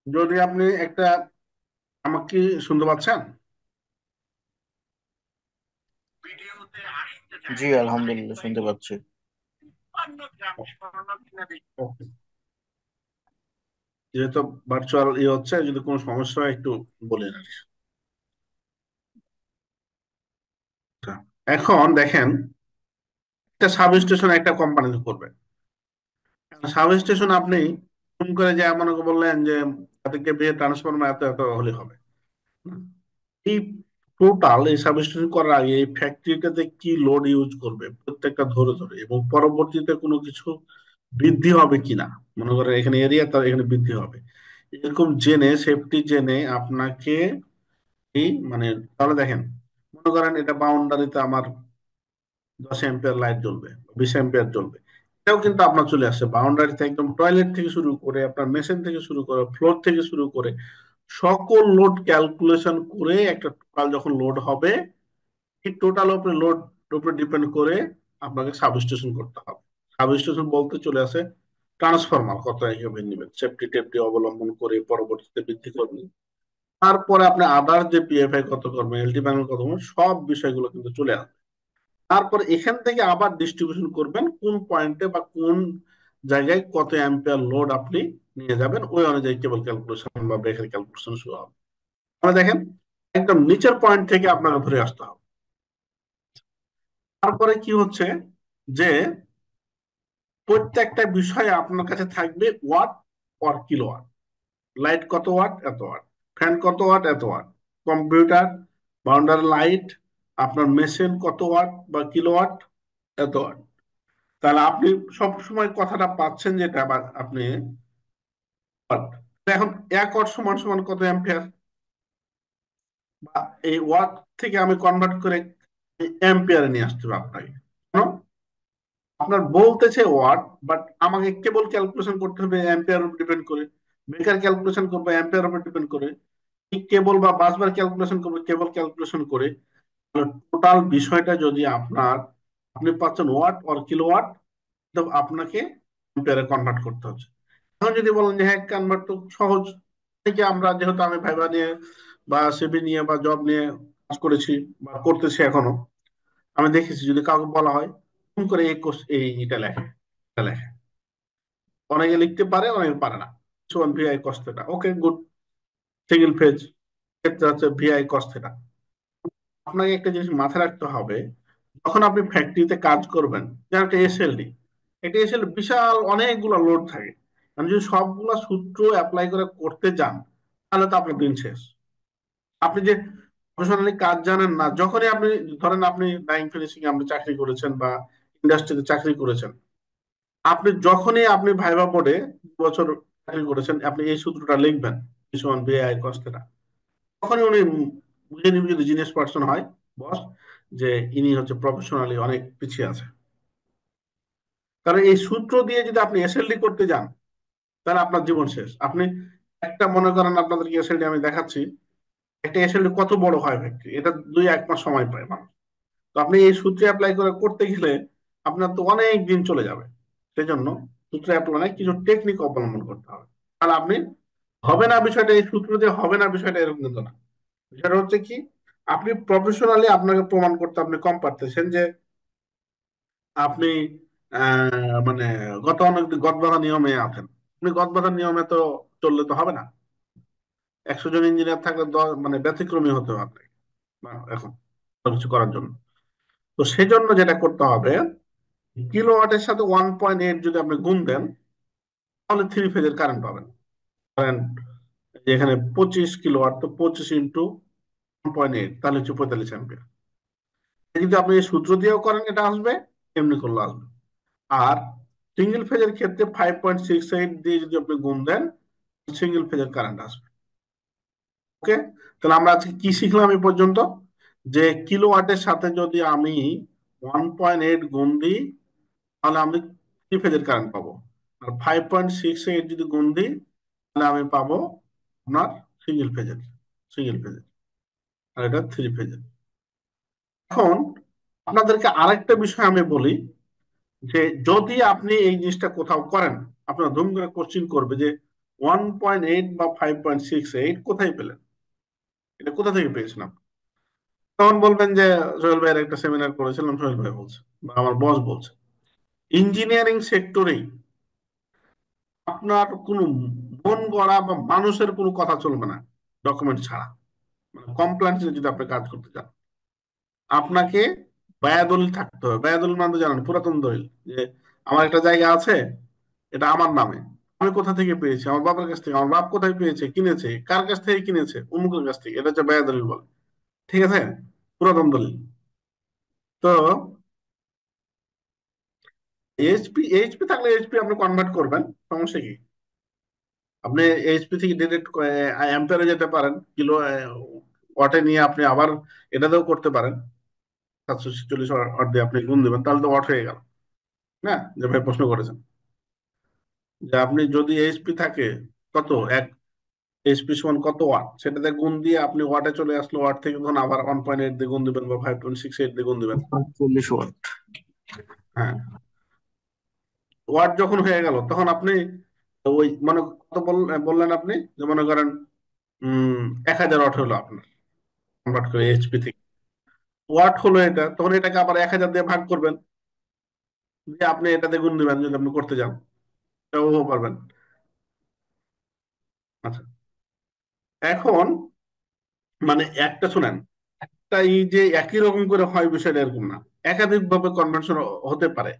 যদি আপনি একটা, আমাকে কি শুনতে পাচ্ছেন? জি আলহামদুলিল্লাহ শুনতে পাচ্ছি। ওকে, যেহেতু ভার্চুয়াল ইয়ে হচ্ছে, যদি কোনো সমস্যা হয় একটু বলেন আর কি। আচ্ছা, এখন দেখেন একটা সাব স্টেশন একটা কোম্পানি করবে, সাব স্টেশন আপনি ফোন করে যে মনে করে বললেন যে তাদেরকে বিয়ে ট্রান্সফরমার এত এত হলে হবে। এই টোটাল এই সাবস্টেশন করার আগে এই ফ্যাক্টরিটাতে কি লোড ইউজ করবে প্রত্যেকটা ধরে ধরে, এবং পরবর্তীতে কোনো কিছু বৃদ্ধি হবে কিনা, মনে করেন এখানে এরিয়া তার এখানে বৃদ্ধি হবে, এরকম জেনে সেফটি জেনে আপনাকে এই মানে, তাহলে দেখেন মনে করেন এটা বাউন্ডারিতে আমার 10 অ্যাম্পিয়ার লাইট জ্বলবে, 20 অ্যাম্পিয়ার জ্বলবে, এটাও কিন্তু আপনার চলে আসছে বাউন্ডারিতে, একদম টয়লেট থেকে শুরু করে আপনার মেশিন থেকে শুরু করে ফ্লোর থেকে শুরু করে সকল লোড ক্যালকুলেশন করে একটা টোটাল যখন লোড হবে, এই টোটাল উপরে লোড উপরে ডিপেন্ড করে আপনাকে সাবস্টেশন করতে হবে। সাবস্টেশন বলতে চলে আসে ট্রান্সফরমার কত হিসেবে নেবেন, সেফটি টেফটি অবলম্বন করে পরবর্তীতে বৃদ্ধি করবেন, তারপরে আপনি আদার যে পিএফআই কত করবেন, এলটি প্যানেল কত করবেন, সব বিষয়গুলো কিন্তু চলে আসবে। তারপর এখান থেকে আবার ডিস্ট্রিবিউশন করবেন কোন পয়েন্টে বা কোন জায়গায় কত অ্যাম্পিয়ার লোড আপনি নিয়ে যাবেন, ওই অনুযায়ী কেবল ক্যালকুলেশন বা ব্রেকের ক্যালকুলেশন শুরু হবে। তাহলে দেখেন একদম নিচের পয়েন্ট থেকে আপনাকে ধরে আসতে হবে। তারপরে কি হচ্ছে যে প্রত্যেকটা বিষয়ে আপনার কাছে থাকবে ওয়াট অর কিলোওয়াট, লাইট কত ওয়াট এত ওয়াট, ফ্যান কত ওয়াট এত ওয়াট, কম্পিউটার বাউন্ডারি লাইট আপনার মেশিন কত ওয়াট বা কিলোওয়াট এত ওয়াট। তাহলে আপনি সব সময় কথাটা পাচ্ছেন যেটা, বা আপনি watt। এখন 1 ওয়াট সমান সমান কত অ্যাম্পিয়ার, বা এই ওয়াট থেকে আমি কনভার্ট করে অ্যাম্পিয়ারে নিয়ে আসতে হবে আপনাকে। কেন? আপনার বলতেছে ওয়াট, বাট আমাকে কেবল ক্যালকুলেশন করতে হবে অ্যাম্পিয়ার উপর ডিপেন্ড করে, বেকার ক্যালকুলেশন করবো অ্যাম্পিয়ার উপর ডিপেন্ড করে, কেবল বা বাসবার ক্যালকুলেশন করবো কেবল ক্যালকুলেশন করে। টোটাল বিষয়টা যদি আপনার, আপনি পাচ্ছেন ওয়াট অর কিলোওয়াট, তো আপনাকে অ্যাম্পিয়ারে কনভার্ট করতে হচ্ছে। এখন যদি বলেন যে হ্যাঁ কনভার্ট তো সহজ, থেকে আমরা যেহেতু আমি ভাইবা নিয়ে বা সিভি নিয়ে বা জব নিয়ে কাজ করেছি বা করতেছি এখনো, আমি দেখেছি যদি কাউকে বলা হয় ফোন করে এটা লেখে, এটা লেখে। অনেকে লিখতে পারে, অনেকে পারে না। সমান VI cos theta, okay good. Single phase ক্ষেত্রে হচ্ছে ভিআই কস থিটা। আপনাকে একটা জিনিস মাথায় রাখতে হবে, যখন আপনি ফ্যাক্টরিতে কাজ করবেন, যেমন একটা এসএলডি, একটা এসএলডি বিশাল অনেকগুলো লোড থাকে। আপনি যদি সবগুলা সূত্র অ্যাপ্লাই করে করতে যান, তাহলে তো আপনার দিন শেষ। আপনি যে প্রফেশনালি কাজ জানেন না, যখনই আপনি ধরেন আপনি ডাইং ফিনিশিং আপনি চাকরি করেছেন বা ইন্ডাস্ট্রিতে চাকরি করেছেন, আপনি যখনই আপনি ভাইবা বোর্ডে বছর চাকরি করেছেন, আপনি এই সূত্রটা লিখবেন, সমান ভিআই কস থিটা, তখনই উনি বুঝে নিবে যদি জিনিয়াস পার্সন হয় বস, যে ইনি হচ্ছে প্রফেশনালি অনেক পিছিয়ে আছে। কারণ এই সূত্র দিয়ে যদি আপনি এসএলডি করতে যান, তাহলে আপনার জীবন শেষ। আপনি একটা মনে করেন, আপনাদেরকে এসএলডি আমি দেখাচ্ছি, একটা এসএলডি কত বড় হয় ফ্যাক্টরি, এটা 2-1 মাস সময় পায় মানুষ। তো আপনি এই সূত্রে অ্যাপ্লাই করে করতে গেলে আপনার তো অনেক দিন চলে যাবে। সেই জন্য সূত্রে অ্যাপ্লাই কিছু টেকনিক অবলম্বন করতে হবে। তাহলে আপনি হবে না বিষয়টা, এই সূত্র দিয়ে হবে না বিষয়টা এরকম কিন্তু না। বিষয়টা হচ্ছে কি, আপনি প্রফেশনালি আপনাকে প্রমাণ করতে আপনি কম পারতেছেন যে আপনি মানে গদ বাঁধা নিয়মে আছেন। আপনি গদ বাঁধা নিয়মে তো চললে তো হবে না। 100 জন ইঞ্জিনিয়ার থাকলে মানে ব্যতিক্রমী হতে হবে আপনাকে এখন কিছু করার জন্য। তো সেজন্য যেটা করতে হবে, কিলোওয়াটের সাথে 1.8 যদি আপনি গুণ দেন, তাহলে 3 ফেজের কারেন্ট পাবেন। কারেন্ট এখানে 25 কিলোওয়াট, তো 25 × 1.8, তাহলে হচ্ছে 45 অ্যাম্পিয়ার। কিন্তু আপনি এই সূত্র দিয়েও করেন, এটা আসবে, এমনি করলে আসবে। আর সিঙ্গেল ফেজের ক্ষেত্রে 5.68 দিয়ে যদি আপনি গুণ দেন, সিঙ্গেল ফেজের কারেন্ট আসবে। ওকে, তাহলে আমরা আজকে কি শিখলাম এই পর্যন্ত? যে কিলোওয়াটের সাথে যদি আমি 1.8 গুণ দিই, তাহলে আমি 3 ফেজের কারেন্ট পাবো। আর 5.68 যদি গুণ দিই, তাহলে আমি পাবো আপনার সিঙ্গেল ফেজের। আর এটা 3 ফেজের। এখন আপনাদেরকে আরেকটা বিষয় আমি বলি, যে যদি আপনি এই জিনিসটা কোথাও করেন, আপনার ধুম করে কোশ্চিন করবে যে 1.8 বা 5.68 কোথায় পেলেন, এটা কোথা থেকে পেয়েছেন আপনি? তখন বলবেন যে সোহেল ভাইয়ের একটা সেমিনার করেছিলাম, সোহেল ভাই বলছে বা আমার বস বলছে। ইঞ্জিনিয়ারিং সেক্টরেই আপনার কোনো মন গড়া বা মানুষের কোনো কথা চলবে না ডকুমেন্ট ছাড়া। মানে কমপ্লায়েন্সে যদি আপনি কাজ করতে চান, আপনাকে বায়া দলিল থাকতে হবে। বায়া দলিল মানে তো জানেন, পুরাতন দলিল, যে আমার একটা জায়গা আছে, এটা আমার নামে, আমি কোথা থেকে পেয়েছি, আমার বাবার কাছ থেকে, আমার বাপ কোথায় পেয়েছে, কিনেছে, কার কাছ থেকে কিনেছে, অমুকের কাছ থেকে, এটা হচ্ছে বায়া দলিল বলে। ঠিক আছে, পুরাতন দলিল। তো এইচপি থাকলে এইচপি আপনি কনভার্ট করবেন, সমস্যা কি? আপনি এইচপি থেকে ডিরেক্ট অ্যাম্পিয়ারে যেতে পারেন, কিলো ওয়াটে নিয়ে আপনি আবার এটাতেও করতে পারেন। 746 ওয়াট দিয়ে আপনি গুণ দেবেন, তাহলে তো ওয়াট হয়ে গেল না? যে ভাই প্রশ্ন করেছেন, যে আপনি যদি এইচপি থাকে কত, এক এইচপি সমান কত ওয়াট, সেটাতে গুণ দিয়ে আপনি ওয়াটে চলে আসলো, ওয়াট থেকে তখন আবার 1.8 দিয়ে গুণ দিবেন বা 5.68 দিয়ে গুণ দিবেন। 40 ওয়াট। হ্যাঁ, ওয়াট যখন হয়ে গেল, তখন আপনি ওই মানে কত বললেন আপনি, যে মনে করেন 1000 ওয়াট হলো আপনার, কনভার্ট করে এইচপি থেকে ওয়াট হলো এটা, তখন এটাকে আবার 1000 দিয়ে ভাগ করবেন, দিয়ে আপনি এটাতে গুণ দিবেন যদি আপনি করতে যান, এটাও পারবেন। আচ্ছা, এখন মানে একটা শুনেন, একটা এই যে একই রকম করে হয় বিষয়টা এরকম না, একাধিক ভাবে কনভেনশন হতে পারে।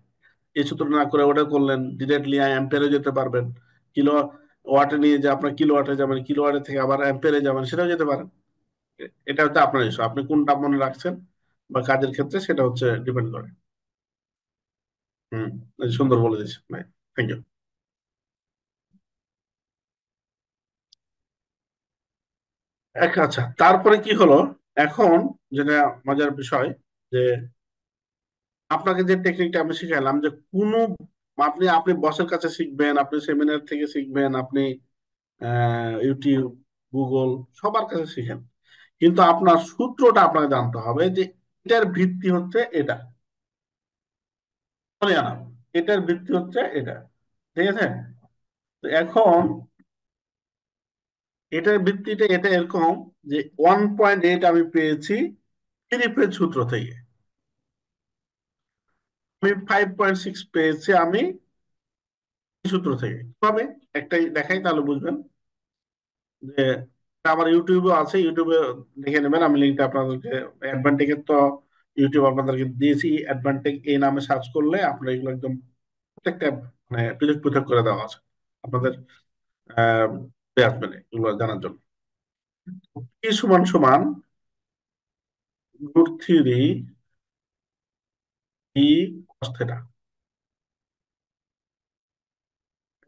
এই সূত্র না করে ওটা করলেন, ডিরেক্টলি অ্যাম্পিয়ারে যেতে পারবেন। কিলো ওয়াটে নিয়ে যে আপনার কিলো ওয়াটে যাবেন, কিলো ওয়াটে থেকে আবার অ্যাম্পিয়ারে যাবেন, সেটাও যেতে পারেন। এটা হচ্ছে আপনার ইস্যু, আপনি কোনটা মনে রাখছেন বা কাজের ক্ষেত্রে, সেটা হচ্ছে ডিপেন্ড করে। হম, সুন্দর বলে দিচ্ছি ভাই, থ্যাংক ইউ। আচ্ছা, তারপরে কি হলো, এখন যেটা মজার বিষয়, যে আপনাকে যে টেকনিকটা আমি শিখাইলাম, যে কোনো আপনি আপনি বসের কাছে শিখবেন, আপনি সেমিনার থেকে শিখবেন, আপনি ইউটিউব, গুগল, সবার কাছে শিখেন, কিন্তু আপনার সূত্রটা আপনাকে জানতে হবে, যে এটার ভিত্তি হচ্ছে এটা, বলে আনা, এটার ভিত্তি হচ্ছে এটা। ঠিক আছে, তো এখন এটার ভিত্তিটা এটা এরকম, যে 1.8 আমি পেয়েছি 3 ফেজ সূত্র থেকে। আমি 5.6 পেয়েছি আমি এই সূত্র থেকে। কিভাবে একটাই দেখাই তাহলে বুঝবেন যে আমার ইউটিউবে আছে, ইউটিউবে দেখে নেবেন, আমি লিঙ্কটা আপনাদেরকে, অ্যাডভান্টেজের তো ইউটিউব আপনাদেরকে দিয়েছি, অ্যাডভান্টেজ এই নামে সার্চ করলে আপনার এগুলো একদম প্রত্যেকটা মানে পৃথক পৃথক করে দেওয়া আছে আপনাদের আহ আসবে না এগুলো জানার জন্য। কি সমান সমান √3 ই cos theta।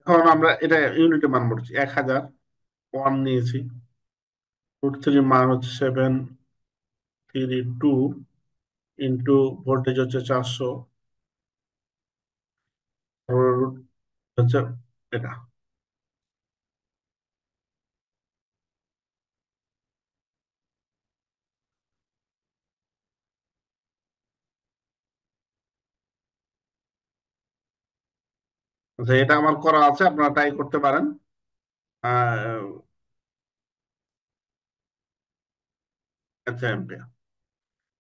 এখন আমরা এটা ইউনিটে মান বলছি, 1000 ওয়ান নিয়েছি। √3 মান হচ্ছে 732 ইন্টু ভোল্টেজ হচ্ছে 400, হচ্ছে এটা। আচ্ছা, এটা আমার করা আছে, আপনারা ট্রাই করতে পারেন। আহ, আচ্ছা এম্পিয়ার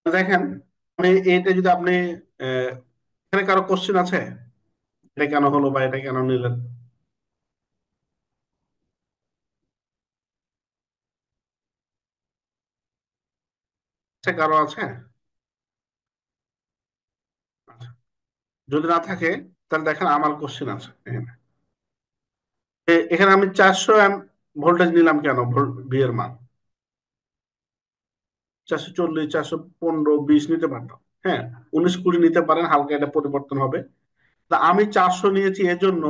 দেখেন, আমি এটা যদি আপনি আহ, এখানে কারো কোশ্চেন আছে, এটা কেন হলো বা এটা কেন নিলেন? আচ্ছা, কারো আছে? আচ্ছা, যদি না থাকে তাহলে দেখেন আমার কোশ্চেন আছে এখানে। এখানে আমি 400 ভোল্টেজ নিলাম কেন? ভি এর মান 440, 415, 20 নিতে পারতাম। হ্যাঁ, 19, 20 নিতে পারেন, হালকা এটা পরিবর্তন হবে। তা আমি 400 নিয়েছি এজন্য,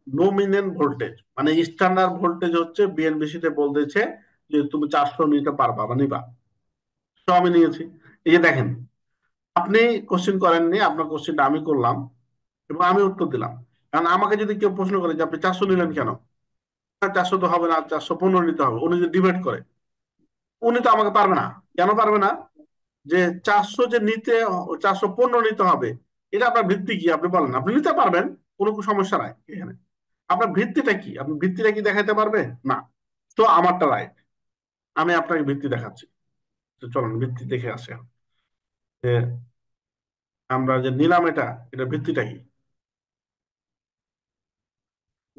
নমিনাল ভোল্টেজ মানে স্ট্যান্ডার্ড ভোল্টেজ হচ্ছে বিএনবিসি তে বলতেছে যে তুমি 400 নিতে পারবা বা নিবা, তো আমি নিয়েছি। এই যে দেখেন, আপনি কোশ্চেন করেননি, আপনার কোশ্চেনটা আমি করলাম এবং আমি উত্তর দিলাম। কারণ আমাকে যদি কেউ প্রশ্ন করে যে আপনি 400 নিলেন কেন, 400 তো হবে না, 415 নিতে হবে, উনি যদি ডিবেট করে, উনি তো আমাকে পারবে না। কেন পারবে না? যে 400 যে নিতে, 415 নিতে হবে, এটা আপনার ভিত্তি কি আপনি বলেন? আপনি নিতে পারবেন, কোনো সমস্যা নাই এখানে। আপনার ভিত্তিটা কি? আপনি ভিত্তিটা কি দেখাতে পারবে না? তো আমারটা রাইট, আমি আপনাকে ভিত্তি দেখাচ্ছি। তো চলুন ভিত্তি দেখে আসি এখন। যে আমরা যে নিলাম এটা, এটা ভিত্তিটা কি?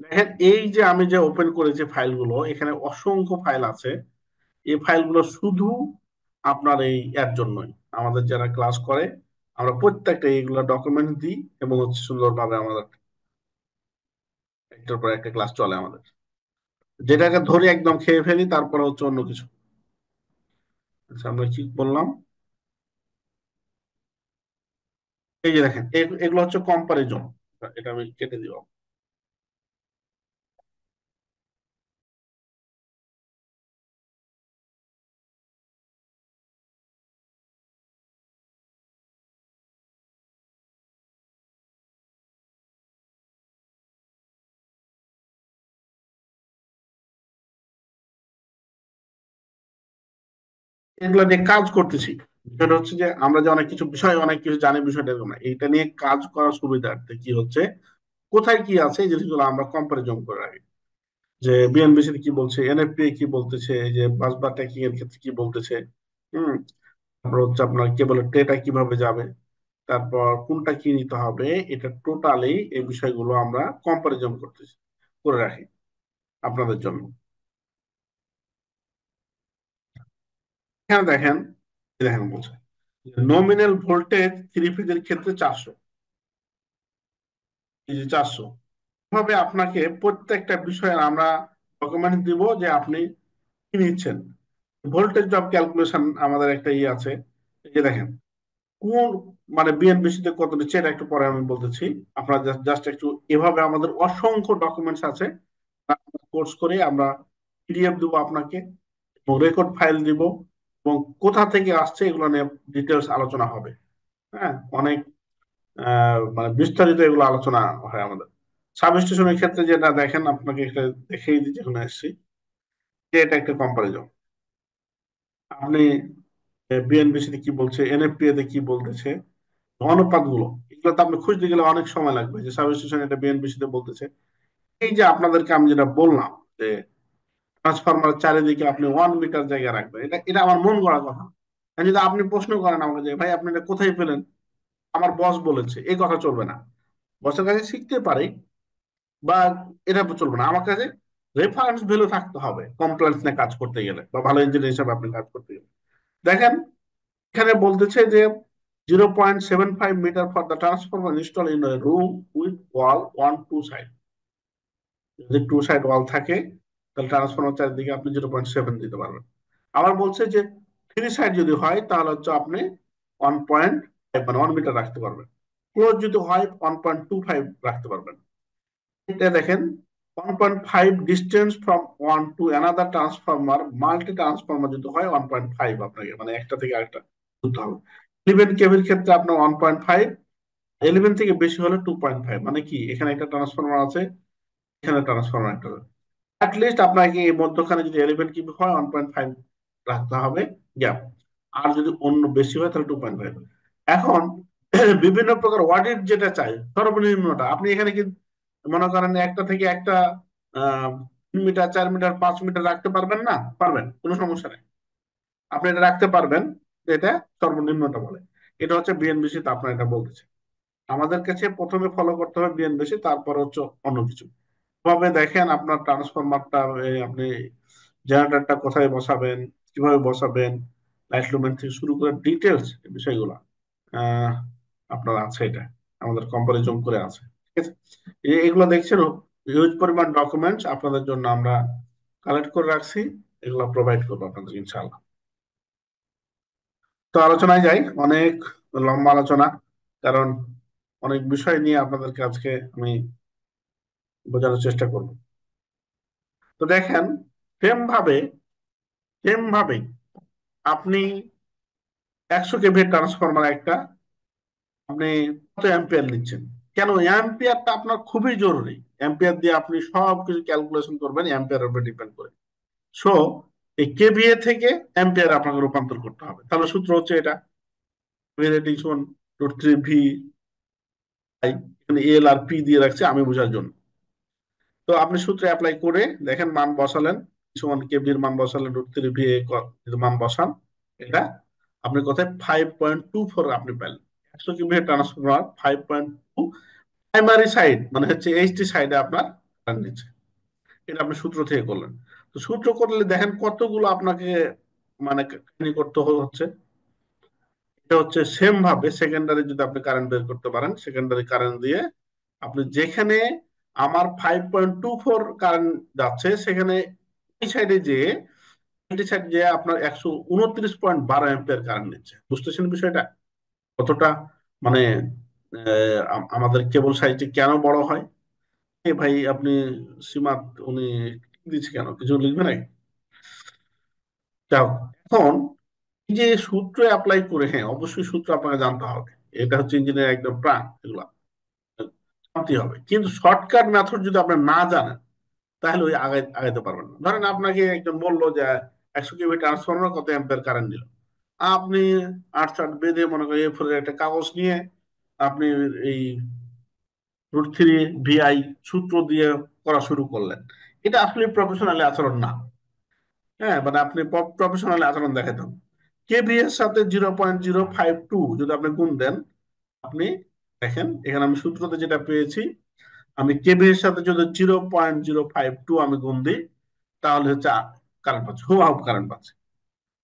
দেখেন, এই যে আমি যে ওপেন করেছি ফাইলগুলো, এখানে অসংখ্য ফাইল আছে। এই ফাইলগুলো শুধু আপনার এই এর জন্যই, আমাদের যারা ক্লাস করে আমরা প্রত্যেকটা এইগুলো ডকুমেন্ট দিই এবং হচ্ছে সুন্দরভাবে আমাদের একটার পর একটা ক্লাস চলে আমাদের, যেটাকে ধরে একদম খেয়ে ফেলি তারপরে হচ্ছে অন্য কিছু। আচ্ছা, আমরা কি বললাম? এই যে দেখেন, এগুলো হচ্ছে কম্পারিজন। এটা আমি কেটে দিব। এগুলো নিয়ে কাজ করতেছি। বিষয়টা হচ্ছে যে আমরা যে অনেক কিছু বিষয় অনেক কিছু জানি, বিষয়টা এরকম না। এইটা নিয়ে কাজ করার সুবিধার্থে কি হচ্ছে, কোথায় কি আছে এই জিনিসগুলো আমরা কম্পারিজন করে রাখি। যে বিএনবিসি কি বলছে, এনএফপি কি বলতেছে, এই যে বাসবার ট্যাকিং এর ক্ষেত্রে কি বলতেছে। হুম। তারপর হচ্ছে আপনার কেবলের ট্রেটা কিভাবে যাবে, তারপর কোনটা কি নিতে হবে, এটা টোটালি এই বিষয়গুলো আমরা কম্পারিজন করতেছি, করে রাখি আপনাদের জন্য। এখানে দেখেন, দেখেন বলছে নমিনাল ভোল্টেজ থ্রি ফেজের ক্ষেত্রে 400, এই যে 400, ভাবে আপনাকে প্রত্যেকটা বিষয়ে আমরা ডকুমেন্ট দিব যে আপনি কি নিচ্ছেন। ভোল্টেজ ড্রপ ক্যালকুলেশন আমাদের একটা ইয়ে আছে। এই যে দেখেন, কোন মানে বিএনবিসি তে কত নিচ্ছে এটা একটু পরে আমি বলতেছি। আপনারা জাস্ট একটু, এভাবে আমাদের অসংখ্য ডকুমেন্টস আছে, কোর্স করে আমরা পিডিএফ দিব আপনাকে এবং রেকর্ড ফাইল দিব, এবং কোথা থেকে আসছে এগুলো নিয়ে ডিটেলস আলোচনা হবে। হ্যাঁ, অনেক মানে বিস্তারিত এগুলো আলোচনা হয় আমাদের। সাব স্টেশনের ক্ষেত্রে যেটা দেখেন, আপনাকে একটা দেখিয়ে দিই, যেখানে আসছি, যে এটা একটা কম্পারিজন। আপনি বিএনবিসি তে কি বলছে, এনএফপিএ তে কি বলতেছে, অনুপাত গুলো, এগুলো তো আপনি খুঁজতে গেলে অনেক সময় লাগবে, যে সাব স্টেশন এটা বিএনবিসি তে বলতেছে। এই যে আপনাদেরকে আমি যেটা বললাম যে ট্রান্সফরমারের চারিদিকে আপনি 1 মিটার জায়গা রাখবেন, এটা এটা আমার মন গড়া কথা। আর যদি আপনি প্রশ্ন করেন আমাকে যে ভাই আপনি এটা কোথায় পেলেন, আমার বস বলেছে, এই কথা চলবে না। বসের কাছে শিখতে পারি বা এটা চলবে না, আমার কাছে রেফারেন্স ভ্যালু থাকতে হবে কমপ্লেন্স নিয়ে কাজ করতে গেলে বা ভালো ইঞ্জিনিয়ার হিসেবে আপনি কাজ করতে গেলে। দেখেন এখানে বলতেছে যে 0.75 meter for the transformer install in room with wall one two side. যদি টু সাইড ওয়াল থাকে তাহলে ট্রান্সফরমার চারিদিকে আপনি 0.7 দিতে পারবেন। আবার বলছে যে থ্রি সাইড যদি হয় তাহলে হচ্ছে আপনি 1.5 মানে 1 মিটার রাখতে পারবেন। ক্লোজ যদি হয় 1.25 রাখতে পারবেন। এটা দেখেন 1.5 distance from one to another transformer, multi transformer যদি হয় 1.5 আপনাকে মানে একটা থেকে আরেকটা করতে হবে। 11 কেবির ক্ষেত্রে আপনার 1.5, 11 থেকে বেশি হলে 2.5। মানে কি এখানে একটা ট্রান্সফরমার আছে, এখানে ট্রান্সফরমার একটা, লিস্ট আপনাকে এই মধ্যখানে যদি 11 কেবি হয় 1.5 রাখতে হবে গ্যাপ। আর যদি অন্য বেশি হয় তাহলে 2.5। এখন বিভিন্ন প্রকার ওয়ার্ডের যেটা চাই সর্বনিম্নটা আপনি এখানে কি মনে করেন একটা থেকে একটা 3 মিটার 4 মিটার 5 মিটার রাখতে পারবেন না? পারবেন, কোনো সমস্যা নেই, আপনি এটা রাখতে পারবেন। এটা সর্বনিম্নটা বলে। এটা হচ্ছে বিএনবিসি তে আপনার এটা বলতেছে। আমাদের কাছে প্রথমে ফলো করতে হবে বিএনবিসি, তারপর হচ্ছে অন্য কিছু। ভাবে দেখেন আপনার ট্রান্সফরমারটা, আপনি জেনারেটরটা কোথায় বসাবেন, কিভাবে বসাবেন, লাইট লুমেন থেকে শুরু করে ডিটেলস বিষয়গুলো আহ আপনার আছে, এটা আমাদের কম্পারিজন করে আছে। ঠিক আছে, এগুলো দেখছেন হিউজ পরিমাণ ডকুমেন্টস আপনাদের জন্য আমরা কালেক্ট করে রাখছি, এগুলো প্রোভাইড করবো আপনাদের ইনশাআল্লাহ। তো আলোচনায় যাই, অনেক লম্বা আলোচনা, কারণ অনেক বিষয় নিয়ে আপনাদেরকে আজকে আমি বোঝানোর চেষ্টা করব। তো দেখেন সেম ভাবে আপনি 100 কেভি ট্রান্সফরমার একটা, আপনি কত অ্যাম্পিয়ার নিচ্ছেন? কেন অ্যাম্পিয়ারটা আপনার খুবই জরুরি। অ্যাম্পিয়ার দিয়ে আপনি সব কিছু ক্যালকুলেশন করবেন অ্যাম্পিয়ারের উপর ডিপেন্ড করে। সো এই কেভিএ থেকে অ্যাম্পিয়ার আপনাকে রূপান্তর করতে হবে। তাহলে সূত্র হচ্ছে এটা, ভি রেটিং সমান √3 ভি আই, এখানে এল আর পি দিয়ে রাখছে আমি বোঝার জন্য। তো আপনি সূত্রে অ্যাপ্লাই করে দেখেন, মান বসালেন, সমান কেভির মান বসালেন, √3 ভি মান বসান, এটা আপনি কোথায় 5.24 আপনি পেলেন। 100 কেভি ট্রান্সফরমার 5.2 প্রাইমারি সাইড মানে হচ্ছে এইচটি সাইডে আপনার কারেন্ট নিচ্ছে। এটা আপনি সূত্র থেকে করলেন। তো সূত্র করলে দেখেন কতগুলো আপনাকে মানে কাহিনী করতে হচ্ছে। এটা হচ্ছে সেম ভাবে সেকেন্ডারি যদি আপনি কারেন্ট বের করতে পারেন, সেকেন্ডারি কারেন্ট দিয়ে আপনি যেখানে আমার 5.24 কারেন্ট যাচ্ছে সেখানে এই সাইডে যে এলটি সাইড যে আপনার 129.12 অ্যাম্পিয়ার কারেন্ট নিচ্ছে। বুঝতেছেন বিষয়টা কতটা মানে আমাদের কেবল সাইজে কেন বড় হয়? এ ভাই আপনি সীমাত উনি দিচ্ছে কেন, কিছু লিখবে নাই? যাও, এখন এই যে সূত্র অ্যাপ্লাই করে, হ্যাঁ অবশ্যই সূত্র আপনাকে জানতে হবে, এটা হচ্ছে ইঞ্জিনিয়ার একদম প্রাণ, এগুলা জানতেই হবে। কিন্তু শর্টকাট মেথড যদি আপনি না জানেন তাহলে ওই আগাইতে পারবেন না। ধরেন আপনাকে একজন বললো যে 100 কেভি ট্রান্সফরমার কত অ্যাম্পিয়ার কারেন্ট দিল, আপনি আট চাট বেঁধে মনে করেন এ ফোরের একটা কাগজ নিয়ে আপনি এই √3 ভিআই সূত্র দিয়ে করা শুরু করলেন। এটা আসলে প্রফেশনালি আচরণ না। হ্যাঁ মানে আপনি প্রফেশনালি আচরণ দেখাতে হবে। কেভি এর সাথে 0.052 যদি আপনি গুণ দেন, আপনি দেখেন এখানে আমি সূত্রতে যেটা পেয়েছি, আমি কেভি এর সাথে যদি 0.052 আমি গুণ দিই তাহলে হচ্ছে কারেন্ট পাচ্ছি, হুবহু কারেন্ট পাচ্ছি।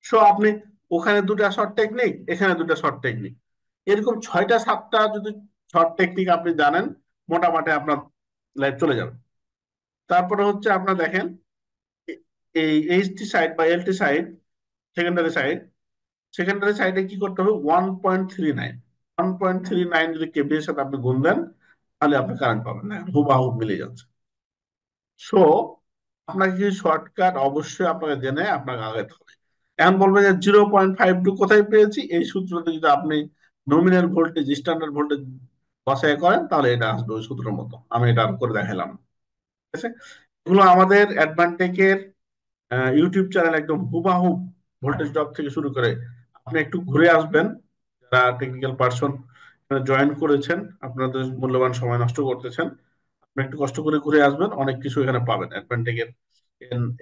সো আপনি ওখানে দুটা শর্ট টেকনিক, এখানে দুটা শর্ট টেকনিক, এরকম 6টা 7টা যদি শর্ট টেকনিক আপনি জানেন, মোটামুটি আপনার লাইফ চলে যাবে। তারপরে হচ্ছে আপনার দেখেন এই এইচটি সাইড বা LT side, secondary side, secondary সাইডে কি করতে হবে? 1.39, 1.39 যদি কেভি এর সাথে আপনি গুণ দেন তাহলে আপনি কারেন্ট পাবেন না, হুবহু মিলে যাচ্ছে। সো আপনাকে কিছু শর্টকাট অবশ্যই আপনাকে জেনে আপনাকে আগাতে হবে। এখন বলবেন যে 0.52 কোথায় পেয়েছি, এই সূত্রতে যদি আপনি নমিনাল ভোল্টেজ স্ট্যান্ডার্ড ভোল্টেজ বসায় করেন তাহলে এটা আসবে ওই সূত্রের মতো, আমি এটা আর করে দেখালাম। ঠিক আছে, এগুলো আমাদের অ্যাডভান্টেকের ইউটিউব চ্যানেল একদম হুবাহু ভোল্টেজ ড্রপ থেকে শুরু করে। আপনি একটু ঘুরে আসবেন, যারা টেকনিক্যাল পার্সন জয়েন করেছেন, আপনাদের মূল্যবান সময় নষ্ট করতেছেন, আপনি একটু কষ্ট করে ঘুরে আসবেন, অনেক কিছু এখানে পাবেন অ্যাডভান্টেকের।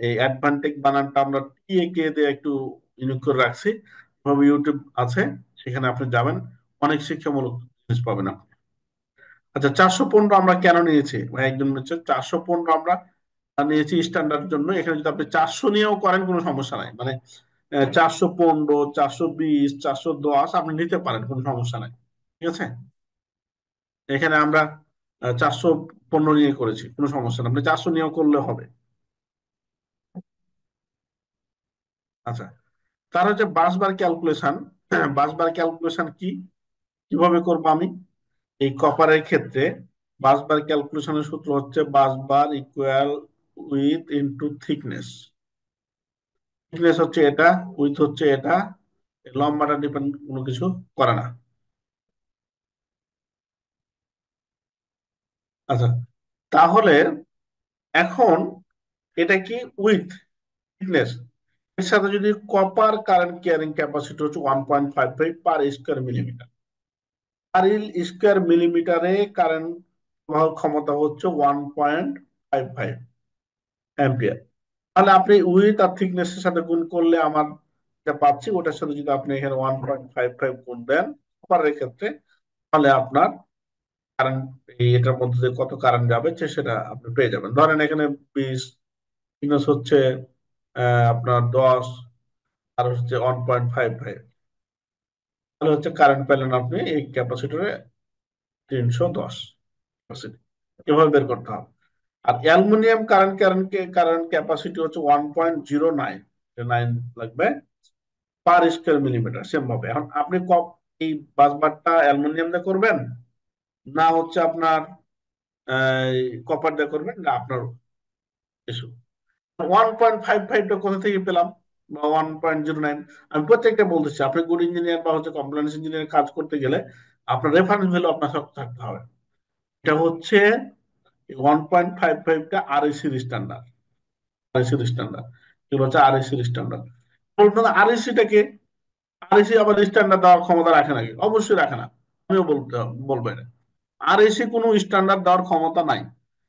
এই অ্যাডভান্টেক বানানটা আমরা টিএকে দিয়ে একটু ইউনিক করে রাখছি, ভাবে ইউটিউব আছে, সেখানে আপনি যাবেন, অনেক শিক্ষামূলক জিনিস পাবেন আপনি। আচ্ছা, 415 আমরা কেন নিয়েছি ভাই? একজন বলছে 415 আমরা নিয়েছি স্ট্যান্ডার্ড জন্য। এখানে যদি আপনি 400 নিয়েও করেন কোনো সমস্যা নাই, মানে 415, 420, 410 আপনি নিতে পারেন, কোনো সমস্যা নাই। ঠিক আছে, এখানে আমরা 415 নিয়ে করেছি, কোনো সমস্যা না, আপনি 400 নিয়েও করলে হবে। আচ্ছা, তার হচ্ছে বাসবার ক্যালকুলেশন। বাসবার ক্যালকুলেশন কি, কিভাবে করবো আমি? এই কপারের ক্ষেত্রে বাসবার ক্যালকুলেশনের সূত্র হচ্ছে বাসবার equal with into thickness. Thickness হচ্ছে এটা, উইথ হচ্ছে এটা, লম্বাটা ডিপেন্ড কোনো কিছু করে না। আচ্ছা, তাহলে এখন এটা কি উইথ থিকনেস, এর সাথে যদি কপার কারেন্ট ক্যারিং ক্যাপাসিটি হচ্ছে 1.55 per square millimetre, per square মিলিমিটারে কারেন্ট প্রবাহ ক্ষমতা হচ্ছে 1.55 অ্যাম্পিয়ার। তাহলে আপনি উইথ আর থিকনেসের সাথে গুণ করলে আমার যা পাচ্ছি ওটার সাথে যদি আপনি এখানে 1.55 গুণ দেন কপারের ক্ষেত্রে, তাহলে আপনার কারেন্ট, এই এটার মধ্যে দিয়ে কত কারেন্ট যাবে সেটা আপনি পেয়ে যাবেন। ধরেন এখানে 20, থিকনেস হচ্ছে আপনার 10, আর হচ্ছে 1.55, তাহলে হচ্ছে কারেন্ট পেলেন আপনি এই ক্যাপাসিটরে 310 ক্যাপাসিটি। এভাবে বের করতে হবে। আর aluminium current current current capacity হচ্ছে 1.09, 9 লাগবে পার স্কোয়ার মিলিমিটার। সেম ভাবে এখন আপনি এই বাসবারটা অ্যালুমিনিয়াম দিয়ে করবেন, না হচ্ছে আপনার কপার দিয়ে করবেন, না আপনার ইস্যু। 1.55টা কোথা থেকে পেলাম, বা 1.09? আমি প্রত্যেকটা বলতেছি, আপনি গুড ইঞ্জিনিয়ার বা হচ্ছে কমপ্লেন্স ইঞ্জিনিয়ার কাজ করতে গেলে আপনার রেফারেন্স ভ্যালু আপনার সাথে থাকতে হবে। এটা হচ্ছে 1.55টা আরএসির স্ট্যান্ডার্ড, আরএসির স্ট্যান্ডার্ড, এগুলো হচ্ছে আরএসির স্ট্যান্ডার্ড। বলবেন আরএসিটাকে, আরএসি আবার স্ট্যান্ডার্ড দেওয়ার ক্ষমতা রাখে নাকি? অবশ্যই রাখে না, আমিও বলবো এটা। আরএসি কোনো স্ট্যান্ডার্ড দেওয়ার ক্ষমতা নাই।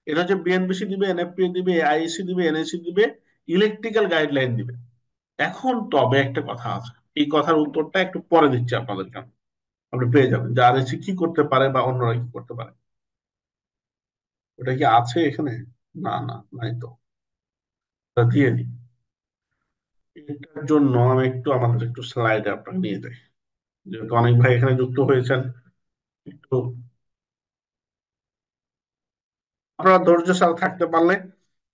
এটা হচ্ছে বিএনবিসি দিবে, এনএফপি দিবে, আইএসি দিবে, এনএসি দিবে, ইলেকট্রিক্যাল গাইডলাইন দিবে। এখন তবে একটা কথা আছে, এই কথার উত্তরটা একটু পরে দিচ্ছি আপনাদেরকে আমি। আপনি পেয়ে যাবেন যে আরএসি কি করতে পারে বা অন্যরা কি করতে পারে। ওটা কি আছে এখানে? না না, নাই তো। তা দিয়ে দিই। এটার জন্য আমি একটু আমাদের একটু স্লাইডে আপনাকে নিয়ে যাই, যেহেতু অনেক ভাই এখানে যুক্ত হয়েছেন। একটু আপনারা ধৈর্য সাথে থাকতে পারলে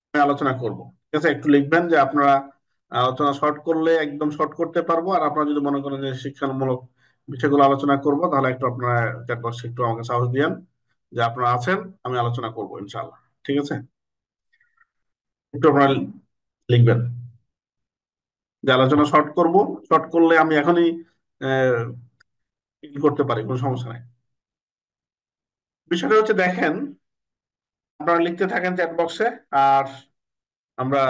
আমি আলোচনা করব। ঠিক আছে, একটু লিখবেন যে আপনারা আলোচনা শর্ট করলে একদম শর্ট করতে পারবো, আর আপনারা যদি মনে করেন যে শিক্ষামূলক বিষয়গুলো আলোচনা করব, তাহলে একটু আপনারা চ্যাট বক্সে একটু আমাকে সাহস দিয়েন যে আপনারা আছেন, আমি আলোচনা করবো ইনশাআল্লাহ। ঠিক আছে, একটু আপনারা লিখবেন যে আলোচনা শর্ট করব, শর্ট করলে আমি এখনই করতে পারি, কোনো সমস্যা নাই। বিষয়টা হচ্ছে দেখেন, আপনারা লিখতে থাকেন চ্যাট বক্সে, আর আমরা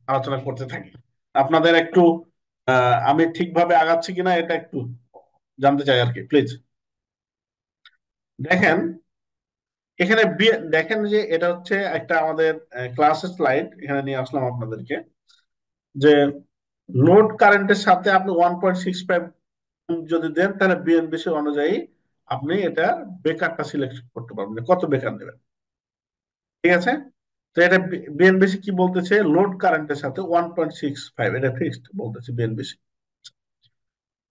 আলোচনা করতে থাকি। আপনাদের একটু আমি ঠিকভাবে আগাচ্ছি কিনা এটা একটু জানতে চাই আর কি, প্লিজ। দেখেন এখানে দেখেন যে এটা হচ্ছে একটা আমাদের ক্লাসের স্লাইড, এখানে নিয়ে আসলাম আপনাদেরকে, যে লোড কারেন্টের সাথে আপনি 1.65 যদি দেন, তাহলে বিএনবিসি অনুযায়ী আপনি এটা বেকারটা সিলেক্ট করতে পারবেন যে কত বেকার নেবেন। ঠিক আছে, তো এটা বিএনবিসি কি বলতেছে, লোড কারেন্টের সাথে 1.65, এটা ফিক্সড বলতেছে বিএনবিসি।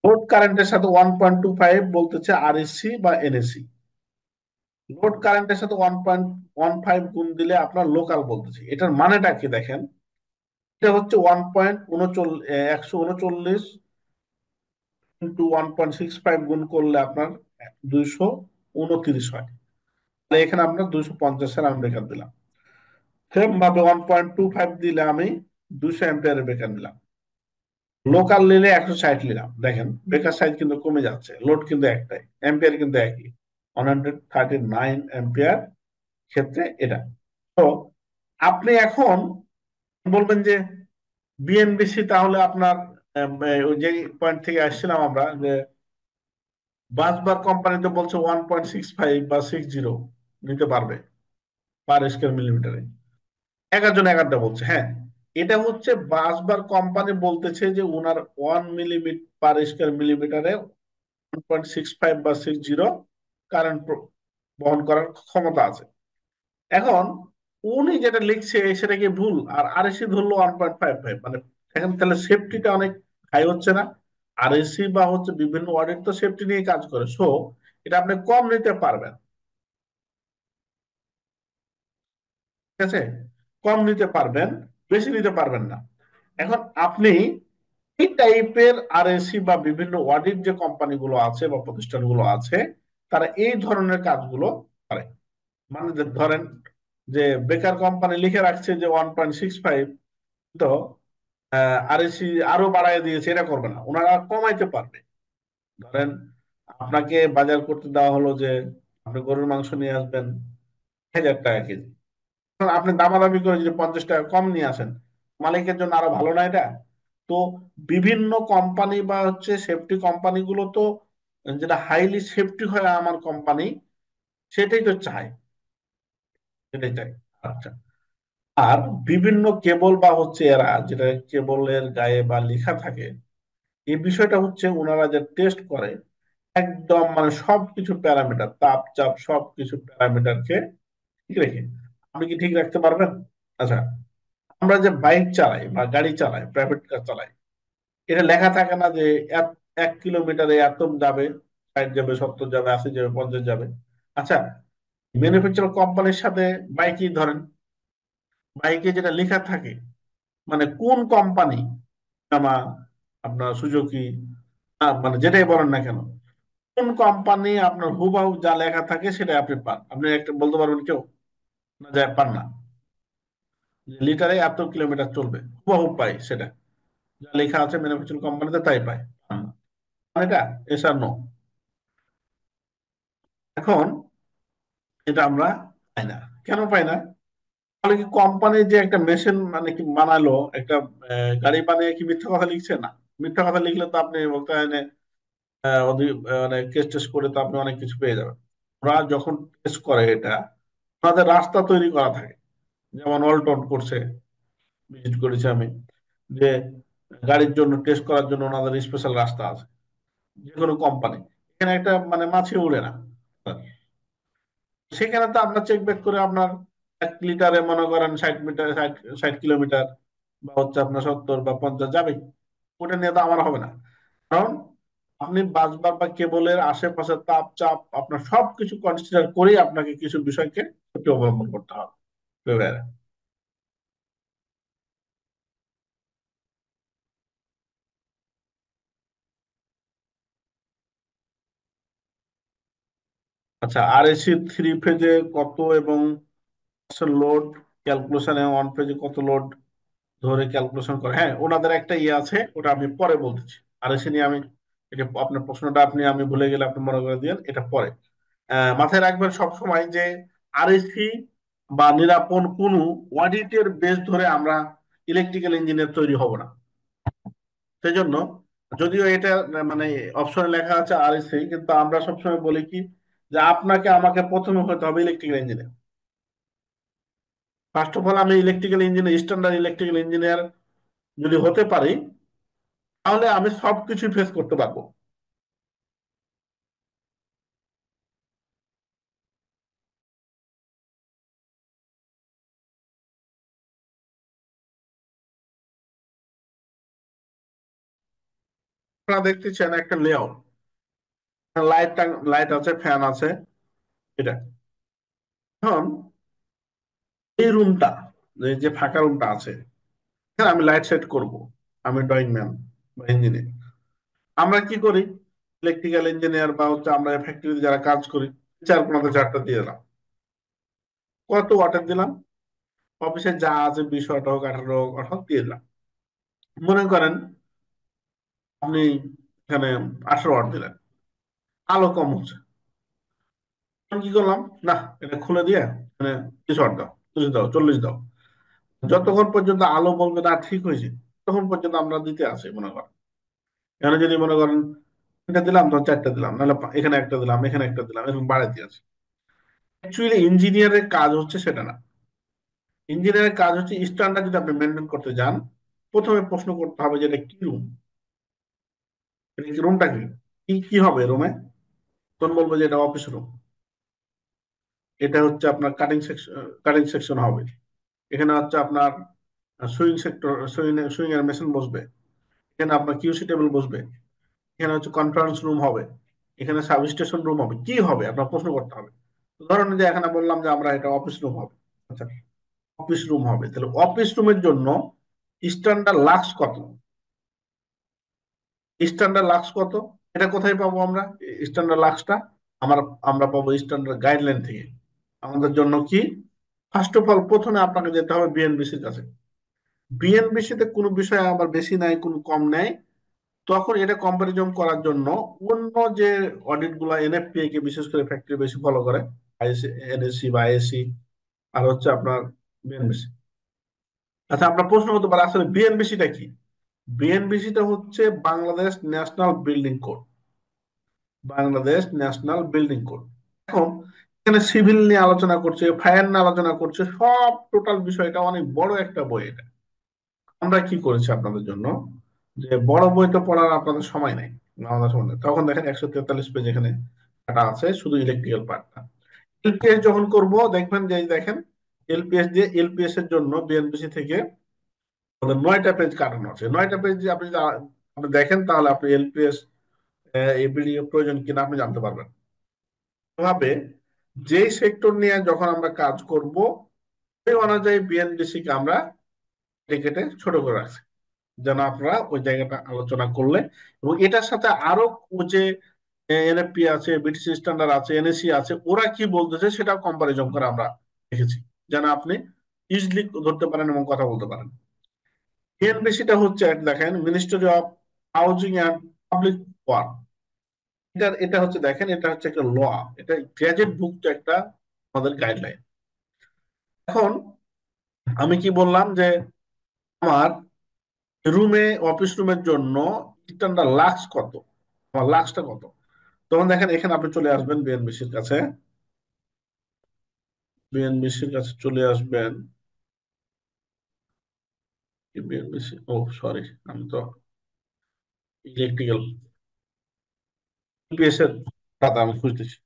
লোড কারেন্টের সাথে 1.25 বলতেছে আরএসসি বা এনএসসি। লোড কারেন্টের সাথে 1.15 গুণ দিলে আপনার লোকাল বলতেছে। এটার মানেটা কি দেখেন, এটা হচ্ছে 1.39, 139 × 1.65 গুণ করলে আপনার 229 হয়। তাহলে এখানে আপনার 250-এর আমি বেকার দিলাম। সেম ভাবে 1.25 দিলে আমি 200 অ্যাম্পিয়ারের বেকার নিলাম। লোকাল নিলে 160 নিলাম। দেখেন বেকার সাইজ কিন্তু কমে যাচ্ছে, লোড কিন্তু একটাই, অ্যাম্পিয়ার কিন্তু একই, 139 অ্যাম্পিয়ার ক্ষেত্রে এটা। তো আপনি এখন বলবেন যে বিএনবিসি তাহলে আপনার ওই যে পয়েন্ট থেকে আসছিলাম আমরা, যে বাসবার কোম্পানি তো বলছে 1.65 বা 60 নিতে পারবে পার স্কোয়ার মিলিমিটারে। 11 জন 11টা বলছে, হ্যাঁ। এটা হচ্ছে বাসবার কোম্পানি বলতেছে যে ওনার 1 মিলিমিটার পার স্কোয়ার মিলিমিটারে 1.65 বা 60 কারেন্ট বহন করার ক্ষমতা আছে। এখন উনি যেটা লিখছে সেটা কি ভুল, আর আরএসি ধরলো 1.55, মানে এখন তাহলে সেফটিটা অনেক হাই হচ্ছে না? আরএসি বা হচ্ছে বিভিন্ন অডিট তো সেফটি নিয়ে কাজ করে, সো এটা আপনি কম নিতে পারবেন, ঠিক আছে? কম নিতে পারবেন, বেশি নিতে পারবেন না। এখন আপনি এই টাইপের আরএসি বা বিভিন্ন অডিট যে কোম্পানিগুলো আছে বা প্রতিষ্ঠানগুলো আছে, তারা এই ধরনের কাজগুলো করে। মানে ধরেন যে বেকার কোম্পানি লিখে রাখছে যে 1.65, তো আরএসি আরো বাড়ায় দিয়েছে, এটা করবে না, ওনারা কমাইতে পারবে। ধরেন আপনাকে বাজার করতে দেওয়া হলো যে আপনি গরুর মাংস নিয়ে আসবেন 1,000 টাকা কেজি, এখন আপনি দামাদামি করে যদি 50 টাকা কম নিয়ে আসেন, মালিকের জন্য আরো ভালো না এটা? তো বিভিন্ন কোম্পানি বা হচ্ছে সেফটি কোম্পানিগুলো তো যেটা হাইলি সেফটি হয় আমার কোম্পানি, সেটাই তো চায়, সেটাই চাই। আচ্ছা, আর বিভিন্ন কেবল বা হচ্ছে এরা যেটা কেবলের গায়ে বা লেখা থাকে, এই বিষয়টা হচ্ছে ওনারা যে টেস্ট করে একদম মানে সবকিছু প্যারামিটার, তাপ চাপ সবকিছু প্যারামিটারকে ঠিক রেখে। আপনি কি ঠিক রাখতে পারবেন? আচ্ছা, আমরা যে বাইক চালাই বা গাড়ি চালাই, প্রাইভেট কার চালাই, এটা লেখা থাকে না যে 1 কিলোমিটারে এত যাবে, 60 যাবে, 70 যাবে, 80 যাবে, 50 যাবে? আচ্ছা, ম্যানুফ্যাকচার কোম্পানির সাথে বাইকই ধরেন, বাইকে যেটা লেখা থাকে, মানে কোন কোম্পানি, ইয়ামা, আপনার সুজুকি, মানে যেটাই বলেন না কেন, কোন কোম্পানি আপনার হুবহু যা লেখা থাকে সেটা আপনি পান? আপনি একটা বলতে পারবেন কেউ? না, যায় পান না। যে লিটারে এত কিলোমিটার চলবে হুবহু পাই সেটা, যা লেখা আছে ম্যানুফ্যাকচারিং কোম্পানিতে তাই পায়, পান না। মানে এটা এসআর নো? এখন এটা আমরা পাই না। কেন পাই না? তাহলে কি কোম্পানি যে একটা মেশিন মানে কি বানালো, একটা গাড়ি বানিয়ে কি মিথ্যা কথা লিখছে? না, মিথ্যা কথা লিখলে তো আপনি বলতে হয় মানে কেস টেস্ট করে তো আপনি অনেক কিছু পেয়ে যাবেন। ওরা যখন টেস্ট করে এটা, ওনাদের রাস্তা তৈরি করা থাকে। যেমন ওয়ালটন করছে, ভিজিট করেছি আমি, যে গাড়ির জন্য টেস্ট করার জন্য ওনাদের স্পেশাল রাস্তা আছে। যে কোনো কোম্পানি, এখানে একটা মানে মাছি উড়ে না, সেখানে তো আমরা চেক ব্যাক করে আপনার 1 লিটারে মনে করেন 60 মিটার, 60 কিলোমিটার বা হচ্ছে আপনার 70 বা 50 যাবে, ওটা নিয়ে তো আমার হবে না। কারণ আপনি বাসবার বা কেবলের আশেপাশে তাপ চাপ আপনার সবকিছু কনসিডার করেই আপনাকে কিছু বিষয়কে সত্যি অবলম্বন করতে হবে। এবারে, আচ্ছা, RAC 3 ফেজে কত এবং লোড ক্যালকুলেশনে 1 ফেজে কত লোড ধরে ক্যালকুলেশন করে, হ্যাঁ ওনাদের একটা ইয়ে আছে, ওটা আমি পরে বলতেছি। RAC নিয়ে আমি, এটা আপনার প্রশ্নটা আমি ভুলে গেলে আপনি মনে করে দিয়েন, এটা পরে। মাথায় রাখবেন সব সময় যে RAC বা নিরাপন কোনো অডিটের বেস ধরে আমরা ইলেকট্রিক্যাল ইঞ্জিনিয়ার তৈরি হব না। সেই জন্য যদিও এটা মানে অপশনে লেখা আছে RAC, কিন্তু আমরা সবসময় বলি কি যে আপনাকে আমাকে প্রথমে হতে হবে electrical engineer. First of all আমি electrical engineer, standard electrical engineer যদি হতে পারি, তাহলে আমি সবকিছু ফেস করতে পারবো। আপনারা দেখতেছেন একটা লেআউট, লাইট, লাইট আছে, ফ্যান আছে, এটা। এখন এই রুমটা, যে ফাঁকা রুমটা আছে, এখানে আমি লাইট সেট করব, আমি ড্রয়িং ম্যান বা ইঞ্জিনিয়ার। আমরা কি করি, ইলেকট্রিক্যাল ইঞ্জিনিয়ার বা হচ্ছে আমরা ফ্যাক্টরিতে যারা কাজ করি, চার কোনাতে চারটা দিয়ে দিলাম, কত ওয়াটের দিলাম, অফিসে যা আছে 20 ওয়াট হোক, 18 ওয়াট হোক দিয়ে দিলাম। মনে করেন আপনি এখানে 18 ওয়াট দিলেন, আলো কম হচ্ছে, আমি কি করলাম, না এটা খুলে দিয়ে মানে 30 ওয়াট দাও, 30 দাও, 40 দাও, যতক্ষণ পর্যন্ত আলো বলবে না ঠিক হয়েছে, তখন পর্যন্ত আমরা দিতে আসি মনে করেন। এখানে যদি মনে করেন এটা দিলাম, তখন চারটা দিলাম, নাহলে এখানে একটা দিলাম, এখানে একটা দিলাম, এরকম বাড়াইতে আছে। অ্যাকচুয়ালি ইঞ্জিনিয়ারের কাজ হচ্ছে সেটা না। ইঞ্জিনিয়ারের কাজ হচ্ছে স্ট্যান্ডার্ড যদি আপনি মেনটেন করতে যান, প্রথমে প্রশ্ন করতে হবে যে এটা কি রুম, এটা কি রুমটা কি, কি কি হবে রুমে, তখন বলবো যে এটা অফিস রুম। এটা হচ্ছে আপনার কাটিং সেকশন হবে। এখানে হচ্ছে আপনার সুইং সেক্টর, সুইং এর মেশিন বসবে। এখানে আপনার কিউসি টেবিল বসবে। এখানে হচ্ছে কনফারেন্স রুম হবে। এখানে সাব স্টেশন রুম হবে। কি হবে আপনার প্রশ্ন করতে হবে। ধরেন যে এখানে বললাম যে আমরা এটা অফিস রুম হবে। আচ্ছা, অফিস রুম হবে, তাহলে অফিস রুমের জন্য স্ট্যান্ডার্ড লাক্স কত? স্ট্যান্ডার্ড লাক্স কত? এটা কোথায় পাবো আমরা? স্ট্যান্ডার্ড লাক্সটা আমরা আমরা পাবো স্ট্যান্ডার্ড গাইডলাইন থেকে। আমাদের জন্য কি, ফার্স্ট অফ অল প্রথমে আপনাকে যেতে হবে বিএনবিসির কাছে। বিএনবিসি তে কোনো বিষয় আবার বেশি নাই, কোনো কম নাই। তখন এটা কম্পারিজন করার জন্য অন্য যে অডিট গুলা এনএফপিএ কে বিশেষ করে ফ্যাক্টরি বেশি ফলো করে, আইএসসি, এনএসসি বা আইএসসি, আর হচ্ছে আপনার বিএনবিসি। আচ্ছা, আপনার প্রশ্ন হতে পারে আসলে বিএনবিসিটা কি? বিএনবিসিটা হচ্ছে Bangladesh national building code. Bangladesh national building code. এখন এখানে সিভিল নিয়ে আলোচনা করছে, ফায়ার নিয়ে আলোচনা করছে, সব টোটাল বিষয়টা অনেক বড় একটা বই এটা। আমরা কি করেছি আপনাদের জন্য, যে বড় বই তো পড়ার আপনাদের সময় নেই, আমাদের সময় নেই। তখন দেখেন 143 পেজ এখানে কাটা আছে শুধু ইলেকট্রিক্যাল পার্টটা। এলপিএস যখন করব দেখবেন যে এই দেখেন, এলপিএস দিয়ে এলপিএস এর জন্য বিএনপিসি থেকে আমাদের 9টা পেজ কাটানো আছে। 9টা পেজ যে আপনি যদি আপনি দেখেন তাহলে আপনি এলপিএস এই বিল্ডিং এর প্রয়োজন কিনা আপনি জানতে পারবেন। এভাবে যেই সেক্টর নিয়ে যখন আমরা কাজ করব সেই অনুযায়ী বিএনডিসি কে আমরা কেটে ছোট করে রাখছি, যেন আপনারা ওই জায়গাটা আলোচনা করলে, এবং এটার সাথে আরো যে এনএফপি আছে, বিটিসি স্ট্যান্ডার্ড আছে, এনএসসি আছে, ওরা কি বলতেছে সেটা কম্পারিজন করে আমরা দেখেছি, যেন আপনি ইজিলি ধরতে পারেন এবং কথা বলতে পারেন। বিএনবিসিটা হচ্ছে দেখেন ministry of housing and public work. এটা হচ্ছে দেখেন, এটা হচ্ছে একটা ল, এটা গ্যাজেট ভুক্ত একটা আমাদের গাইডলাইন। এখন আমি কি বললাম যে আমার রুমে, অফিস রুমের জন্য স্ট্যান্ডার্ড লাক্স কত, আমার লাক্সটা কত। তখন দেখেন এখানে আপনি চলে আসবেন বিএনবিসির কাছে। বিএনবিসির কাছে চলে আসবেন। বিএনবিসি, ও সরি, আমি তো ইলেকট্রিক্যাল ইপিএস এর খাতা আমি খুঁজতেছি।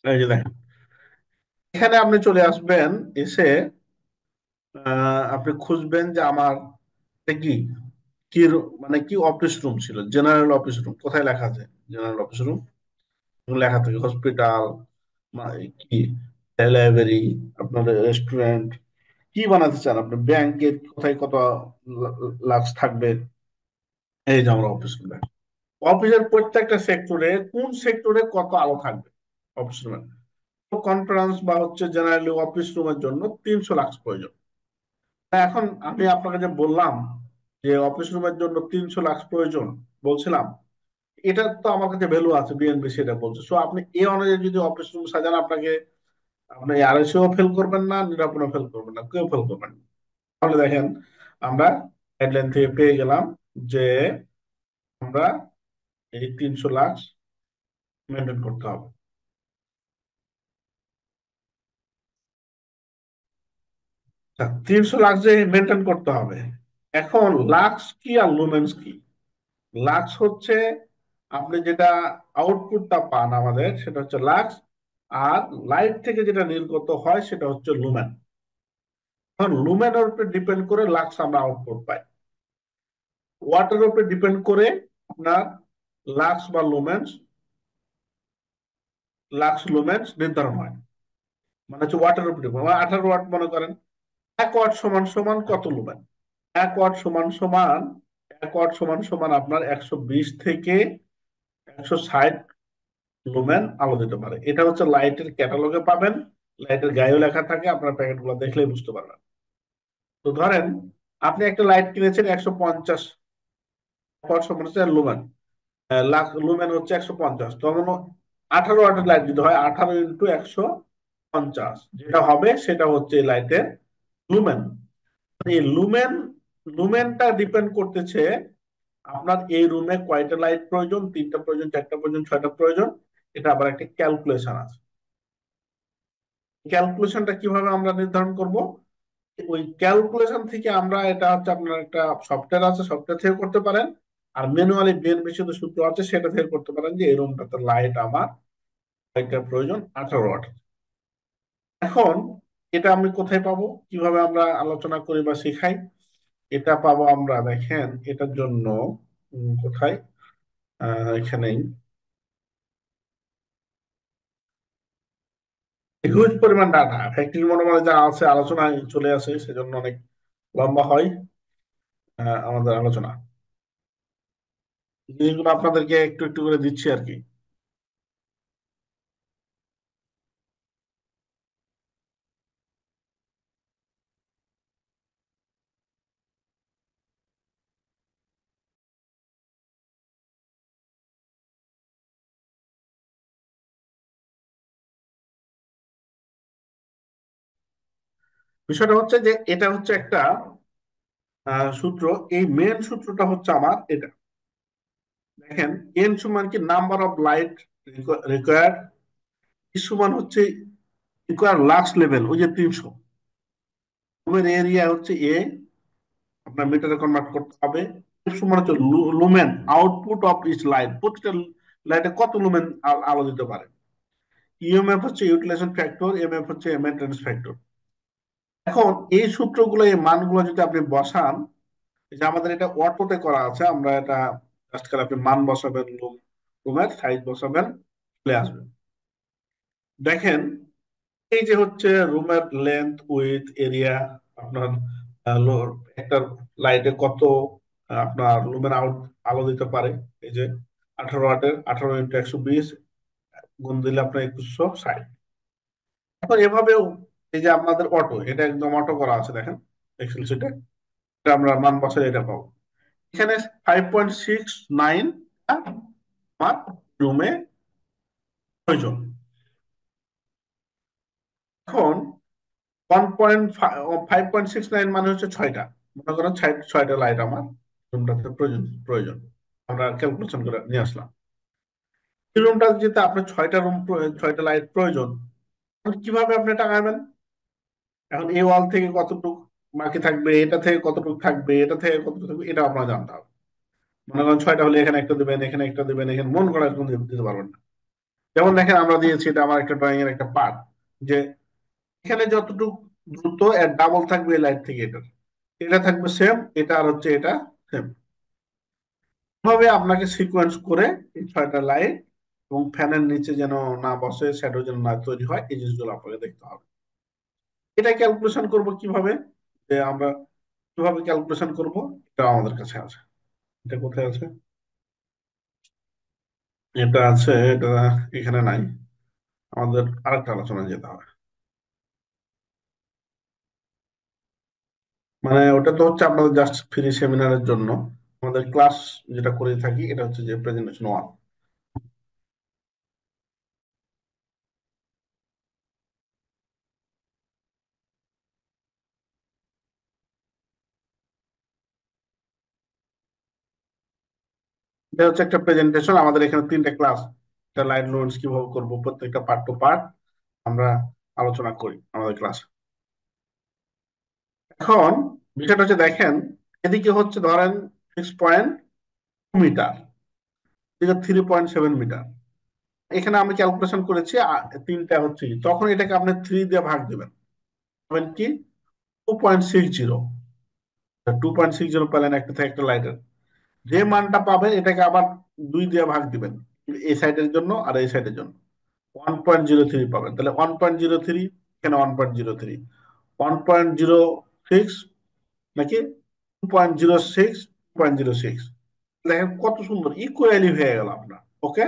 এই যে দেখেন, এখানে আপনি চলে আসবেন। এসে আপনি খুঁজবেন যে আমার এটা কি, মানে কি অফিস রুম ছিল, জেনারেল অফিস রুম কোথায় লেখা আছে? জেনারেল অফিস রুম লেখা থাকে হসপিটাল, কি লাইব্রেরি, আপনার রেস্টুরেন্ট, কি বানাতে চান আপনি, ব্যাংকের কোথায় কত লাক্স থাকবে। এই যে আমরা অফিস রুম, অফিসের প্রত্যেকটা সেক্টরে কোন সেক্টরে কত আলো থাকবে অফিস রুমে। কনফারেন্স বা হচ্ছে জেনারেলি অফিস রুমের জন্য 300 লাক্স প্রয়োজন। এখন আমি আপনাকে যে বললাম যে অফিস রুমের জন্য 300 লাক্স প্রয়োজন বলছিলাম, এটা তো আমার কাছে ভ্যালু আছে, বিএনবি সেটা বলছে। সো আপনি এই অনুযায়ী যদি অফিস রুম সাজান, আপনাকে আপনি আরএসও ফেল করবেন না, নিরাপত্তা ফেল করবেন না, কেউ ফেল করবেন না। তাহলে দেখেন আমরা গাইডলাইন থেকে পেয়ে গেলাম যে আমরা এই 300 লাক্স মেনটেন করতে হবে। 300 লাক্স যে মেনটেন করতে হবে। এখন লাক্স কি আর লুমেন্স কি? লাক্স হচ্ছে আপনি যেটা আউটপুটটা পান আমাদের, সেটা হচ্ছে লাক্স। আর লাইট থেকে যেটা নির্গত হয় সেটা হচ্ছে লুমেন। এখন লুমেনের উপরে ডিপেন্ড করে লাক্স আমরা আউটপুট পাই। ওয়াটের উপরে ডিপেন্ড করে আপনার লাক্স বা লুমেন্স, লাক্স লুমেন্স নির্ধারণ হয়। মানে হচ্ছে ওয়াটের উপরে ডিপেন্ড, 18 ওয়াট মনে করেন, 1 ওয়াট সমান সমান কত লুমেন? 1 ওয়াট সমান সমান, 1 ওয়াট সমান সমান আপনার 120 থেকে 160 লুমেন আলো দিতে পারে। এটা হচ্ছে লাইটের ক্যাটালগে পাবেন, লাইটের গায়েও লেখা থাকে, আপনার প্যাকেট গুলো দেখলেই বুঝতে পারবেন। তো ধরেন আপনি একটা লাইট কিনেছেন 150 ওয়াট সমান হচ্ছে লুমেন, লাখ লুমেন হচ্ছে 150, তখন 18 ওয়াটের লাইট যদি হয়, 18 × 150 যেটা হবে সেটা হচ্ছে লাইটের লুমেন। এই লুমেনটা ডিপেন্ড করতেছে আপনার এই রুমে কয়টা লাইট প্রয়োজন, 3টা প্রয়োজন, 4টা প্রয়োজন, 6টা প্রয়োজন। এটা আবার একটা ক্যালকুলেশন আছে। ক্যালকুলেশনটা কিভাবে আমরা নির্ধারণ করব? ওই ক্যালকুলেশন থেকে আমরা, এটা হচ্ছে আপনার একটা সফটওয়্যার আছে, সফটওয়্যার থেকে করতে পারেন। আর ম্যানুয়ালি বিএনপি শুধু সূত্র আছে, সেটা থেকে করতে পারেন যে এই রুমটাতে লাইট আমার লাইটের প্রয়োজন 18 ওয়াট। এখন এটা আমি কোথায় পাবো, কিভাবে আমরা আলোচনা করি বা শিখাই? এটা পাবো আমরা, দেখেন এটার জন্য কোথায়, এখানেই হিউজ পরিমাণ ডাটা ফ্যাক্টরি মনোমানে যা আছে আলোচনায় চলে আসে, সেজন্য অনেক লম্বা হয় আমাদের আলোচনা। জিনিসগুলো আপনাদেরকে একটু একটু করে দিচ্ছি আর কি। বিষয়টা হচ্ছে যে এটা হচ্ছে একটা সূত্র। এই মেন সূত্রটা হচ্ছে আমার এটা, দেখেন এন সমান কি নাম্বার অফ লাইট রিকোয়ার্ড, ই সমান হচ্ছে রিকোয়ার লাক্স লেভেল, ওই যে 300, রুমের এরিয়া হচ্ছে এ, আপনার মিটারে কনভার্ট করতে হবে। এর সমান হচ্ছে lumen output of each light, প্রতিটা লাইটে কত লুমেন আলো দিতে পারে। ইএমএফ হচ্ছে ইউটিলাইজেশন ফ্যাক্টর, এমএফ হচ্ছে মেইনটেনেন্স ফ্যাক্টর। এখন এই সূত্রগুলো, এই মানগুলো যদি আপনি বসান, এই যে আমাদের এটা অটোতে করা আছে, আমরা এটা জাস্ট করে আপনি মান বসাবেন, রুমের সাইজ বসাবেন, চলে আসবে। দেখেন এই যে হচ্ছে রুমের লেন্থ, উইথ, এরিয়া, আপনার একটা লাইটে কত আপনার লুমেন আউট আলো দিতে পারে। এই যে 18 ওয়াটের 18 × 120 গুণ দিলে আপনার 2160। এখন এভাবেও এই যে আপনাদের অটো, এটা একদম অটো করা আছে, দেখেন এক্সেল শিটে, এটা আমরা মান বসালে এটা পাবো। এখানে 5.69 আমার রুমে প্রয়োজন। এখন 5.69 মানে হচ্ছে 6টা, মনে করেন 6টা লাইট আমার রুমটাতে প্রয়োজন প্রয়োজন আমরা ক্যালকুলেশন করে নিয়ে আসলাম। এই রুমটা যেতে আপনার 6টা 6টা লাইট প্রয়োজন, এখন কিভাবে আপনি টাঙাবেন? এখন এই ওয়াল থেকে কতটুকু বাকি থাকবে, এটা থেকে কতটুকু থাকবে, এটা থেকে কতটুকু থাকবে, এটা আপনার জানতে হবে। মনে করেন 6টা হলে এখানে একটা দিবেন, এখানে একটা দিবেন, এখানে মন করা কোনো দিতে পারবেন না। যেমন দেখেন আমরা দিয়েছি, এটা আমার একটা ড্রয়িং এর একটা পার্ট, যে এখানে যতটুকু দ্রুত এর ডাবল থাকবে এই লাইট থেকে এটার, এটা থাকবে সেম, এটা আর হচ্ছে এটা সেম। ভাবে আপনাকে সিকোয়েন্স করে এই 6টা লাইট এবং ফ্যানের নিচে যেন না বসে, শ্যাডো যেন না তৈরি হয়, এই জিনিসগুলো আপনাকে দেখতে হবে। এটা ক্যালকুলেশন করব কিভাবে, যে আমরা কিভাবে ক্যালকুলেশন করব, এটা আমাদের কাছে আছে। এটা কোথায় আছে? এটা আছে, এটা এখানে নাই, আমাদের আরেকটা আলোচনায় যেতে হবে। মানে ওটা তো হচ্ছে আপনাদের জাস্ট ফ্রি সেমিনারের জন্য, আমাদের ক্লাস যেটা করে থাকি এটা হচ্ছে যে প্রেজেন্টেশন 1। এটা হচ্ছে একটা প্রেজেন্টেশন, আমাদের এখানে 3টে ক্লাস, এটা লাইট লোডস কিভাবে করবো, প্রত্যেকটা পার্ট টু পার্ট আমরা আলোচনা করি আমাদের ক্লাসে। এখন বিষয়টা হচ্ছে দেখেন, এদিকে হচ্ছে ধরেন 6.2 মিটার, এদিকে 3.7 মিটার। এখানে আমি ক্যালকুলেশন করেছি 3টা হচ্ছে, তখন এটাকে আপনি 3 দিয়ে ভাগ দিবেন, পাবেন কি 2.60। 2.60 পেলেন একটা থেকে একটা লাইটের, যে মানটা পাবেন এটাকে আবার 2 দিয়ে ভাগ দিবেন, এই সাইডের জন্য আর এই সাইডের জন্য 1.03 পাবেন। তাহলে 1.03, এখানে 1.03, 1.06 নাকি 2.06, 2.06, দেখেন কত সুন্দর ইকুয়ালি হয়ে গেল আপনার। ওকে,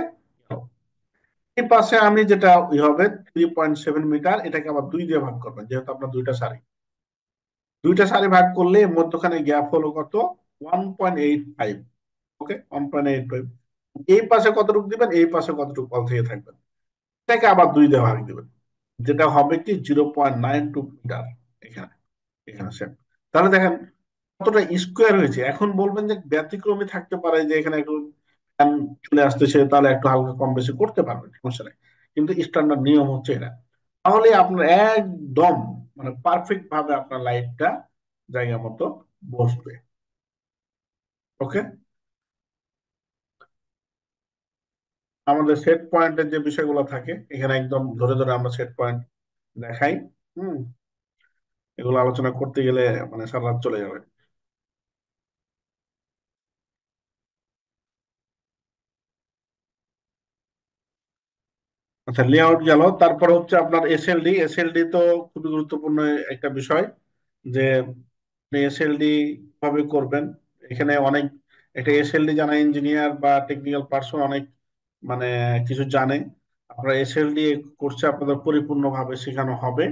এই পাশে আমি যেটা হবে 3.7 মিটার, এটাকে আবার 2 দিয়ে ভাগ করবেন, যেহেতু আপনার দুইটা সারি ভাগ করলে মধ্যখানে গ্যাপ হলো কত, 1.85। ওকে, 1.85। এই পাশে কতটুকু দিবেন, এই পাশে কতটুকু কল থেকে থাকবেন, এটাকে আবার 2 দিয়ে ভাগ দিবেন, যেটা হবে কি 0.92 মিটার। এখানে এখানে সেম। তাহলে দেখেন কতটা স্কোয়ার হয়েছে। এখন বলবেন যে ব্যতিক্রমী থাকতে পারে, যে এখানে একটু ফ্যান চলে আসতেছে, তাহলে একটু হালকা কম বেশি করতে পারবেন, সমস্যা নেই, কিন্তু স্ট্যান্ডার্ড নিয়ম হচ্ছে এটা। তাহলে আপনার একদম মানে পারফেক্ট ভাবে আপনার লাইটটা জায়গা মতো বসবে। ওকে, আমাদের সেট পয়েন্টের যে বিষয়গুলো থাকে এখানে একদম ধরে ধরে আমরা সেট পয়েন্ট দেখাই। হুম। এগুলো আলোচনা করতে গেলে মানে সারা রাত চলে যাবে। আচ্ছা, লেআউট গেল, তারপর হচ্ছে আপনার এসএলডি। এসএলডি তো খুবই গুরুত্বপূর্ণ একটা বিষয়, যে আপনি এসএলডি কিভাবে করবেন। এখানে অনেক, একটা এসএলডি জানা ইঞ্জিনিয়ার বা টেকনিক্যাল পার্সন অনেক মানে কিছু জানে। আপনারা এসএলডি কোর্সে আপনাদের পরিপূর্ণভাবে শেখানো হবে।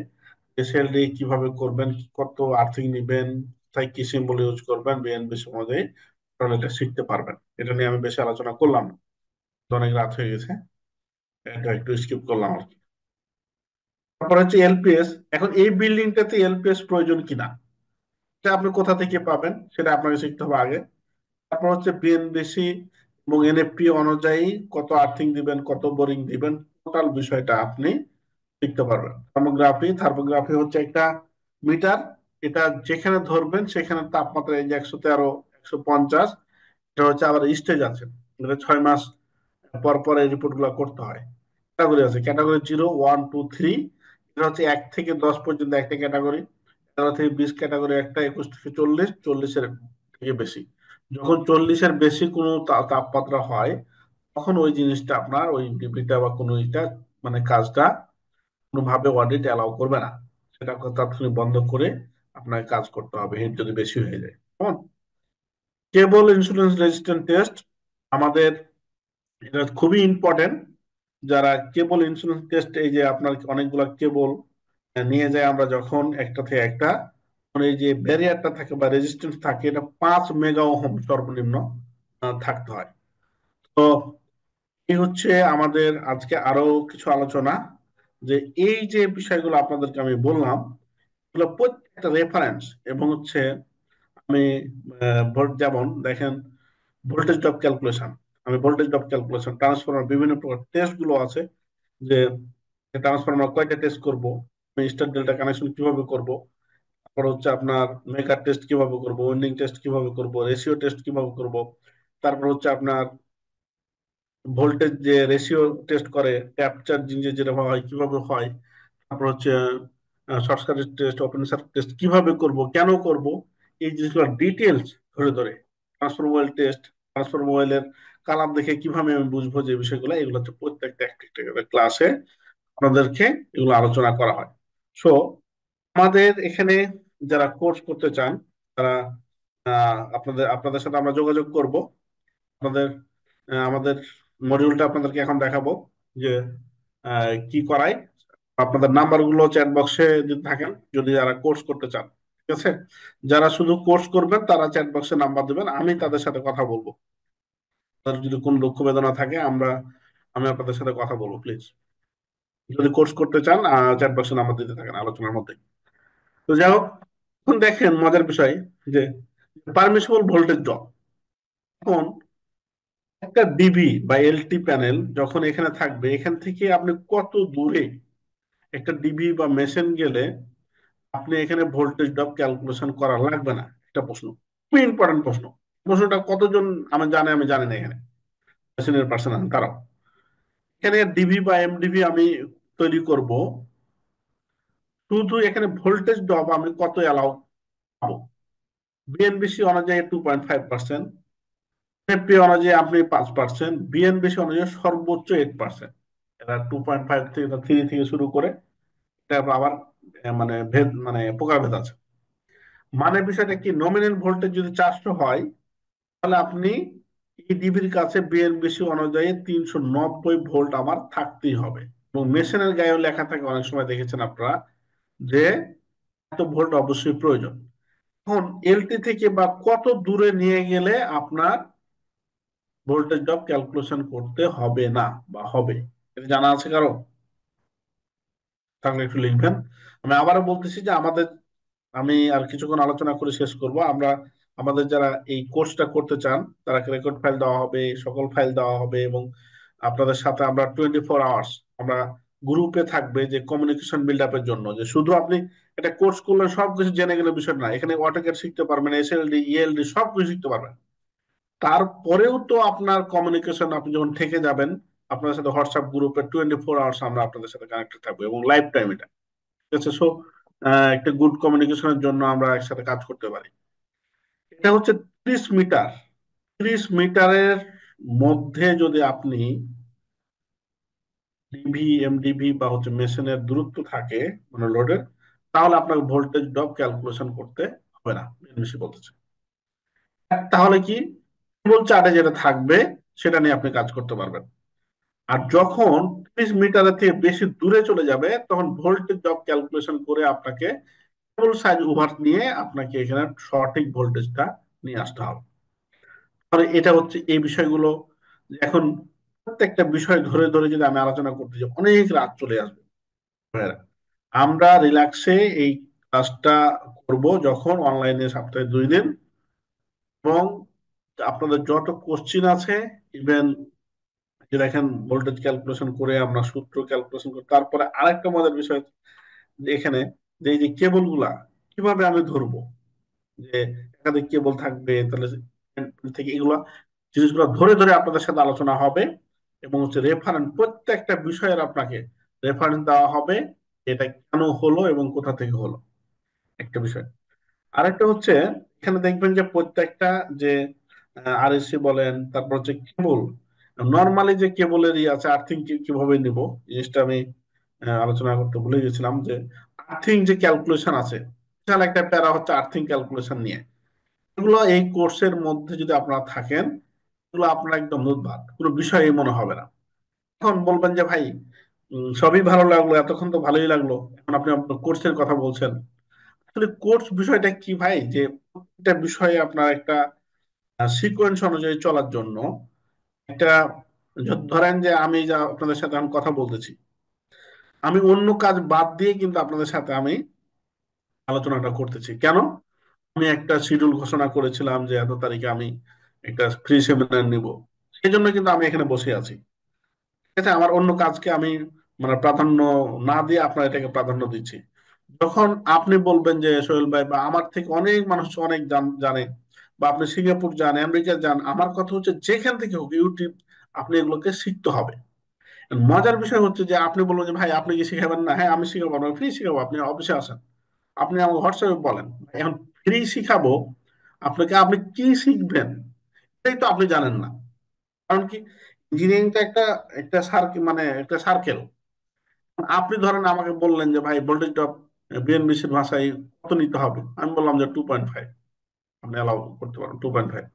এসএলডি কিভাবে করবেন, কত আর্থিং নিবেন, কোথায় কি সিম্বল ইউজ করবেন বিএনপি অনুযায়ী, তাহলে এটা শিখতে পারবেন। এটা নিয়ে আমি বেশি আলোচনা করলাম না, তো অনেক রাত হয়ে গেছে, এটা একটু স্কিপ করলাম আর কি। তারপর হচ্ছে এলপিএস। এখন এই বিল্ডিংটাতে এলপিএস প্রয়োজন কিনা, এটা আপনি কোথা থেকে পাবেন সেটা আপনাকে শিখতে হবে আগে। তারপর হচ্ছে বিএনবিসি এবং এনএফপি অনুযায়ী কত আর্থিং দিবেন, কত বোরিং দিবেন, টোটাল বিষয়টা আপনি শিখতে পারবেন। থার্মোগ্রাফি, থার্মোগ্রাফি হচ্ছে একটা মিটার, এটা যেখানে ধরবেন সেখানে তাপমাত্রা এই যে 113, 150, এটা হচ্ছে আবার স্টেজ আছে, এটা 6 মাস পর পর এই রিপোর্ট গুলো করতে হয়। ক্যাটাগরি আছে, ক্যাটাগরি 0, 1, 2, 3। এটা হচ্ছে 1 থেকে 10 পর্যন্ত একটা ক্যাটাগরি, 11 থেকে 20 ক্যাটাগরি একটা, 21 থেকে 40, 40-এর থেকে বেশি। যখন 40-এর বেশি কোনো তাপমাত্রা হয়, তখন ওই জিনিসটা আপনার ওই ডিবিটা বা কোনো এটা মানে কাজটা কোনোভাবে অডিট অ্যালাউ করবে না, সেটা তাৎক্ষণিক বন্ধ করে আপনাকে কাজ করতে হবে হিট যদি বেশি হয়ে যায়। কেমন? কেবল ইন্স্যুরেন্স রেজিস্ট্যান্ট টেস্ট আমাদের, এটা খুবই ইম্পর্টেন্ট। যারা কেবল ইন্স্যুরেন্স টেস্ট, এই যে আপনার অনেকগুলা কেবল নিয়ে যায় আমরা যখন একটা থেকে একটা, তখন এই যে ব্যারিয়ারটা থাকে বা রেজিস্ট্যান্স থাকে, এটা 5 মেগা ওহম সর্বনিম্ন থাকতে হয়। তো এই হচ্ছে আমাদের আজকে আরো কিছু আলোচনা, যে এই যে বিষয়গুলো আপনাদেরকে আমি বললাম, এগুলো প্রত্যেকটা রেফারেন্স এবং হচ্ছে আমি যেমন দেখেন ভোল্টেজ ড্রপ ক্যালকুলেশন, আমি ভোল্টেজ ড্রপ ক্যালকুলেশন, ট্রান্সফরমার, বিভিন্ন প্রকার টেস্ট গুলো আছে, যে ট্রান্সফরমার কয়টা টেস্ট করব, আমি স্টার ডেল্টা কানেকশন কিভাবে করব, তারপর হচ্ছে আপনার মেকার টেস্ট কিভাবে করব, ওয়েন্ডিং টেস্ট কিভাবে করব, রেশিও টেস্ট কিভাবে করব, তারপর হচ্ছে আপনার ভোল্টেজ যে রেশিও টেস্ট করে ট্যাপ চার্জিং যে যেটা হয় কিভাবে হয়, তারপর হচ্ছে short circuit test, open circuit test কিভাবে করব, কেন করব, এই জিনিসগুলো ডিটেলস ধরে ধরে, ট্রান্সফর মোবাইল টেস্ট, ট্রান্সফর মোবাইলের কালার দেখে কিভাবে আমি বুঝবো, যে বিষয়গুলো এগুলো হচ্ছে প্রত্যেকটা একটা ক্লাসে আপনাদেরকে এগুলো আলোচনা করা হয়। সো আমাদের এখানে যারা কোর্স করতে চান, তারা আপনাদের আপনাদের সাথে আমরা যোগাযোগ করব। আপনাদের আমাদের মডিউলটা আপনাদেরকে এখন দেখাবো, যে কি করায়। আপনাদের নাম্বারগুলো চ্যাট বক্সে যদি থাকেন, যদি যারা কোর্স করতে চান, ঠিক আছে। যারা শুধু কোর্স করবেন তারা চ্যাট বক্সে নাম্বার দেবেন, আমি তাদের সাথে কথা বলবো। তাদের যদি কোনো দুঃখ বেদনা থাকে আমি আপনাদের সাথে কথা বলবো, প্লিজ। যদি কোর্স করতে চান চ্যাট বক্সে নাম্বার দিতে থাকেন আলোচনার মধ্যে। তো যাই হোক, এখন দেখেন মজার বিষয়, যে পারমিসিবল ভোল্টেজ ড্রপ। এখন একটা ডিবি বা এলটি প্যানেল যখন এখানে থাকবে, এখান থেকে আপনি কত দূরে একটা ডিবি বা মেশিন গেলে আপনি এখানে ভোল্টেজ ড্রপ ক্যালকুলেশন করা লাগবে না, এটা প্রশ্ন, খুবই ইম্পর্টেন্ট প্রশ্ন। প্রশ্নটা কতজন আমি জানি না, এখানে মেশিনের পার্সন আছেন তারাও। এখানে ডিবি বা এমডিবি আমি তৈরি করব, শুধু এখানে ভোল্টেজ ড্রপ আমি কত অ্যালাউ পাবো। বিএনবিসি অনুযায়ী 2.5%, এফপি অনুযায়ী আপনি 5%, বিএনবিসি অনুযায়ী সর্বোচ্চ 8%। এটা 2.5 থেকে 3 থেকে শুরু করে, এটা আবার মানে ভেদ, মানে প্রকারভেদ আছে। মানে বিষয়টা কি, নমিনাল ভোল্টেজ যদি 400 হয়, তাহলে আপনি এই ডিবির কাছে বিএনবিসি অনুযায়ী 390 ভোল্ট আমার থাকতেই হবে। এবং মেশিনের গায়েও লেখা থাকে, অনেক সময় দেখেছেন আপনারা, যে এত ভোল্ট অবশ্যই প্রয়োজন। এখন এলটি থেকে বা কত দূরে নিয়ে গেলে আপনার ভোল্টেজ ড্রপ ক্যালকুলেশন করতে হবে না বা হবে, এটা জানা আছে কারো? থাকলে একটু লিখবেন। আমি আবারও বলতেছি যে আমি আর কিছুক্ষণ আলোচনা করে শেষ করব। আমাদের যারা এই কোর্সটা করতে চান, তারা রেকর্ড ফাইল দেওয়া হবে, সকল ফাইল দেওয়া হবে, এবং আপনাদের সাথে আমরা 24 আওয়ার্স আমরা গ্রুপে থাকবে, যে কমিউনিকেশন বিল্ড আপের জন্য, যে শুধু আপনি একটা কোর্স করলে সবকিছু জেনে গেলে বিষয় না, এখানে অটোক্যাড শিখতে পারবেন, এসএলডি, ইএলডি সবকিছু শিখতে পারবেন। তারপরেও তো আপনার কমিউনিকেশন, আপনি যখন থেকে যাবেন, আপনাদের সাথে হোয়াটসঅ্যাপ গ্রুপে 24 আওয়ার্স আমরা আপনাদের সাথে কানেক্টেড থাকবো এবং লাইফ টাইম এটা। ঠিক আছে, সো একটা গুড কমিউনিকেশনের জন্য আমরা একসাথে কাজ করতে পারি। এটা হচ্ছে 30 মিটার। 30 মিটারের মধ্যে যদি আপনি ডিভি এমডিভি বা হচ্ছে মেশিনের দূরত্ব থাকে মানে লোডের, তাহলে আপনাকে ভোল্টেজ ড্রপ ক্যালকুলেশন করতে হবে না, বেশি বলতেছে। তাহলে কি, কেবল চার্টে যেটা থাকবে সেটা নিয়ে আপনি কাজ করতে পারবেন। আর যখন 30 মিটারের থেকে বেশি দূরে চলে যাবে তখন ভোল্টেজ ড্রপ ক্যালকুলেশন করে আপনাকে কেবল সাইজ ওভার নিয়ে আপনাকে এখানে সঠিক ভোল্টেজটা নিয়ে আসতে হবে। তাহলে এটা হচ্ছে এই বিষয়গুলো। এখন প্রত্যেকটা বিষয় ধরে ধরে যদি আমি আলোচনা করতে যাই অনেক রাত চলে আসবে ভাইয়েরা। আমরা রিল্যাক্সে এই ক্লাসটা করব যখন অনলাইনে সপ্তাহে 2 দিন, এবং আপনাদের যত কোশ্চিন আছে, ইভেন যে দেখেন ভোল্টেজ ক্যালকুলেশন করে আমরা সূত্র ক্যালকুলেশন করি। তারপরে আরেকটা মজার বিষয় যে এখানে যে এই যে কেবল গুলা কিভাবে আমি ধরবো, যে একাধিক কেবল থাকবে তাহলে থেকে এগুলা জিনিসগুলো ধরে ধরে আপনাদের সাথে আলোচনা হবে। এবং হচ্ছে রেফারেন্স, প্রত্যেকটা বিষয়ের আপনাকে রেফারেন্স দেওয়া হবে, এটা কেন হলো এবং কোথা থেকে হলো, একটা বিষয়। আরেকটা হচ্ছে এখানে দেখবেন যে প্রত্যেকটা যে আরএসসি বলেন, তারপর হচ্ছে কেবল, নর্মালি যে কেবলের ইয়ে আছে আর্থিং কিভাবে নিব, জিনিসটা আমি আলোচনা করতে ভুলে গেছিলাম। যে আর্থিং যে ক্যালকুলেশন আছে, বিশাল একটা প্যারা হচ্ছে আর্থিং ক্যালকুলেশন নিয়ে। এগুলো এই কোর্সের মধ্যে যদি আপনারা থাকেন, এগুলো আপনার একদম উদ্ভাত, কোনো বিষয়ই মনে হবে না। এখন বলবেন যে ভাই সবই ভালো লাগলো, এতক্ষণ তো ভালোই লাগলো, এখন আপনি আপনার কোর্সের কথা বলছেন। আসলে কোর্স বিষয়টা কি ভাই, যে প্রত্যেকটা বিষয়ে আপনার একটা সিকোয়েন্স অনুযায়ী চলার জন্য একটা, ধরেন যে আমি যা আপনাদের সাথে আমি কথা বলতেছি, আমি অন্য কাজ বাদ দিয়ে কিন্তু আপনাদের সাথে আমি আলোচনাটা করতেছি কেন, আমি একটা শিডিউল ঘোষণা করেছিলাম যে এত তারিখে আমি একটা ফ্রি সেমিনার নিব, সেই জন্য কিন্তু আমি এখানে বসে আছি। ঠিক আছে, আমার অন্য কাজকে আমি মানে প্রাধান্য না দিয়ে আপনার এটাকে প্রাধান্য দিচ্ছি। যখন আপনি বলবেন যে সোহেল ভাই বা আমার থেকে অনেক মানুষ অনেক জানে, বা আপনি সিঙ্গাপুর যান, আমেরিকা যান, আমার কথা হচ্ছে যেখান থেকে হোক ইউটিউব, আপনি এগুলোকে শিখতে হবে। মজার বিষয় হচ্ছে যে আপনি বলবেন যে ভাই আপনি কি শিখাবেন না, হ্যাঁ আমি শিখাবো, আমি ফ্রি শিখাবো, আপনি অফিসে আসেন, আপনি আমার হোয়াটসঅ্যাপে বলেন। এখন ফ্রি শিখাবো আপনাকে, আপনি কি শিখবেন এটাই তো আপনি জানেন না। কারণ কি, ইঞ্জিনিয়ারিংটা একটা একটা সার্কেল, মানে একটা সার্কেল। আপনি ধরেন আমাকে বললেন যে ভাই ভোল্টেজ ড্রপ বিএনবিসির ভাষায় কত নিতে হবে, আমি বললাম যে 2.5, আপনি অ্যালাউ করতে পারেন 2.5।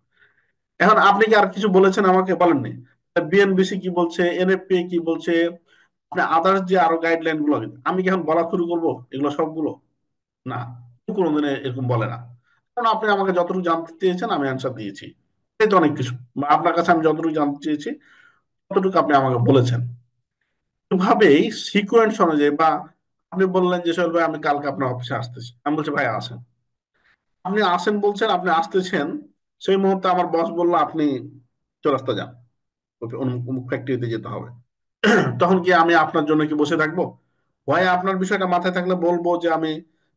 এখন আপনি কি আর কিছু বলেছেন আমাকে, বলেননি। বিএনবিসি কি বলছে, এনএফপি কি বলছে, আপনি আদার্স যে আরো গাইডলাইন গুলো, আমি কি এখন বলা শুরু করবো এগুলো সবগুলো? না, কেউ কোনোদিন এরকম বলে না। কারণ আপনি আমাকে যতটুকু জানতে চেয়েছেন আমি অ্যান্সার দিয়েছি, এই তো অনেক কিছু। বা আপনার কাছে আমি যতটুকু জানতে চেয়েছি ততটুকু আপনি আমাকে বলেছেন। এভাবেই সিকোয়েন্স অনুযায়ী, বা আপনি বললেন যে সোহেল ভাই আমি কালকে আপনার অফিসে আসতেছি, আমি বলছি ভাই আসেন। আপনি আসেন বলছেন, আপনি আসতেছেন, সেই মুহূর্তে আমার বস বললো আপনি চলে আসতে যান, অমুক অমুক ফ্যাক্টরিতে যেতে হবে। তখন কি আমি আপনার জন্য কি বসে থাকবো? ভয় আপনার বিষয়টা মাথায় থাকলে বলবো যে আমি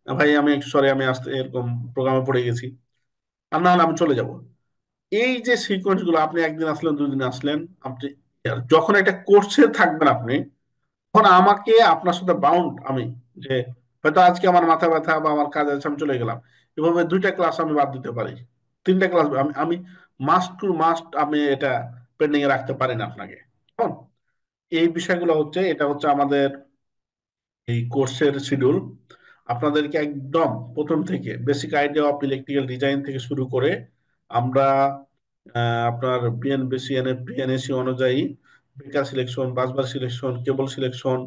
ভাই আমি সরি আমি আসতে এরকম প্রোগ্রামে পড়ে গেছি, আর না হলে আমি চলে যাব। এই যে সিকোয়েন্স গুলো, আপনি একদিন আসলেন, 2 দিন আসলেন, আপনি যখন একটা কোর্সে থাকবেন আপনি, তখন আমাকে আপনার সাথে বাউন্ড আমি, যে হয়তো আজকে আমার মাথা ব্যথা বা আমার কাজ আছে আমি চলে গেলাম, এভাবে 2টা ক্লাস আমি বাদ দিতে পারি, 3টা ক্লাস আমি আমি মাস্ট টু মাস্ট আমি এটা পেন্ডিং এ রাখতে পারি না আপনাকে। কেমন? এই বিষয়গুলো হচ্ছে, এটা হচ্ছে আমাদের এই কোর্সের শিডিউল। আপনাদেরকে একদম প্রথম থেকে basic idea of electrical design থেকে শুরু করে আমরা আপনার বিএনবিসি এনএফপি এনএসি অনুযায়ী বেকার সিলেকশন, বাসবার সিলেকশন, কেবল সিলেকশন,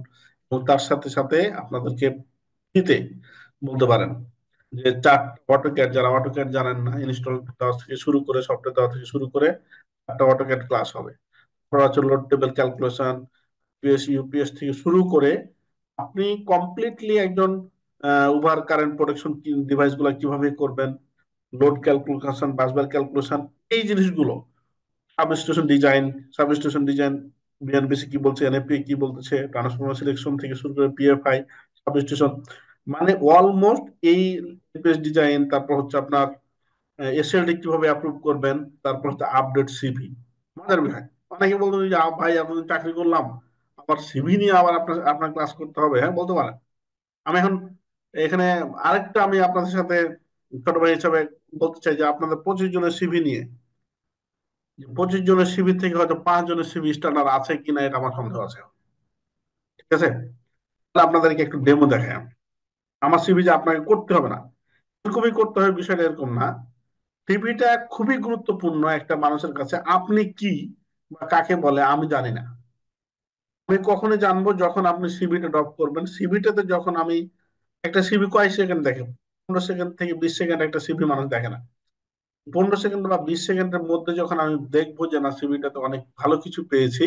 এবং তার সাথে সাথে আপনাদেরকে ফ্রিতে বলতে পারেন যে 4টা অটোক্যাড, যারা অটোক্যাড জানেন না, ইনস্টল দেওয়া থেকে শুরু করে সফটওয়্যার দেওয়া থেকে শুরু করে 4টা অটোক্যাড ক্লাস হবে। তারপর আছে load table calculation, UPS UPS থেকে শুরু করে আপনি কমপ্লিটলি একজন ওভার কারেন্ট প্রোটেকশন ডিভাইস গুলো কিভাবে করবেন, লোড ক্যালকুলেশন, বাসবার ক্যালকুলেশন, এই জিনিসগুলো, সাবস্টেশন ডিজাইন বিএনবিসি কি বলছে, এনএফপি কি বলতেছে, ট্রান্সফরমার সিলেকশন থেকে শুরু করে পিএফআই, সাবস্টেশন, মানে অলমোস্ট এই এপিএস ডিজাইন, তারপর হচ্ছে আপনার এসএলডি কিভাবে অ্যাপ্রুভ করবেন, তারপর হচ্ছে আপডেট সিভি, মজার বিষয়, অনেকে বলতো যে ভাই এতদিন চাকরি করলাম, আবার সিভি নিয়ে আবার আপনার আপনার ক্লাস করতে হবে, হ্যাঁ বলতে পারেন। আমি এখন এখানে আরেকটা আমি আপনাদের সাথে ছোট ভাই হিসাবে বলতে চাই যে আপনাদের 25 জনের সিভি নিয়ে, 25 জনের সিভি থেকে হয়তো 5 জনের সিভি স্ট্যান্ডার্ড আছে কিনা এটা আমার সন্দেহ আছে। ঠিক আছে, তাহলে আপনাদেরকে একটু ডেমো দেখাই আমি। আমার সিভি যে আপনাকে করতে হবে না, এরকমই করতে হবে বিষয়টা এরকম না। সিভিটা খুবই গুরুত্বপূর্ণ একটা মানুষের কাছে। আপনি কি বা কাকে বলে আমি জানি না, আমি কখনই জানবো যখন আপনি সিভিটা ড্রপ করবেন। সিভিটাতে যখন আমি, একটা সিভি কয় সেকেন্ড দেখে? 15 সেকেন্ড থেকে 20 সেকেন্ড একটা সিভি মানুষ দেখে না। 15 সেকেন্ড বা 20 সেকেন্ডের মধ্যে যখন আমি দেখবো যে না সিভিটাতে অনেক ভালো কিছু পেয়েছি,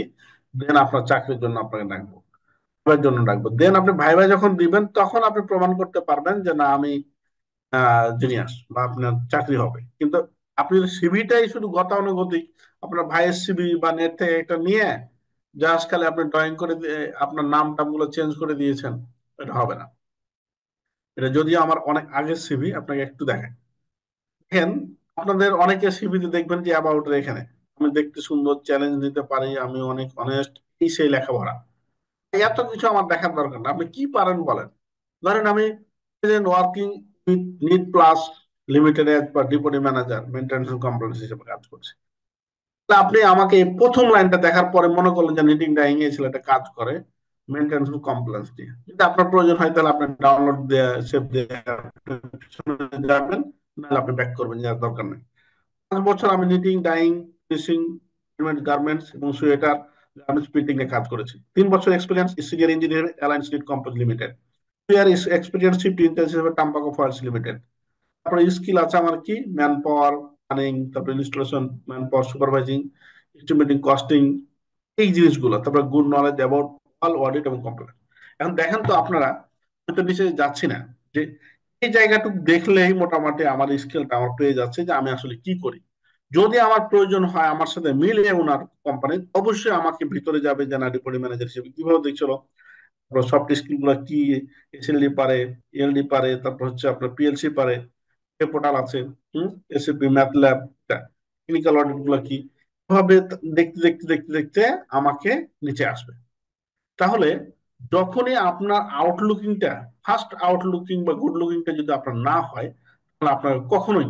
দেন আপনার চাকরির জন্য আপনাকে ডাকবো, ভাইবার জন্য ডাকবো। দেন আপনি ভাইবা যখন দিবেন তখন আপনি প্রমাণ করতে পারবেন যে না আমি জিনিয়াস, বা আপনার চাকরি হবে। কিন্তু আপনি যদি সিভিটাই শুধু গতানুগতিক আপনার ভাইয়ের সিভি বা নেট থেকে একটা নিয়ে জাস্ট খালি আপনি ড্রয়িং করে দিয়ে আপনার নাম টাম গুলো চেঞ্জ করে দিয়েছেন, এটা হবে না। এটা যদিও আমার অনেক আগের সিভি, আপনাকে একটু দেখাই। দেখেন, আপনাদের অনেকের সিভিতে দেখবেন যে অ্যাবাউট এখানে আমি দেখতে সুন্দর, চ্যালেঞ্জ নিতে পারি, আমি অনেক অনেস্ট, এই সেই লেখাপড়া। এত কিছু আমার দেখার দরকার না, আপনি কি পারেন বলেন। ধরেন আমি working with need plus limited as বা ডিপোটি ম্যানেজার মেনটেন্যান্স কমপ্লেন্স হিসেবে কাজ করছি। তাহলে আপনি আমাকে এই প্রথম লাইনটা দেখার পরে মনে করলেন যে নিটিং ডাইং এ ছেলেটা কাজ করে মেনটেন্যান্স কমপ্লেন্স নিয়ে। যদি আপনার প্রয়োজন হয় তাহলে আপনি ডাউনলোড দিয়ে সেভ দিয়ে পিছনে যাবেন, নাহলে আপনি ব্যাক করবেন, যার দরকার নেই। 5 বছর আমি নিটিং ডাইং ফিনিশিং গার্মেন্টস এবং সোয়েটার গার্মেন্টস প্রিন্টিং এ কাজ করেছি। 3 বছর experience senior engineer alliance knit compose limited. 2 year experience shift intensive Tambaco foils limited. তারপরে স্কিল আছে আমার কি, ম্যান পাওয়ার প্ল্যানিং, তারপরে installation, man power supervising, estimating, costing, এই জিনিসগুলো। তারপরে good knowledge about all audit এবং কমপ্লিট। এখন দেখেন তো আপনারা, আমি তো নিচে যাচ্ছি না, যে এই জায়গাটুকু দেখলেই মোটামুটি আমার স্কিলটা আমার পেয়ে যাচ্ছে যে আমি আসলে কি করি। যদি আমার প্রয়োজন হয় আমার সাথে মিলে ওনার কোম্পানি, অবশ্যই আমাকে ভিতরে যাবে যে না রিপোর্টিং ম্যানেজার হিসেবে কিভাবে দেখছিল, সফট স্কিল গুলো কি, এসএলডি পারে, এলডি পারে, তারপর হচ্ছে আপনার পিএলসি পারে, পোর্টাল আছে, এসএপি, ম্যাথল্যাব, টেকনিক্যাল অডিট গুলো কি, ভাবে দেখতে দেখতে দেখতে দেখতে আমাকে নিচে আসবে। তাহলে যখনই আপনার আউটলুকিংটা, ফার্স্ট আউটলুকিং বা গুড লুকিংটা যদি আপনার না হয়, তাহলে আপনার কখনোই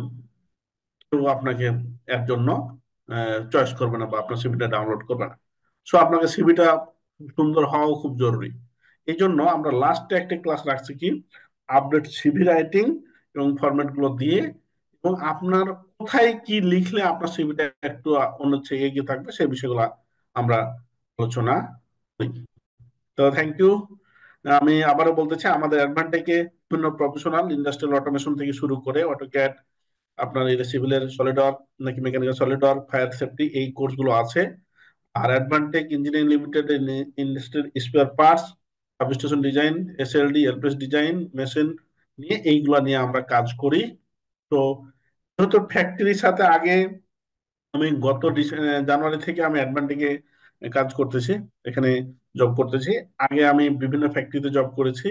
কেউ আপনাকে এর জন্য চয়েস করবে না বা আপনার সিভিটা ডাউনলোড করবে না। সো আপনাকে সিভিটা সুন্দর হওয়াও খুব জরুরি। এই জন্য আমরা লাস্টে একটা ক্লাস রাখছি কি, আপডেট সিভি রাইটিং এবং ফরম্যাট গুলো দিয়ে, এবং আপনার কোথায় কি লিখলে আপনার সিভিটা একটু অন্য চেয়ে এগিয়ে থাকবে সেই বিষয়গুলো আমরা আলোচনা করি। তো থ্যাংক ইউ। আমি আবারও বলতে চাই আমাদের অ্যাডভান্টেকে বিভিন্ন প্রফেশনাল ইন্ডাস্ট্রিয়াল অটোমেশন থেকে শুরু করে অটোক্যাড, আপনার এই সিভিলের সলিডর নাকি মেকানিক্যাল সলিডর, ফায়ার সেফটি, এই কোর্সগুলো আছে। আর Advantech engineering limited industrial spare parts, substation design, SLD, LPS design, machine নিয়ে, এইগুলা নিয়ে আমরা কাজ করি। তো যেহেতু ফ্যাক্টরির সাথে আগে আমি গত জানুয়ারি থেকে আমি অ্যাডভান্টেকে কাজ করতেছি, এখানে জব করতেছি। আগে আমি বিভিন্ন ফ্যাক্টরিতে জব করেছি,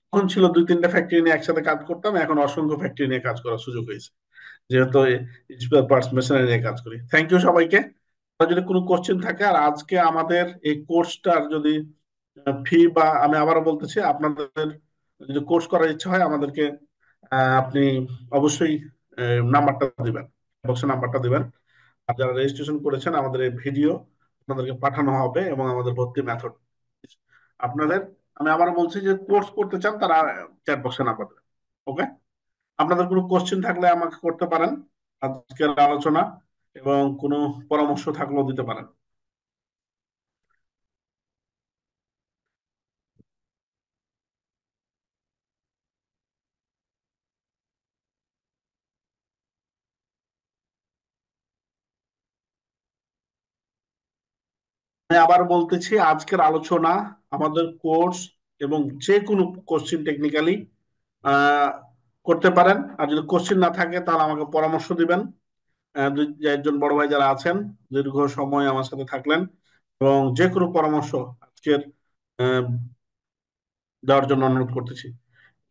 তখন ছিল 2-3টা ফ্যাক্টরি নিয়ে একসাথে কাজ করতাম, এখন অসংখ্য ফ্যাক্টরি নিয়ে কাজ করার সুযোগ হয়েছে, যেহেতু স্পেয়ার পার্টস মেশিনারি নিয়ে কাজ করি। থ্যাংক ইউ সবাইকে। আর যদি কোনো কোশ্চেন থাকে, আর আজকে আমাদের এই কোর্সটার যদি ফি, বা আমি আবারও বলতেছি আপনাদের যদি কোর্স করার ইচ্ছা হয় আমাদেরকে আপনি অবশ্যই নাম্বারটা দিবেন, বক্সে নাম্বারটা দিবেন। আর যারা রেজিস্ট্রেশন করেছেন আমাদের এই ভিডিও আপনাদেরকে পাঠানো হবে এবং আমাদের ভর্তি মেথড আপনাদের, আমি আবার বলছি যে কোর্স করতে চান তারা চ্যাট বক্সে নাম্বার দেবেন। ওকে, আপনাদের কোনো কোশ্চেন থাকলে আমাকে করতে পারেন আজকের আলোচনা, এবং কোনো পরামর্শ থাকলেও দিতে পারেন। আমি আবার বলতেছি আজকের আলোচনা আমাদের কোর্স, এবং যে কোনো কোশ্চিন টেকনিক্যালি আহ করতে পারেন। আর যদি কোশ্চিন না থাকে তাহলে আমাকে পরামর্শ দিবেন। দুই একজন বড় ভাই যারা আছেন, দীর্ঘ সময় আমার সাথে থাকলেন, এবং যে কোনো পরামর্শ আজকের আহ, দেওয়ার জন্য অনুরোধ করতেছি।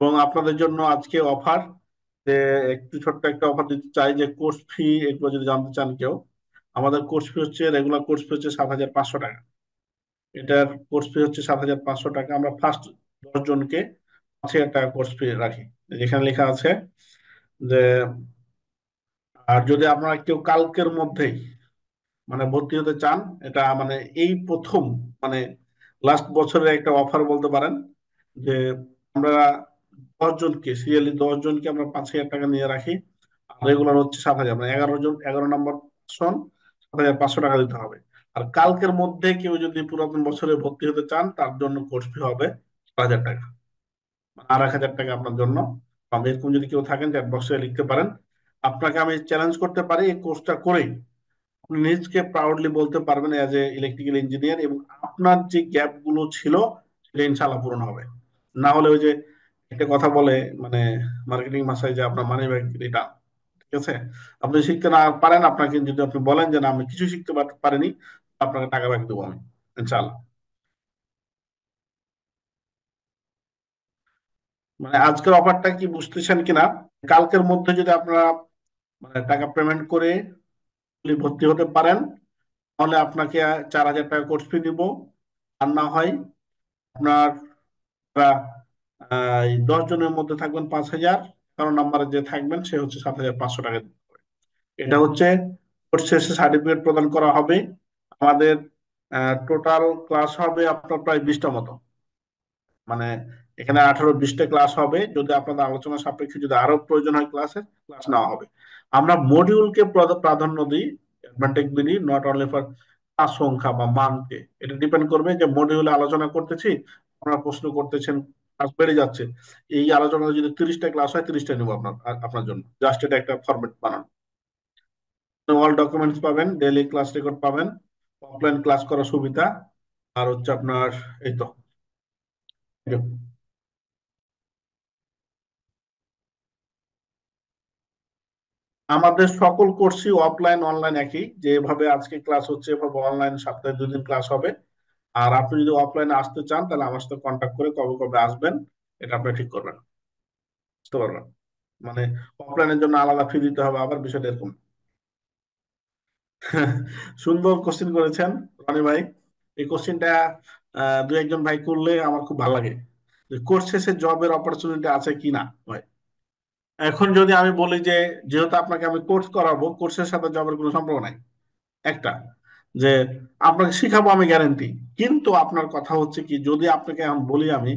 এবং আপনাদের জন্য আজকে অফার, যে একটু ছোট্ট একটা অফার দিতে চাই, যে কোর্স ফি এগুলো যদি জানতে চান কেউ, আমাদের কোর্স ফি হচ্ছে, রেগুলার কোর্স ফি হচ্ছে 7,500 টাকা। এটার কোর্স ফি হচ্ছে 7,500 টাকা। আমরা ফার্স্ট 10 জনকে 5,000 টাকা কোর্স ফি রাখি। যেখানে লেখা আছে যে, আর যদি আপনারা কেউ কালকের মধ্যেই মানে ভর্তি হতে চান, এটা মানে এই প্রথম, মানে লাস্ট বছরের একটা অফার বলতে পারেন, যে আমরা 10 জনকে, সিরিয়ালি 10 জনকে আমরা 5,000 টাকা নিয়ে রাখি। আর রেগুলার হচ্ছে 7,000, মানে 11 জন, 11 নম্বর সন 7,500 টাকা দিতে হবে। আর কালকের মধ্যে কেউ যদি পুরাতন বছরে ভর্তি হতে চান, তার জন্য কোর্স ফি হবে 4,000 টাকা, মানে আর 1,000 টাকা আপনার জন্য। এরকম যদি কেউ থাকেন, চ্যাট বক্সে লিখতে পারেন। আপনাকে আমি চ্যালেঞ্জ করতে পারি, এই কোর্সটা করেই আপনি নিজকে প্রাউডলি বলতে পারবেন অ্যাজ এ ইলেকট্রিক্যাল ইঞ্জিনিয়ার, এবং আপনার যে গ্যাপ গুলো ছিল সেটা ইনশাল্লাহ পূরণ হবে। না হলে ওই যে একটা কথা বলে, মানে মার্কেটিং ভাষায়, যে আপনার মানি ব্যাক রিটার্ন। ঠিক আছে, আপনি শিখতে না পারেন, আপনাকে যদি আপনি বলেন যে না আমি কিছু শিখতে পারিনি, আপনাকে টাকা ব্যাক দেবো আমি, ইনশাল্লাহ। মানে আজকের অফারটা কি বুঝতেছেন কিনা? কালকের মধ্যে যদি আপনারা মানে টাকা পেমেন্ট করে যদি ভর্তি হতে পারেন, তাহলে আপনাকে 4,000 টাকা কোর্স ফি দিব। আর না হয় আপনার এই 10 জনের মধ্যে থাকবেন 5,000, কারণ নাম্বারে যে থাকবেন সে হচ্ছে 7,500 টাকা। এটা হচ্ছে কোর্স শেষে সার্টিফিকেট প্রদান করা হবে। আমাদের টোটাল ক্লাস হবে আপনার প্রায় 20টা মতো, মানে এখানে 18-20টা ক্লাস হবে। যদি আপনাদের আলোচনা সাপেক্ষে যদি আরো প্রয়োজন হয় ক্লাসের, ক্লাস নেওয়া হবে। আমরা মডিউলকে প্রাধান্য দিই, অ্যাডভান্টেজ দিই, নট অনলি ফর ক্লাস সংখ্যা বা মানকে। এটা ডিপেন্ড করবে যে মডিউলে আলোচনা করতেছি, আপনারা প্রশ্ন করতেছেন, ক্লাস বেড়ে যাচ্ছে। এই আলোচনা যদি 30টা ক্লাস হয়, 30টা নেবো আপনার আপনার জন্য। জাস্ট এটা একটা ফরম্যাট বানানো। অল ডকুমেন্টস পাবেন, ডেইলি ক্লাস রেকর্ড পাবেন, অফলাইন ক্লাস করার সুবিধা, আর হচ্ছে আপনার এই তো। আমাদের সকল কোর্সই অফলাইন অনলাইন একই, যেভাবে আজকে ক্লাস হচ্ছে এভাবে অনলাইন সপ্তাহে 2 দিন ক্লাস হবে। আর আপনি যদি অফলাইনে আসতে চান, তাহলে আমার সাথে কন্ট্যাক্ট করে কবে কবে আসবেন এটা আপনি ঠিক করবেন, বুঝতে পারবেন। মানে অফলাইনের জন্য আলাদা ফি দিতে হবে আবার, বিষয়টা এরকম। সুন্দর কোশ্চিন করেছেন রনি ভাই। এই কোশ্চিনটা দু একজন ভাই করলে আমার খুব ভালো লাগে, যে কোর্স শেষে জবের অপরচুনিটি আছে কি না ভাই। এখন যদি আমি বলি যে, যেহেতু আপনাকে আমি কোর্স করাবো, কোর্সের সাথে জবের কোনো সম্পর্ক নাই, একটা, যে আপনাকে শিখাবো আমি গ্যারান্টি। কিন্তু আপনার কথা হচ্ছে কি, যদি আপনাকে এখন বলি আমি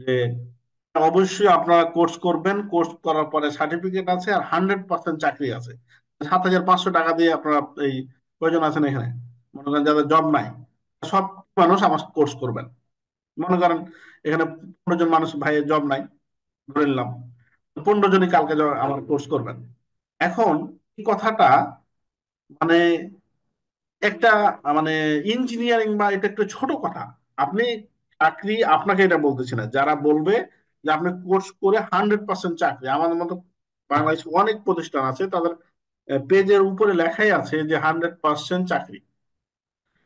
যে অবশ্যই আপনারা কোর্স করবেন, কোর্স করার পরে সার্টিফিকেট আছে আর 100% চাকরি আছে, 7,500 টাকা দিয়ে আপনারা এই প্রয়োজন আছেন এখানে, মনে করেন যাদের জব নাই, সব মানুষ আমার কোর্স করবেন। মনে করেন এখানে 15 জন মানুষ ভাইয়ের জব নাই, ধরে নিলাম 15 জনই কালকে আমার কোর্স করবেন। এখন এই কথাটা মানে একটা মানে ইঞ্জিনিয়ারিং বা এটা একটা ছোট কথা। আপনি চাকরি, আপনাকে এটা বলতেছি না, যারা বলবে যে আপনি কোর্স করে 100% চাকরি, আমাদের মতো বাংলাদেশে অনেক প্রতিষ্ঠান আছে, তাদের পেজের উপরে লেখাই আছে যে 100% চাকরি।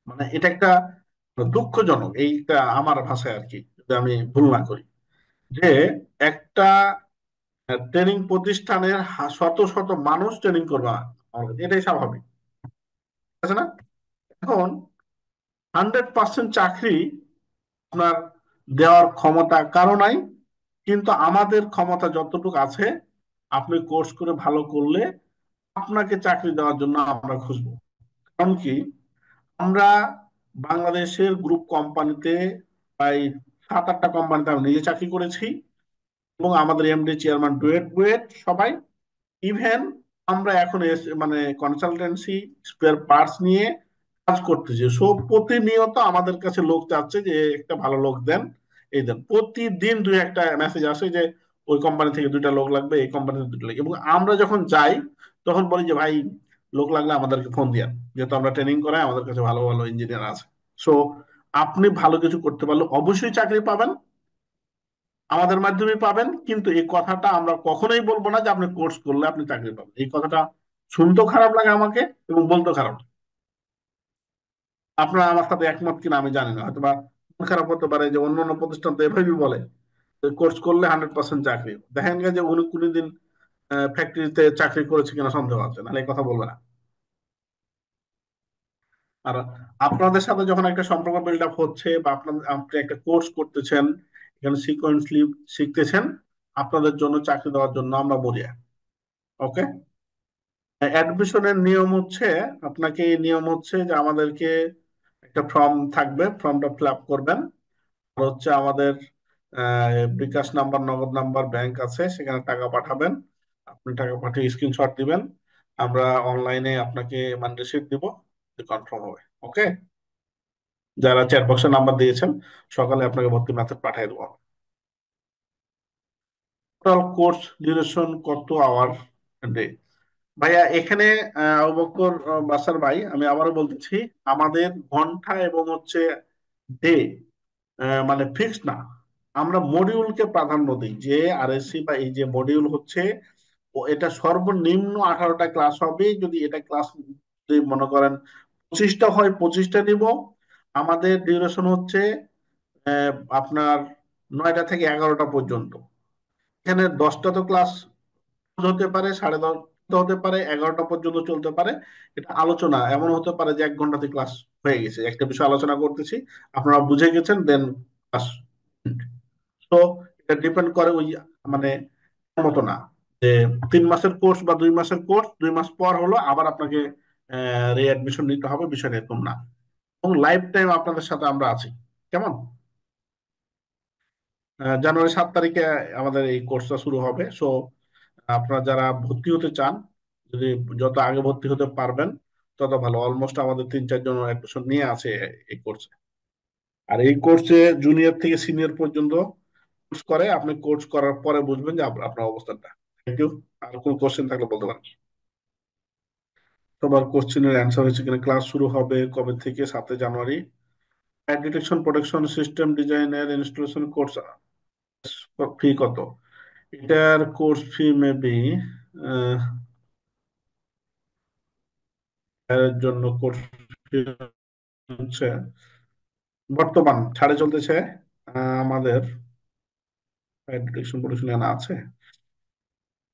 মানে এটা একটা দুঃখজনক, এইটা আমার ভাষায় আর কি, যদি আমি ভুল না করি, যে একটা ট্রেনিং প্রতিষ্ঠানের শত শত মানুষ ট্রেনিং করবে এটাই স্বাভাবিক, আছে না? এখন 100% চাকরি আপনার দেওয়ার ক্ষমতা কারো নাই, কিন্তু আমাদের ক্ষমতা যতটুকু আছে, আপনি কোর্স করে ভালো করলে আপনাকে চাকরি দেওয়ার জন্য আমরা খুঁজবো। কারণ কি, আমরা বাংলাদেশের গ্রুপ কোম্পানিতে প্রায় 7-8টা কোম্পানিতে আমি নিজে চাকরি করেছি, এবং আমাদের এমডি চেয়ারম্যান ডুয়েট বুয়েট সবাই। ইভেন আমরা এখন মানে কনসালটেন্সি স্পেয়ার পার্টস নিয়ে কাজ করতেছি। সো প্রতিনিয়ত আমাদের কাছে লোক চাচ্ছে যে একটা ভালো লোক দেন, এই দেন। প্রতিদিন 2-1টা মেসেজ আসে যে ওই কোম্পানি থেকে 2টা লোক লাগবে, এই কোম্পানি থেকে 2টা লাগবে। এবং আমরা যখন যাই, তখন বলি যে ভাই লোক লাগলে আমাদেরকে ফোন দিয়েন, যেহেতু আমরা ট্রেনিং করাই, আমাদের কাছে ভালো ভালো ইঞ্জিনিয়ার আছে। সো আপনি ভালো কিছু করতে পারলে অবশ্যই চাকরি পাবেন, আমাদের মাধ্যমে পাবেন। কিন্তু এই কথাটা আমরা কখনোই বলবো না যে আপনি কোর্স করলে আপনি চাকরি পাবেন। এই কথাটা শুনতেও খারাপ লাগে আমাকে, এবং বলতেও খারাপ লাগে। আপনারা আমার সাথে একমত কিনা আমি জানি না, হয়তো বা মন খারাপ হতে পারে যে অন্য অন্য প্রতিষ্ঠান তো এভাবেই বলে, কোর্স করলে 100% চাকরি। দেখেন গিয়ে যে উনি কোনোদিন ফ্যাক্টরিতে চাকরি করেছে কিনা সন্দেহ আছে, নাহলে এই কথা বলবে না। আর আপনাদের সাথে যখন একটা সম্পর্ক বিল্ড আপ হচ্ছে বা আপনি একটা কোর্স করতেছেন, এখানে সিকোয়েন্সলি শিখতেছেন, আপনাদের জন্য চাকরি দেওয়ার জন্য আমরা বলিয়া। ওকে। অ্যাডমিশনের নিয়ম হচ্ছে, আপনাকে এই নিয়ম হচ্ছে যে আমাদেরকে একটা ফর্ম থাকবে, ফর্মটা ফিল আপ করবেন। আর হচ্ছে আমাদের বিকাশ নাম্বার, নগদ নাম্বার, ব্যাংক আছে, সেখানে টাকা পাঠাবেন। আপনি টাকা পাঠিয়ে স্ক্রিনশট দিবেন, আমরা অনলাইনে আপনাকে মানে রিসিপ্ট দিব, কনফার্ম হবে। ওকে। যারা চ্যাট বক্সে নাম্বার দিয়েছেন, সকালে আপনাকে ভর্তি মেথড পাঠিয়ে দেবো। টোটাল কোর্স ডিউরেশন কত আওয়ার ডে? ভাইয়া এখানে আবু বকর বাসার ভাই, আমি আবারও বলতেছি, আমাদের ঘন্টা এবং হচ্ছে ডে মানে ফিক্সড না। আমরা মডিউলকে প্রাধান্য দিই, যে আরএসসি বা এই যে মডিউল হচ্ছে, ও এটা সর্বনিম্ন 18টা ক্লাস হবে। যদি এটা ক্লাস যদি মনে করেন 25টা হয়, 25টা নিব। আমাদের ডিউরেশন হচ্ছে আপনার 9টা থেকে 11টা পর্যন্ত। এখানে 10টা তো ক্লাস হতে পারে, 10:30 হতে পারে, 11টা পর্যন্ত চলতে পারে। এটা আলোচনা এমন হতে পারে যে 1 ঘন্টাতে ক্লাস হয়ে গেছে, একটা বিষয় আলোচনা করতেছি, আপনারা বুঝে গেছেন, দেন ক্লাস। তো এটা ডিপেন্ড করে ওই মানে মতো না যে 3 মাসের কোর্স বা 2 মাসের কোর্স 2 মাস পর হলো আবার আপনাকে রিঅ্যাডমিশন নিতে হবে, বিষয়টা এরকম না। এবং লাইফ টাইম আপনাদের সাথে আমরা আছি। কেমন? জানুয়ারি 7 তারিখে আমাদের এই কোর্সটা শুরু হবে। সো আপনারা যারা ভর্তি হতে চান, যদি যত আগে ভর্তি হতে পারবেন তত ভালো। অলমোস্ট আমাদের 3-4 জন অ্যাডমিশন নিয়ে আছে এই কোর্সে। আর এই কোর্সে জুনিয়র থেকে সিনিয়র পর্যন্ত কোর্স করে। আপনি কোর্স করার পরে বুঝবেন যে আপনার অবস্থানটা। Thank you. আর কোনো কোশ্চেন থাকলে বলতে পারেন। তোমার কোশ্চেনের অ্যান্সার হয়েছে কিনা, ক্লাস শুরু হবে কবে থেকে? 7 জানুয়ারি। ফায়ার ডিটেকশন প্রোটেকশন সিস্টেম ডিজাইনের ইনস্টলেশন কোর্স ফি কত? এটার কোর্স ফি মেবি এর জন্য কোর্স ফি হচ্ছে বর্তমান ছাড়ে চলতেছে আমাদের ফায়ার ডিটেকশন প্রোটেকশন এখানে আছে।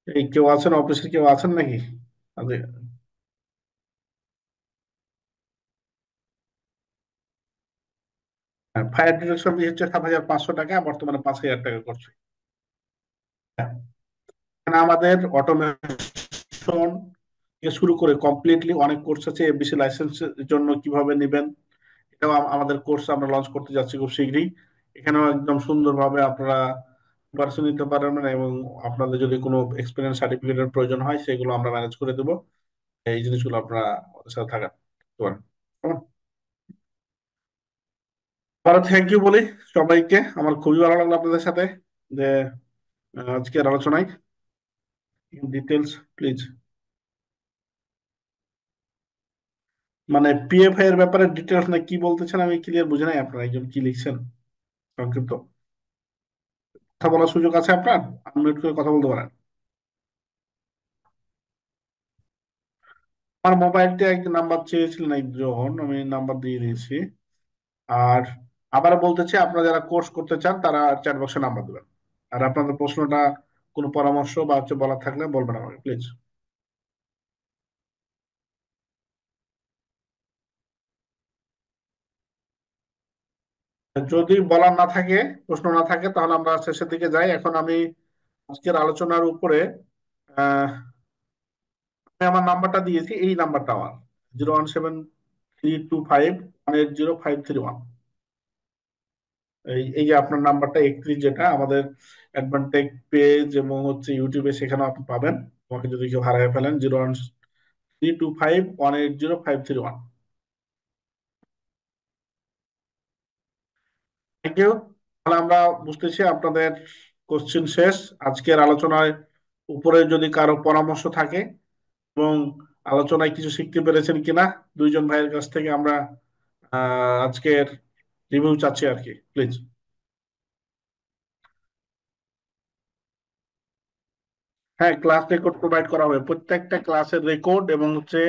এই কেউ আছেন অফিসে, কেউ আছেন নাকি? আরে, ফায়ার ডিটেকশন ফি হচ্ছে 7,500 টাকা, বর্তমানে 5,000 টাকা করছে। এখানে আমাদের অটোমেশন থেকে শুরু করে কমপ্লিটলি অনেক কোর্স আছে। এফবিসি লাইসেন্সের জন্য কিভাবে নেবেন, এটাও আমাদের কোর্স আমরা লঞ্চ করতে যাচ্ছি খুব শীঘ্রই। এখানেও একদম সুন্দরভাবে আপনারা প্রিপারেশন নিতে পারবেন, এবং আপনাদের যদি কোনো এক্সপিরিয়েন্স সার্টিফিকেটের প্রয়োজন হয় সেগুলো আমরা ম্যানেজ করে দেবো। এই জিনিসগুলো আপনারা আমাদের সাথে থাকেন পারেন। কেমন? আবারও থ্যাংক ইউ বলি সবাইকে। আমার খুবই ভালো লাগলো আপনাদের সাথে যে আজকের আলোচনায়। Details please. মানে পিএফআই এর ব্যাপারে ডিটেলস না কি বলতেছেন, আমি ক্লিয়ার বুঝে নাই। আপনারা একজন কি লিখছেন সংক্ষিপ্ত? কথা বলার সুযোগ আছে আপনার, আনমিউট করে কথা বলতে পারেন। আমার মোবাইলটা এক নাম্বার চেয়েছিলেন একজন, আমি নাম্বার দিয়ে দিয়েছি। আর আবার বলতেছি, আপনারা যারা কোর্স করতে চান তারা চ্যাট বক্সে নাম্বার দেবেন। আর আপনাদের প্রশ্নটা, কোনো পরামর্শ বা হচ্ছে বলার থাকলে বলবেন আমাকে প্লিজ। যদি বলার না থাকে, প্রশ্ন না থাকে, তাহলে আমরা শেষের দিকে যাই। এখন আমি আজকের আলোচনার উপরে আহ আমি আমার নাম্বারটা দিয়েছি, এই নাম্বারটা আমার 017325180 531। এই যে আপনার নাম্বারটা 31, যেটা আমাদের অ্যাডভান্টেজ পেজ এবং হচ্ছে ইউটিউবে, সেখানে আপনি পাবেন। আমাকে যদি কেউ হারিয়ে ফেলেন, 01325180531। Thank you. তাহলে আমরা বুঝতেছি আপনাদের কোশ্চেন শেষ। আজকের আলোচনায় উপরে যদি কারো পরামর্শ থাকে এবং আলোচনায় কিছু শিখতে পেরেছেন কিনা, দুইজন ভাইয়ের কাছ থেকে আমরা আজকের রিভিউ চাচ্ছি আর কি, প্লিজ। হ্যাঁ, ক্লাস রেকর্ড প্রোভাইড করা হবে। প্রত্যেকটা ক্লাসের রেকর্ড এবং হচ্ছে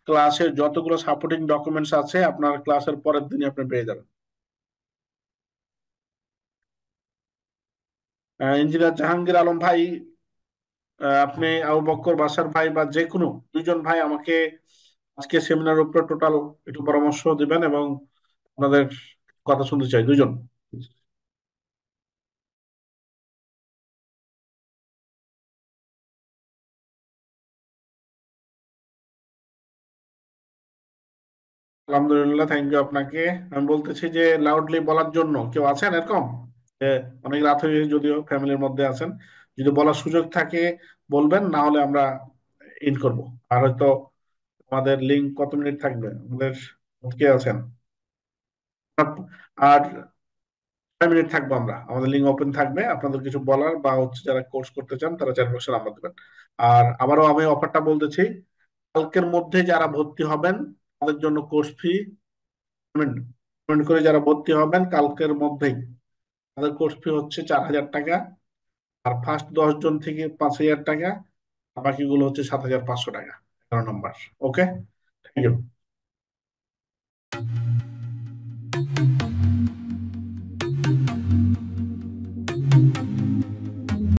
ক্লাসের যতগুলো সাপোর্টিং ডকুমেন্টস আছে আপনার ক্লাসের পরের দিনই আপনি পেয়ে যাবেন। ইঞ্জিনিয়ার জাহাঙ্গীর আলম ভাই, আপনি আবু বক্কর বাসার ভাই বা যে কোনো দুইজন ভাই আমাকে আজকে সেমিনারের উপরে টোটাল একটু পরামর্শ দিবেন এবং আপনাদের কথা শুনতে চাই দুজন। আলহামদুলিল্লাহ, থ্যাংক ইউ আপনাকে। আমি বলতেছি যে লাউডলি বলার জন্য কেউ আছেন এরকম? যে অনেক রাত হয়ে গেছে, যদিও ফ্যামিলির মধ্যে আছেন, যদি বলার সুযোগ থাকে বলবেন, না হলে আমরা ইন করব। আর হয়তো আমাদের লিঙ্ক কত মিনিট থাকবে আমাদের, কে আছেন? আর 5 মিনিট থাকবো আমরা, আমাদের লিঙ্ক ওপেন থাকবে। আপনাদের কিছু বলার বা হচ্ছে যারা কোর্স করতে চান তারা চ্যাট বক্সে নাম্বার দেবেন। আর আবারও আমি অফারটা বলতেছি, কালকের মধ্যে যারা ভর্তি হবেন তাদের জন্য কোর্স ফি পেমেন্ট পেমেন্ট করে যারা ভর্তি হবেন কালকের মধ্যেই, তাদের কোর্স ফি হচ্ছে 4,000 টাকা। আর ফার্স্ট 10 জন থেকে 5,000 টাকা, আর বাকিগুলো হচ্ছে 7,500 টাকা, 11 নম্বর। ওকে, থ্যাংক ইউ।